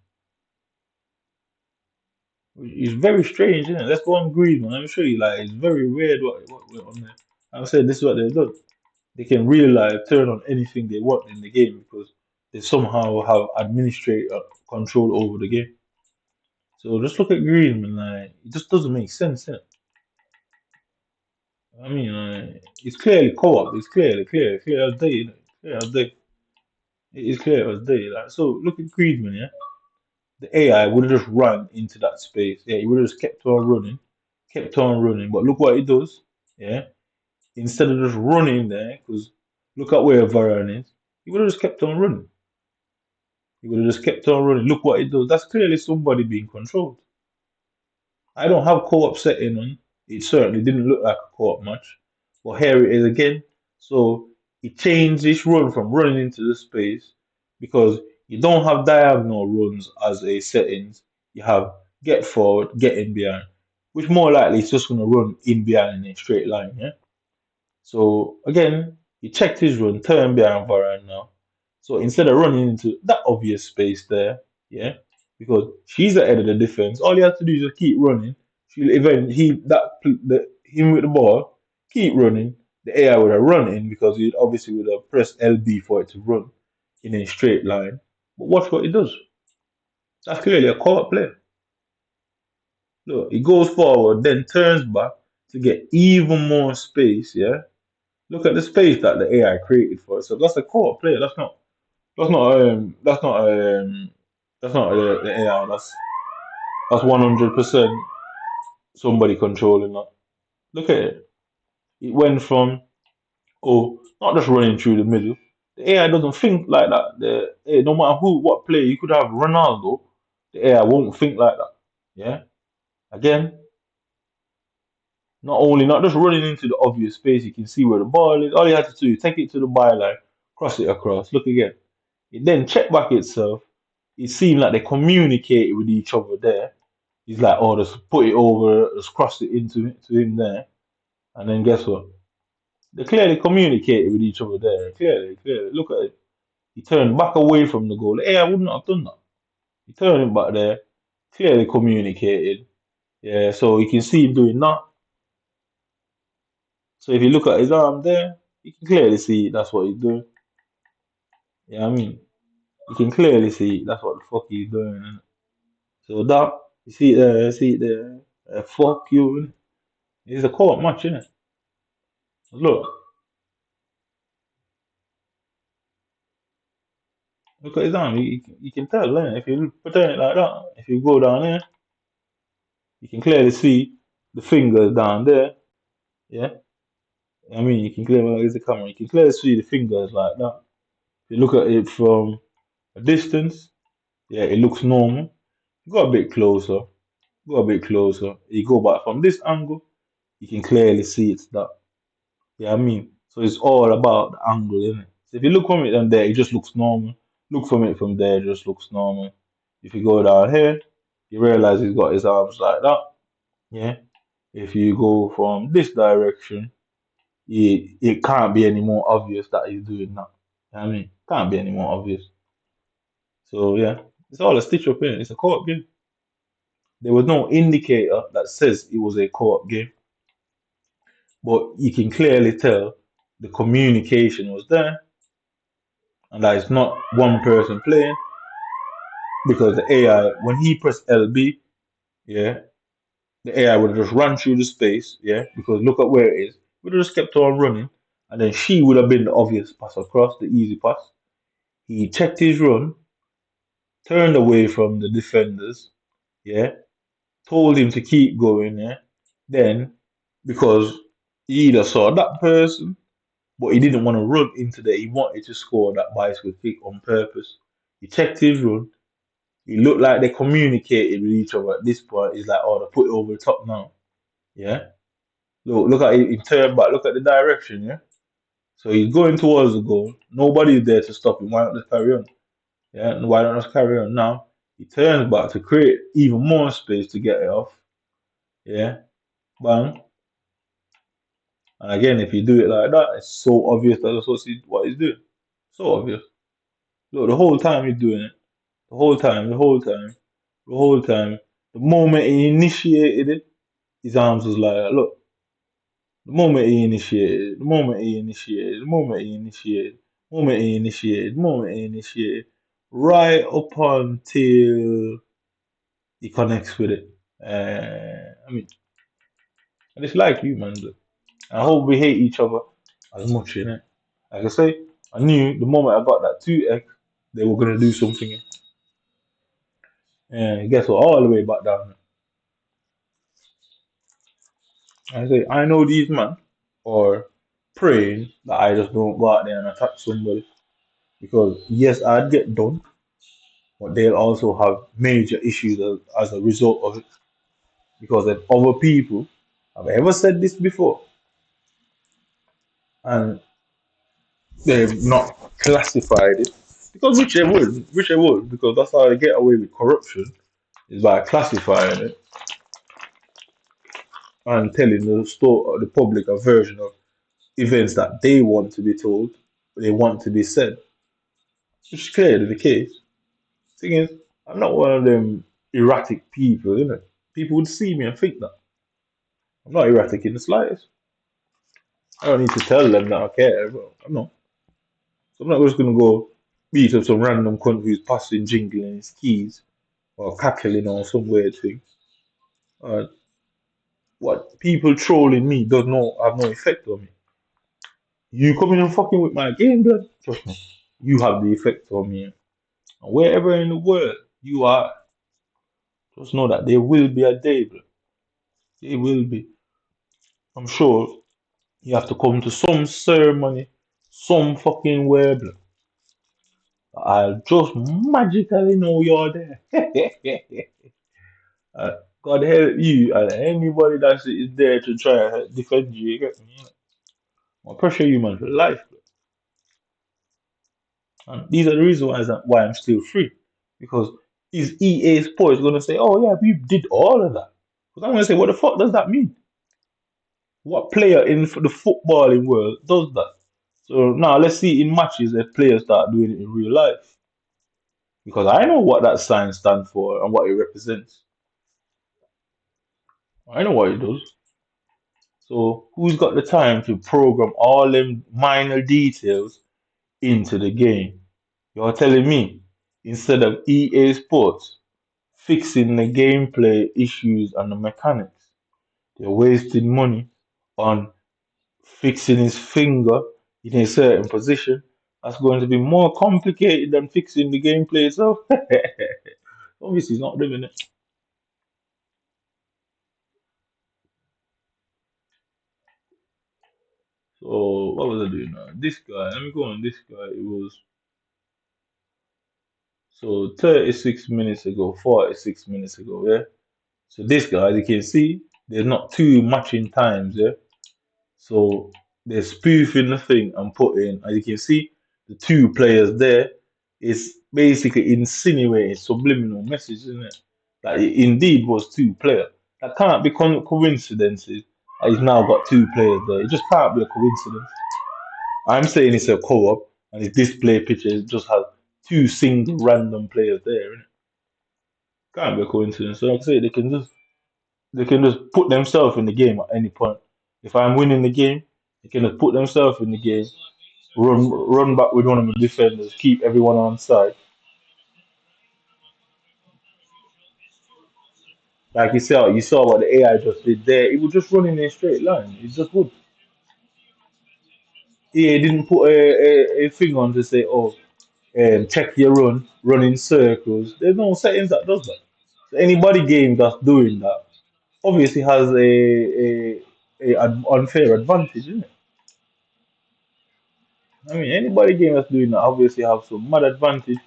it's very strange, isn't it? Let's go on greed, man. Let me show you. Like, it's very weird what went on there. I said this is what they've done. They can really like turn on anything they want in the game because they somehow have administrator control over the game. So just look at Green, man. Like, it just doesn't make sense, innit? I mean, it's clearly co-op. It's clear as day, innit? Clear as day. It is clear as day. Like, so look at Griezmann, yeah. The AI would have just run into that space. Yeah, he would have just kept on running, kept on running. But look what he does. Yeah, instead of just running there, because look at where Varane is, he would have just kept on running. He would have just kept on running. Look what he does. That's clearly somebody being controlled. I don't have co-op setting on. It certainly didn't look like a co-op match. But here it is again. So he changed this run from running into the space because you don't have diagonal runs as a settings. You have get forward, get in behind, which more likely is just going to run in behind in a straight line. Yeah. So again, he checked his run, turned behind Varane now. So instead of running into that obvious space there, yeah, because she's ahead of the defense, all you have to do is just keep running. She'll event him with the ball, keep running. The AI would have run in because he obviously would have pressed LB for it to run in a straight line. But watch what it does. That's clearly a co-op play. Look, he goes forward, then turns back to get even more space, yeah. Look at the space that the AI created for itself. That's a co-op player. That's not the AI. That's 100% somebody controlling that. Look at it. It went from not just running through the middle. The AI doesn't think like that. No matter what player you could have Ronaldo, the AI won't think like that. Yeah. Again, not just running into the obvious space. You can see where the ball is. All you have to do is take it to the byline, cross it across. Look again. It then checked back itself. It seemed like they communicated with each other there. He's like, just put it over, just cross it to him there. And then guess what? They clearly communicated with each other there. Clearly. Look at it. He turned back away from the goal. The AI wouldn't have done that. He turned him back there, clearly communicated. Yeah, so you can see him doing that. So if you look at his arm there, you can clearly see that's what he's doing. Yeah, I mean, you can clearly see that's what the fuck he's doing. Innit? So that see it there, fuck you. Innit? It's a court match, innit? Look, look at his arm. You can tell, innit? If you pretend it like that, if you go down there, you can clearly see the fingers down there. Yeah, I mean, you can clearly use the camera. You can clearly see the fingers like that. If you look at it from a distance, yeah, it looks normal. Go a bit closer. Go a bit closer. You go back from this angle, you can clearly see it's that. Yeah, I mean, so it's all about the angle, isn't it? So if you look from it down there, it just looks normal. Look from it from there, it just looks normal. If you go down here, you realize he's got his arms like that. Yeah. If you go from this direction, it can't be any more obvious that he's doing that. You know what I mean, can't be any more obvious. So yeah, it's all a stitch up in. It's a co-op game. There was no indicator that says it was a co-op game, but you can clearly tell the communication was there, and that it's not one person playing because the AI, when he pressed LB, yeah, the AI would just run through the space, yeah, because look at where it is. Would have just kept on running, and then she would have been the obvious pass across, the easy pass. He checked his run, turned away from the defenders, yeah, told him to keep going, yeah. Then, because he either saw that person, but he didn't want to run into there, he wanted to score that bicycle kick on purpose. He checked his run. It looked like they communicated with each other at this point. It's like, oh, they put it over the top now. Yeah. Look at it. He turned back. Look at the direction. Yeah. So he's going towards the goal. Nobody's there to stop him. Why not just carry on? Yeah. And why not just carry on now? He turns back to create even more space to get it off. Yeah. Bang. And again, if you do it like that, it's so obvious that that's what he's doing. So obvious. Look, the whole time he's doing it. The whole time. The moment he initiated it, his arms was like, look, the moment he initiated, right up until he connects with it. I mean, and it's like you, man. Look. I hope we hate each other as much, innit? Like I say, I knew the moment I got that 2x, they were gonna do something. And guess what? All the way back down. I say, I know these men are praying that I just don't go out there and attack somebody. Because yes, I'd get done, but they'll also have major issues as a result of it. Because if other people have ever said this before and they've not classified it, because which they would, because that's how they get away with corruption, is by classifying it and telling the public a version of events that they want to be told, they want to be said, which is clearly the case. Thing is, I'm not one of them erratic people, you know. People would see me and think that. I'm not erratic in the slightest. I don't need to tell them that I care, but I'm not. So I'm not just gonna go beat up some random cunt who's passing jingling his keys or cackling or some weird thing. Uh, what people trolling me does not have no effect on me. You coming and fucking with my game, blood? Trust me, you have the effect on me. And wherever in the world you are, just know that there will be a day, blood. There will be. I'm sure you have to come to some ceremony, some fucking way, blood. I'll just magically know you're there. God help you and anybody that is there to try and defend you. You get me? I'll pressure you, man, for life. And these are the reasons why I'm still free. Because is EA Sports going to say, oh, yeah, we did all of that? Because I'm going to say, what the fuck does that mean? What player in the footballing world does that? So now let's see in matches if players start doing it in real life. Because I know what that sign stands for and what it represents. I know what it does. So who's got the time to program all them minor details into the game? You're telling me instead of EA Sports fixing the gameplay issues and the mechanics, they're wasting money on fixing his finger in a certain position. That's going to be more complicated than fixing the gameplay itself. Obviously, he's not doing it. So, what was I doing now? This guy, let me go on this guy. It was so 36 minutes ago, 46 minutes ago, yeah? So, this guy, as you can see, there's not two matching times, yeah? So they're spoofing the thing and putting, as you can see, the two players there is basically insinuating subliminal message, isn't it? That it indeed was two players. That can't be coincidences. He's now got two players there. It just can't be a coincidence. I'm saying it's a co-op, and his display picture just has two single random players there, innit? Can't be a coincidence. So like I say, they can just put themselves in the game at any point. If I'm winning the game, they can just put themselves in the game, run back with one of the defenders, keep everyone on side. Like you saw what the AI just did there. It would just run in a straight line. It just would. EA didn't put a thing on to say, oh, check your run in circles. There's no settings that does that. So anybody game that's doing that obviously has a unfair advantage, isn't it? I mean, anybody game that's doing that obviously have some mad advantage.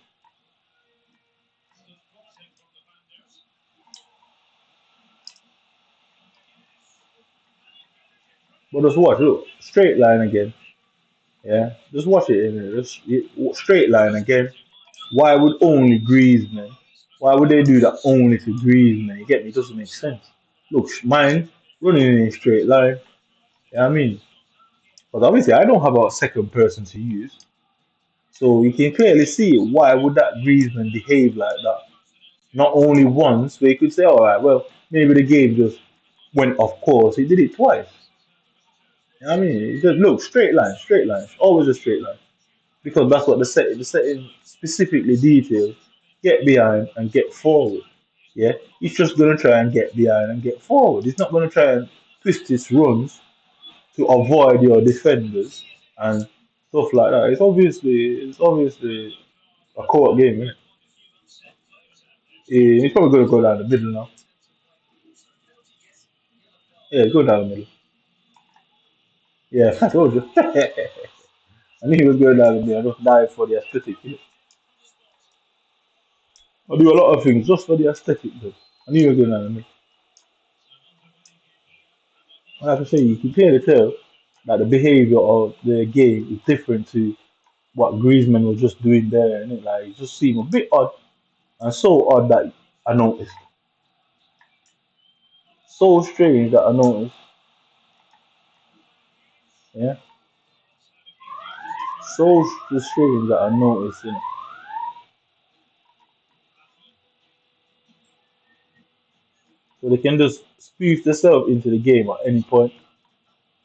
But just watch, look, straight line again. Yeah, just watch it in it. Straight line again. Why would only Griezmann? Why would they do that only to Griezmann? You get me? It doesn't make sense. Look, mine running in a straight line. Yeah, I mean, but obviously I don't have a second person to use, so you can clearly see why would that Griezmann behave like that. Not only once, where you could say, all right, well, maybe the game just went off course. He did it twice. I mean, it just look straight line, always a straight line, because that's what the setting specifically details. Get behind and get forward. Yeah, he's just gonna try and get behind and get forward. He's not gonna try and twist his runs to avoid your defenders and stuff like that. It's obviously a co-op game, isn't it? He's probably gonna go down the middle now. Yeah, go down the middle. Yeah, I told you. I knew he was going down the middle. I just died for the aesthetic. I do a lot of things just for the aesthetic, though. I knew you were going on me. I have to say, you can clearly tell that the behavior of the game is different to what Griezmann was just doing there, and it like it just seemed a bit odd, and so odd that I noticed, so strange that I noticed. Yeah, so strange that I noticed. You know? So they can just spoof themselves into the game at any point.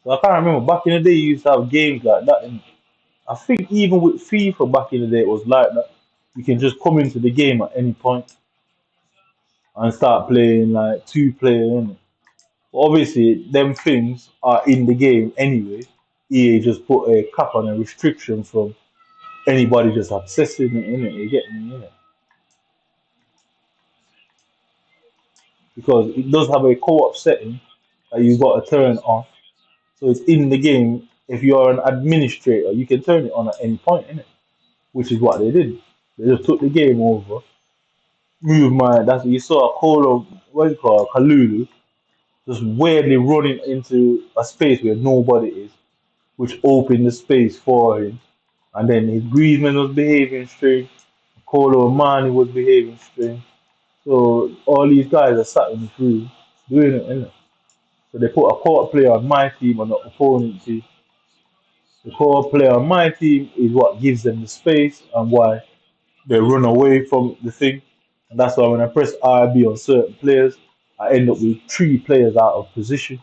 So I can't remember back in the day, you used to have games like that. And I think even with FIFA back in the day, it was like that. You can just come into the game at any point and start playing like two player. Innit? Obviously, them things are in the game anyway. EA just put a cap on a restriction from anybody just accessing it, innit? You get me, innit? Because it does have a co-op setting that you got to turn off. So it's in the game. If you're an administrator, you can turn it on at any point, innit? Which is what they did. They just took the game over, moved my. That's what you saw a Colo, what do you call it, Kalulu, just weirdly running into a space where nobody is, which opened the space for him. And then his Griezmann was behaving strange. Colo Mani was behaving strange. So all these guys are sat in this room doing it, innit? So they put a court player on my team and the opponent team. The court player on my team is what gives them the space and why they run away from the thing. And that's why when I press RB on certain players, I end up with three players out of position.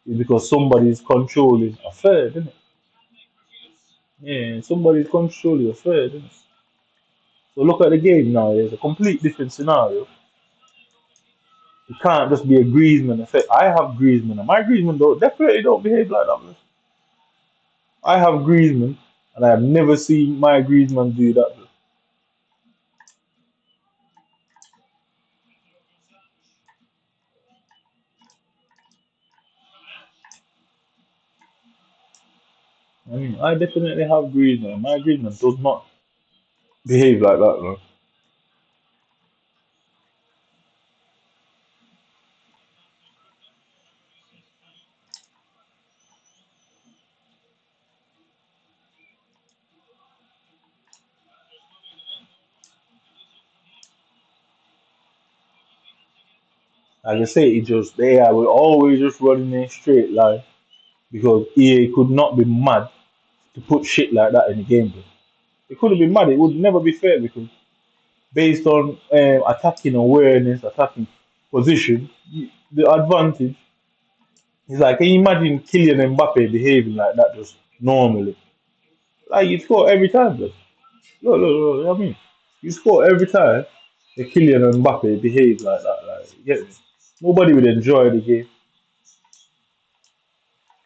It's because somebody's controlling a third, isn't it? Yeah, somebody's controlling a third, isn't it? So look at the game now. It's a complete different scenario. It can't just be a Griezmann effect. I have Griezmann, and my Griezmann don't definitely don't behave like that. Man. I have Griezmann, and I have never seen my Griezmann do that. Man. I mean, I definitely have Griezmann, and my Griezmann does not behave like that. Man. Like I say, it just the AI will always just run in a straight line because EA could not be mad to put shit like that in the gameplay. It couldn't be mad. It would never be fair because based on attacking awareness, attacking position, the advantage is like, can you imagine Kylian Mbappe behaving like that just normally? Like, you score every time, bro. Look, I mean, you score every time the Kylian Mbappe behaves like that. Like, you get me? Nobody would enjoy the game.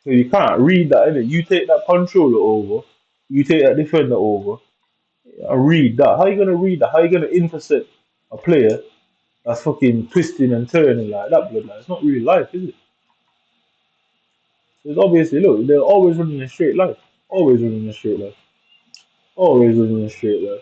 So you can't read that, innit? You take that controller over, you take that defender over, and read that. How you gonna read that? How you gonna intercept a player that's fucking twisting and turning like that, blood? Like, it's not really life, is it? It's obviously, look, they're always running a straight line. Always running a straight line. Always running a straight line.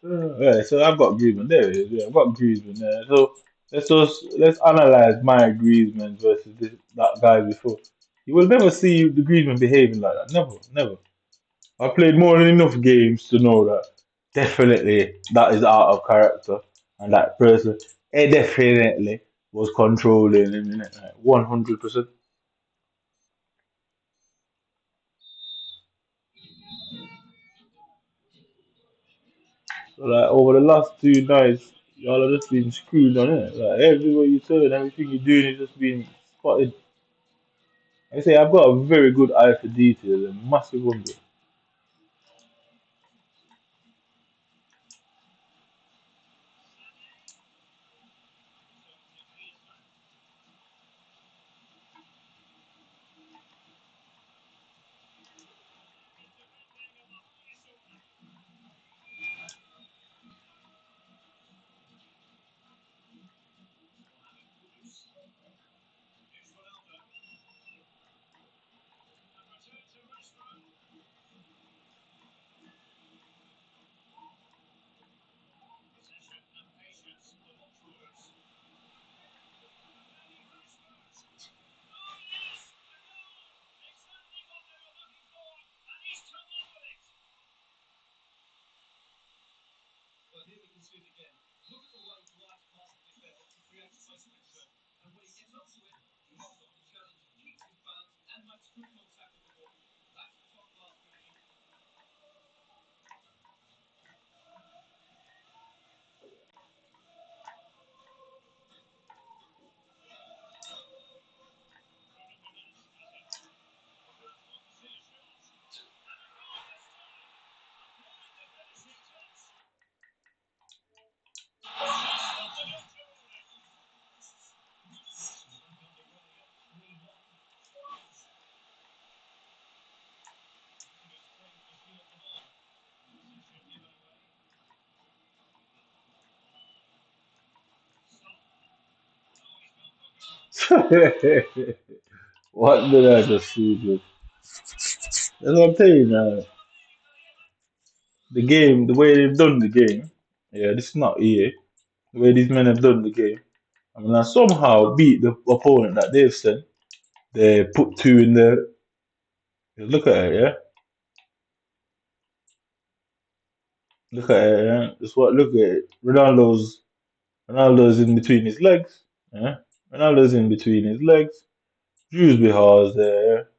Right, so I've got Griezmann. There it is. Yeah, I've got Griezmann there. So let's analyze my Griezmann versus that guy before. You will never see the Griezmann behaving like that. Never, never. I played more than enough games to know that definitely that is out of character, and that person definitely was controlling him in it, like 100%. So like over the last 2 nights, y'all have just been screwed on it. Like everywhere you turn, everything you're doing is just being spotted. I say I've got a very good eye for detail, a massive one. Bro. What did I just see, dude? That's what I'm saying. The game, the way they've done the game. Yeah, this is not EA. The way these men have done the game. I mean, I somehow beat the opponent that they've sent. They put two in the. Look at it, yeah. Look at it, yeah. That's what. Look at it. Ronaldo's in between his legs. Yeah. Ronaldo's in between his legs. Drew's there.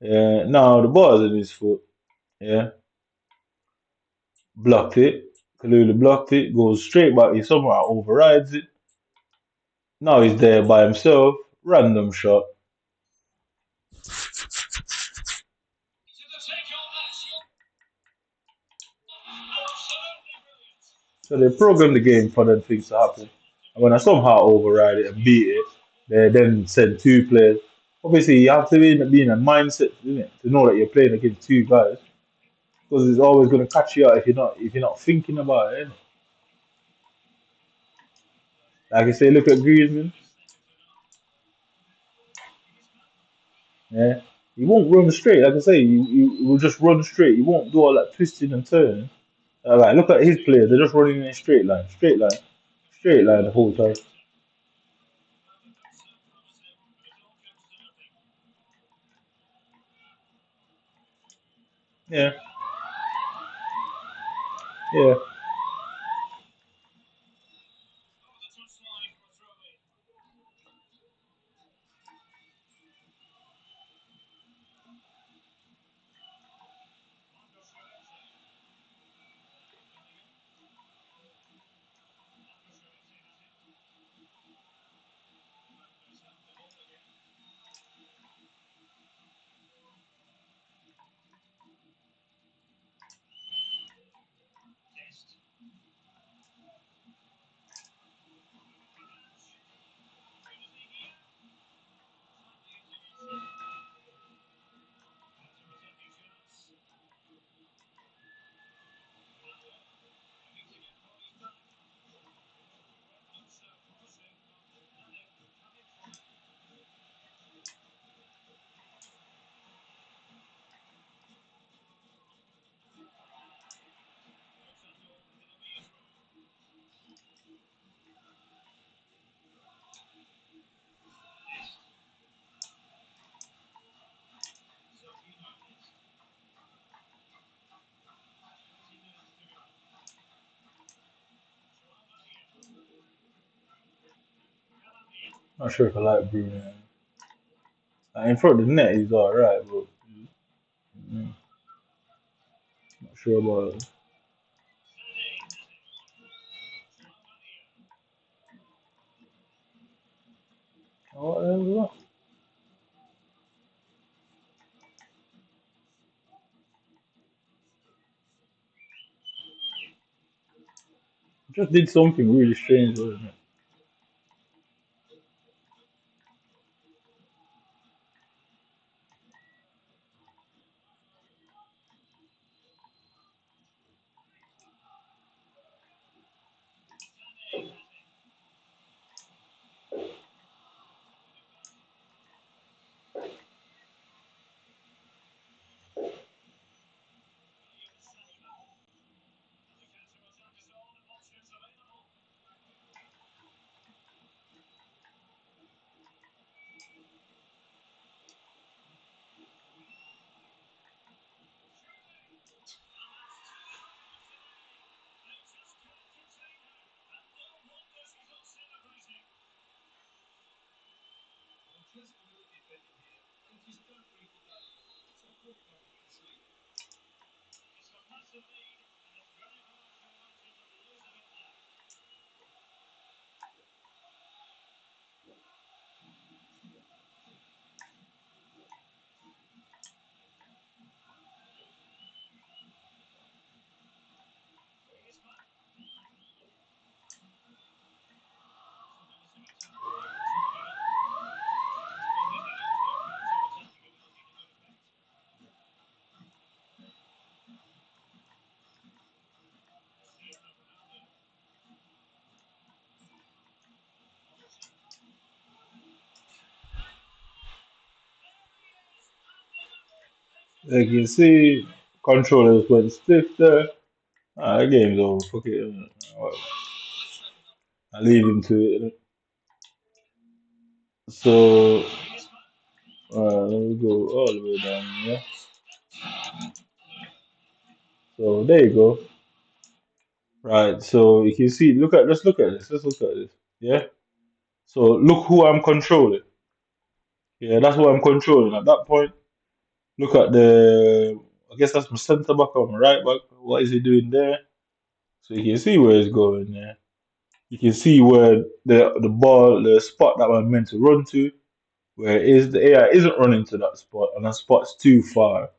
Yeah. Now the ball's in his foot. Yeah. Blocked it. Kalulu blocked it. Goes straight back. He somehow overrides it. Now he's there by himself. Random shot. So they program the game for them things to happen. And when I somehow override it and beat it, they then send two players. Obviously, you have to be in a mindset, isn't it, to know that you're playing against two guys, because it's always going to catch you out if you're not thinking about it. Innit? Like I say, look at Griezmann. Yeah, he won't run straight. Like I say, you will just run straight. You won't do all that twisting and turning. Like look at his players; they're just running in a straight line the whole time. Yeah, yeah. Not sure if I like Bruno. In front of the net, he's alright, but not sure about it. Oh, what the hell is that? Just did something really strange, wasn't it? Like you see, controllers went stiff there. The game's over. Fuck it. I leave him to it. So, let me go all the way down here. So there you go. Right. So you can see. Let's look at this. Let's look at this. Yeah. So look who I'm controlling. Yeah, that's what I'm controlling at that point. Look at the. I guess that's my centre back or my right back. What is he doing there? So you can see where he's going there. You can see where the ball, the spot that I'm meant to run to, where it is the AI isn't running to that spot, and that spot's too far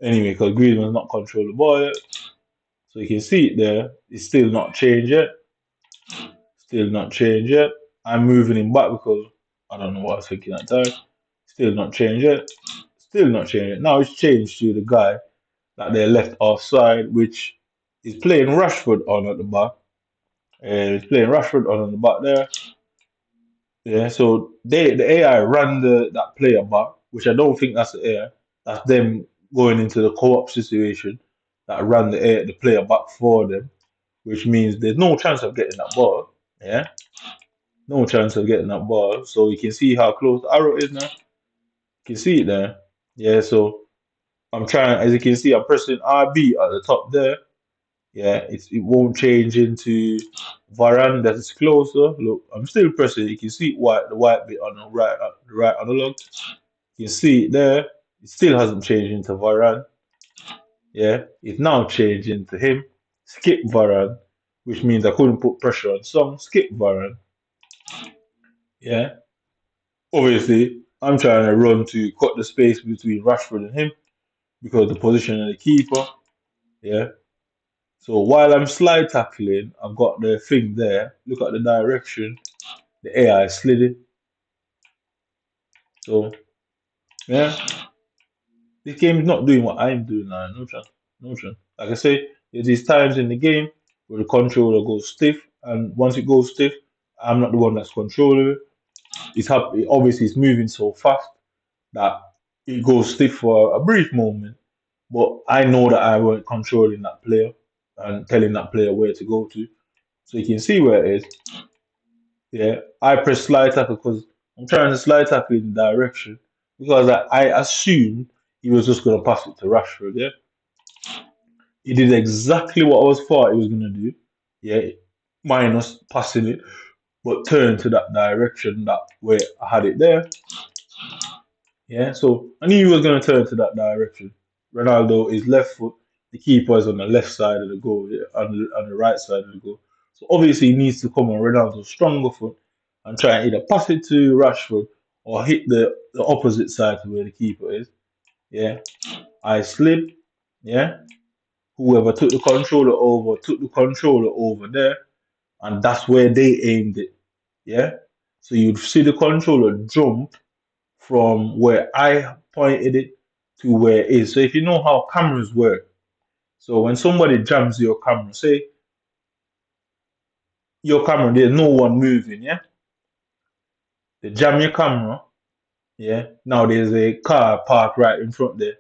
anyway because Griezmann's not control the ball yet. So you can see it there. It's still not changed yet. Still not changed yet. I'm moving him back because I don't know what I was thinking at the time. Still not changed yet. Still not changed yet. Now it's changed to the guy that they left offside, which is playing Rashford on at the back. He's playing Rashford on the back there. Yeah, so the AI ran that player back, which I don't think that's the AI. That's them going into the co-op situation that ran the player back for them, which means there's no chance of getting that ball. Yeah, no chance of getting that ball. So you can see how close the arrow is now. You can see it there. Yeah, so I'm trying, as you can see, I'm pressing RB at the top there. Yeah, it won't change into Varane that is closer. Look, I'm still pressing. You can see the white bit on the right analog. You can see it there. It still hasn't changed into Varane. Yeah, it's now changed into him. Skip Varane, which means I couldn't put pressure on Song. Skip Varane. Yeah, obviously I'm trying to run to cut the space between Rashford and him because the position of the keeper. Yeah. So while I'm slide tackling, I've got the thing there. Look at the direction. The AI slid it. So yeah, this game is not doing what I'm doing now. No chance. No chance. Like I say, there's these times in the game where the controller goes stiff, and once it goes stiff, I'm not the one that's controlling it. Obviously it's moving so fast that it goes stiff for a brief moment. But I know that I weren't controlling that player and telling that player where to go to. So you can see where it is. Yeah, I press slide tackle because I'm trying to slide tackle in the direction because I assumed he was just going to pass it to Rashford. Yeah, he did exactly what I was thought he was going to do. Yeah, minus passing it, but turn to that direction that where I had it there. Yeah, so I knew he was going to turn to that direction. Ronaldo is left foot. The keeper is on the left side of the goal, yeah, on the right side of the goal. So obviously he needs to come on Ronaldo's stronger foot and try and either pass it to Rashford or hit the opposite side to where the keeper is. Yeah, I slid. Yeah, whoever took the controller over there, and that's where they aimed it. Yeah, so you'd see the controller jump from where I pointed it to where it is. So if you know how cameras work, so when somebody jams your camera, say your camera, there's no one moving, yeah? They jam your camera, yeah? Now there's a car parked right in front there.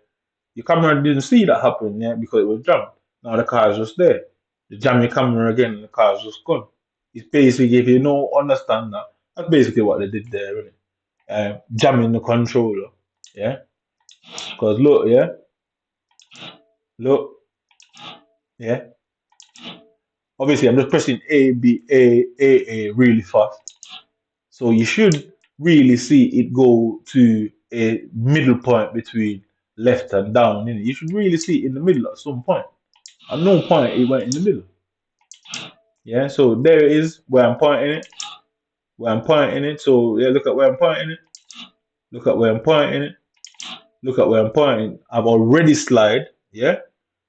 Your camera didn't see that happen, yeah, because it was jammed. Now the car is just there. They jam your camera again and the car is just gone. It's basically, if you don't understand that, that's basically what they did there, isn't it? Jamming the controller, yeah? Because look, yeah? Look, yeah? Obviously, I'm just pressing A, B, A really fast. So you should really see it go to a middle point between left and down. You should really see it in the middle at some point. At no point it went in the middle. Yeah, so there it is where I'm pointing it. Where I'm pointing it. So yeah, look at where I'm pointing it. Look at where I'm pointing it. Look at where I'm pointing. I've already slide. Yeah.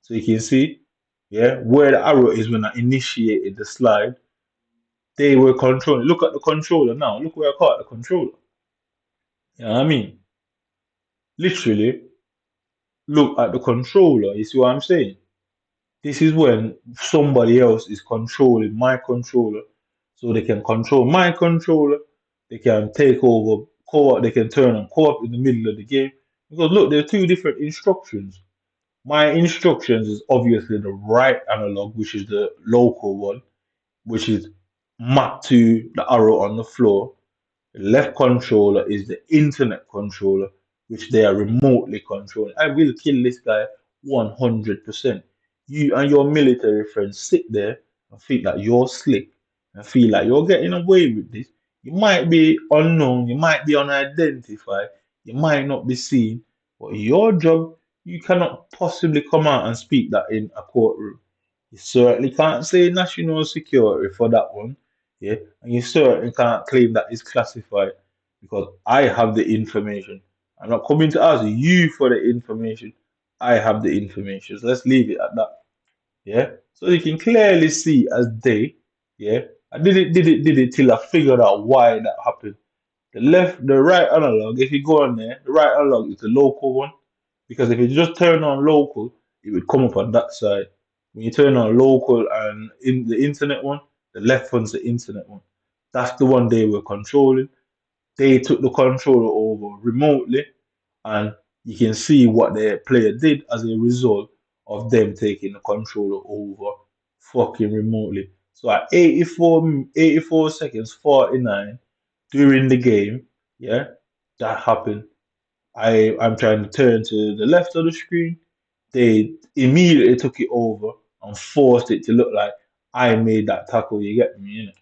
So you can see, yeah, where the arrow is when I initiated the slide. They were controlling. Look at the controller now. Look where I caught the controller. You know what I mean? Literally, look at the controller. You see what I'm saying? This is when somebody else is controlling my controller. So they can control my controller. They can take over co-op. They can turn on co-op in the middle of the game. Because look, there are two different instructions. My instructions is obviously the right analog, which is the local one, which is mapped to the arrow on the floor. The left controller is the internet controller, which they are remotely controlling. I will kill this guy 100%. You and your military friends sit there and think that you're slick and feel like you're getting away with this. You might be unknown, you might be unidentified, you might not be seen, but your job, you cannot possibly come out and speak that in a courtroom. You certainly can't say national security for that one. Yeah, and you certainly can't claim that it's classified because I have the information. I'm not coming to ask you for the information. I have the information. So let's leave it at that. Yeah. So you can clearly see as they, yeah, I did it till I figured out why that happened. The right analog, if you go on there, the right analog is the local one. Because if you just turn on local, it would come up on that side. When you turn on local and in the internet one, the left one's the internet one. That's the one they were controlling. They took the controller over remotely, and you can see what the player did as a result of them taking the controller over fucking remotely. So at 84 seconds 49 during the game, yeah, that happened. I'm trying to turn to the left of the screen. They immediately took it over and forced it to look like I made that tackle. You get me, innit?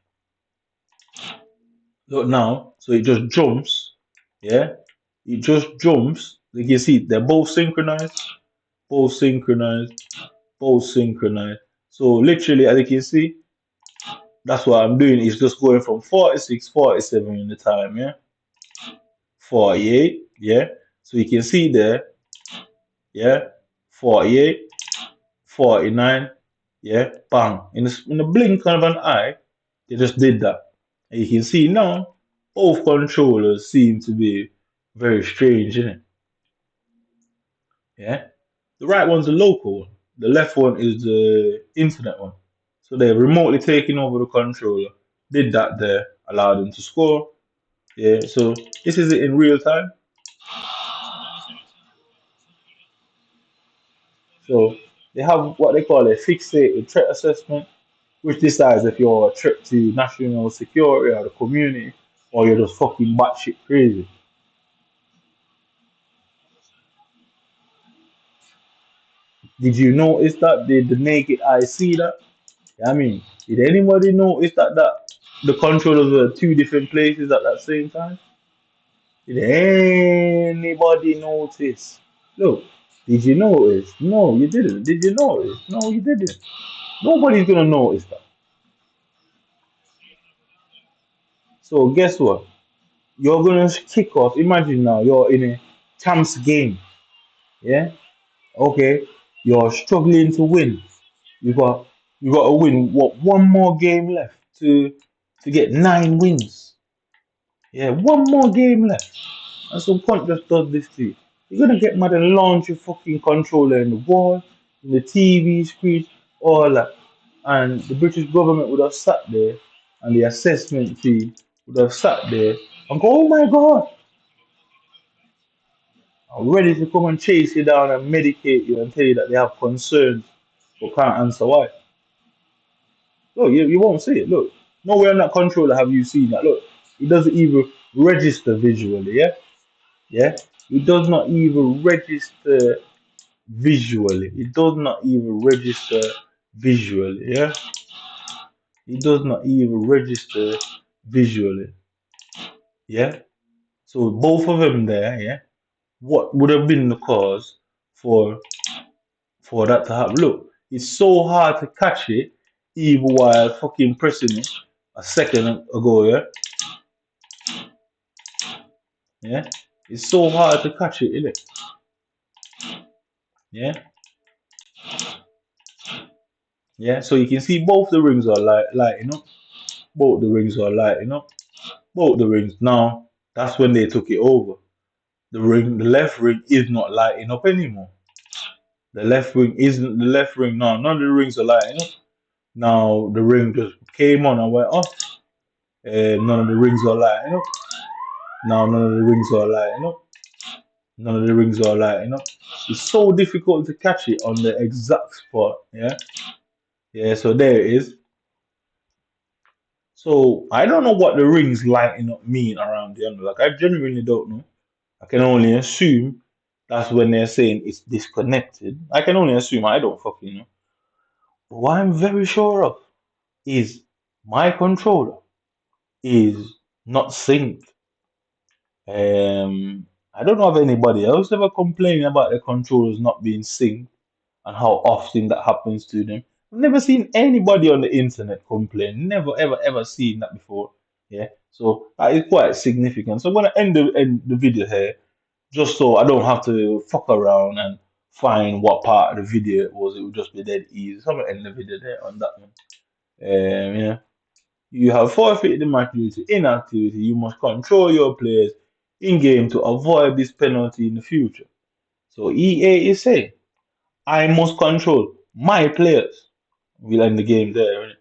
Look now, so it just jumps, yeah. It just jumps. Like you see, they're both synchronized, both synchronized. So literally, as you can see, that's what I'm doing. Is just going from 46, 47 in the time, yeah, 48, yeah. So you can see there, yeah, 48, 49, yeah, bang. In the blink of an eye, they just did that. And you can see now, both controllers seem to be very strange, innit? Yeah. The right one's the local one. The left one is the internet one. So they're remotely taking over the controller. Did that there, allowed them to score. Yeah. So this is it in real time. So they have what they call a fixated threat assessment, which decides if you're a threat to national security or the community, or you're just fucking batshit crazy. Did you notice that? Did the naked eye see that? I mean, did anybody notice that the controllers were two different places at that same time? Did anybody notice? Look, did you notice? No, you didn't. Did you notice? No, you didn't. Nobody's gonna notice that. So guess what? You're gonna kick off. Imagine now you're in a champs game. Yeah. Okay. You're struggling to win. You got you got to win. What? One more game left to get 9 wins. Yeah. One more game left. And some cunt just does this to you. You're gonna get mad and launch your fucking controller in the wall, in the TV screen, all that. And the British government would have sat there and the assessment team would have sat there and go, oh my god, I'm ready to come and chase you down and medicate you and tell you that they have concerns but can't answer why. Look, you won't see it. Look, nowhere on that controller have you seen that. Look, it doesn't even register visually, yeah? Yeah? It does not even register visually. It does not even register visually. Yeah, it does not even register visually. Yeah. So both of them there. Yeah. What would have been the cause for that to happen? Look, it's so hard to catch it, even while fucking pressing it a second ago. Yeah. Yeah. It's so hard to catch it, isn't it? Yeah. Yeah. So you can see both the rings are lighting up. Both the rings are lighting up. Both the rings. Now that's when they took it over. The left ring is not lighting up anymore. The left ring isn't the left ring now. None of the rings are lighting up. Now the ring just came on and went off. And none of the rings are lighting up. Now none of the rings are lighting up. None of the rings are like, it's so difficult to catch it on the exact spot. Yeah, yeah. So there it is. So I don't know what the rings lighting up mean around the end. Like I genuinely don't know. I can only assume that's when they're saying it's disconnected. I can only assume. I don't fucking know. But what I'm very sure of is my controller is not synced. I don't know if anybody else ever complaining about the controllers not being synced and how often that happens to them. I've never seen anybody on the internet complain. Never, ever, ever seen that before. Yeah, so that is quite significant. So I'm gonna end the video here, just so I don't have to fuck around and find what part of the video it was. It would just be dead easy. So I'm gonna end the video there on that one. Yeah. You have forfeited the match due to inactivity. You must control your players in game to avoid this penalty in the future. So EA is saying, I must control my players. We'll end the game there.